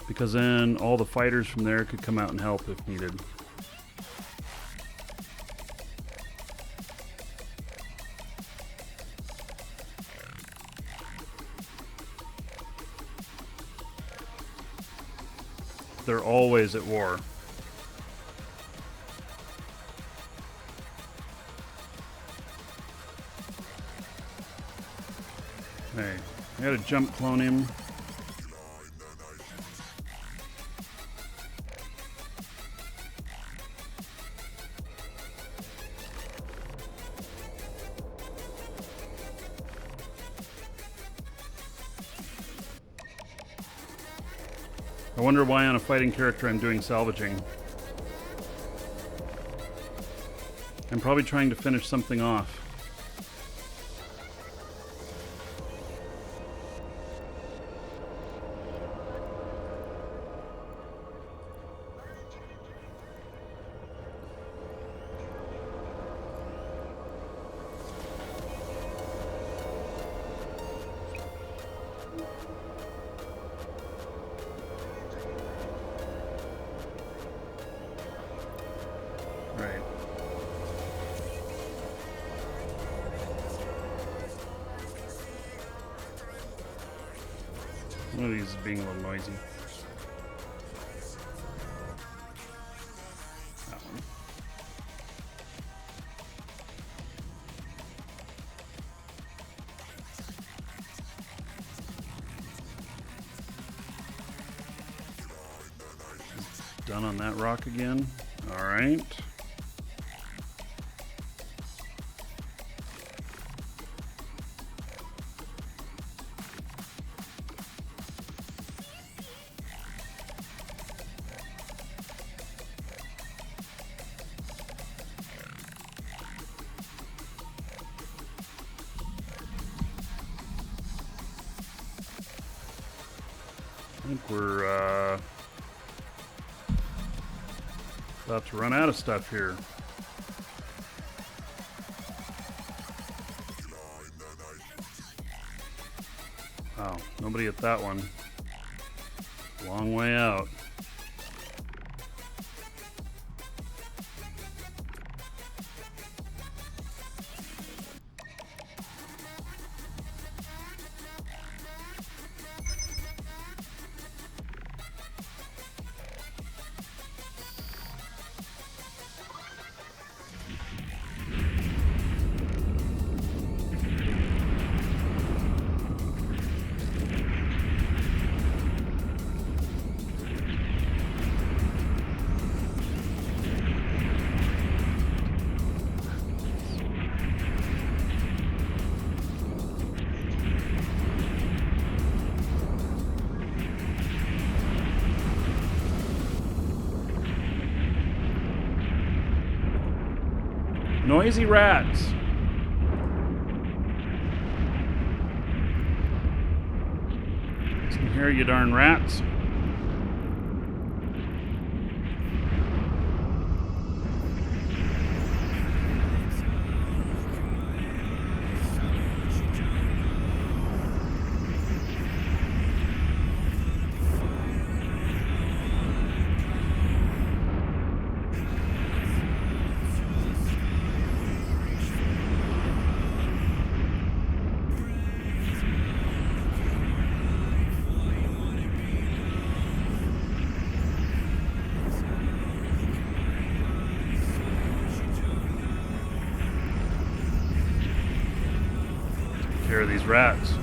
because then all the fighters from there could come out and help if needed. They're always at war. Hey, I gotta jump clone him. I wonder why on a fighting character I'm doing salvaging. I'm probably trying to finish something off. Right. One of these is being a little noisy. That one. Done on that rock again. All right. I think we're about to run out of stuff here. Wow, nobody at that one. Long way out. Noisy rats. Listen here, you darn rats. Care of these rats.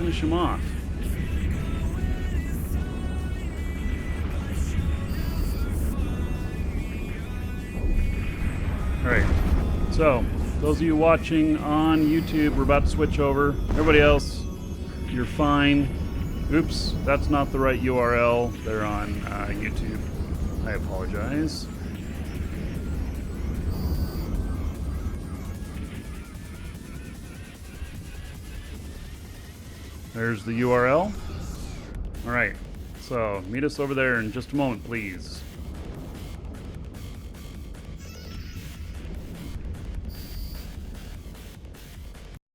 Finish him off. Alright, so those of you watching on YouTube, we're about to switch over. Everybody else, you're fine. Oops, that's not the right URL. They're on YouTube. I apologize. There's the URL. All right, so meet us over there in just a moment, please.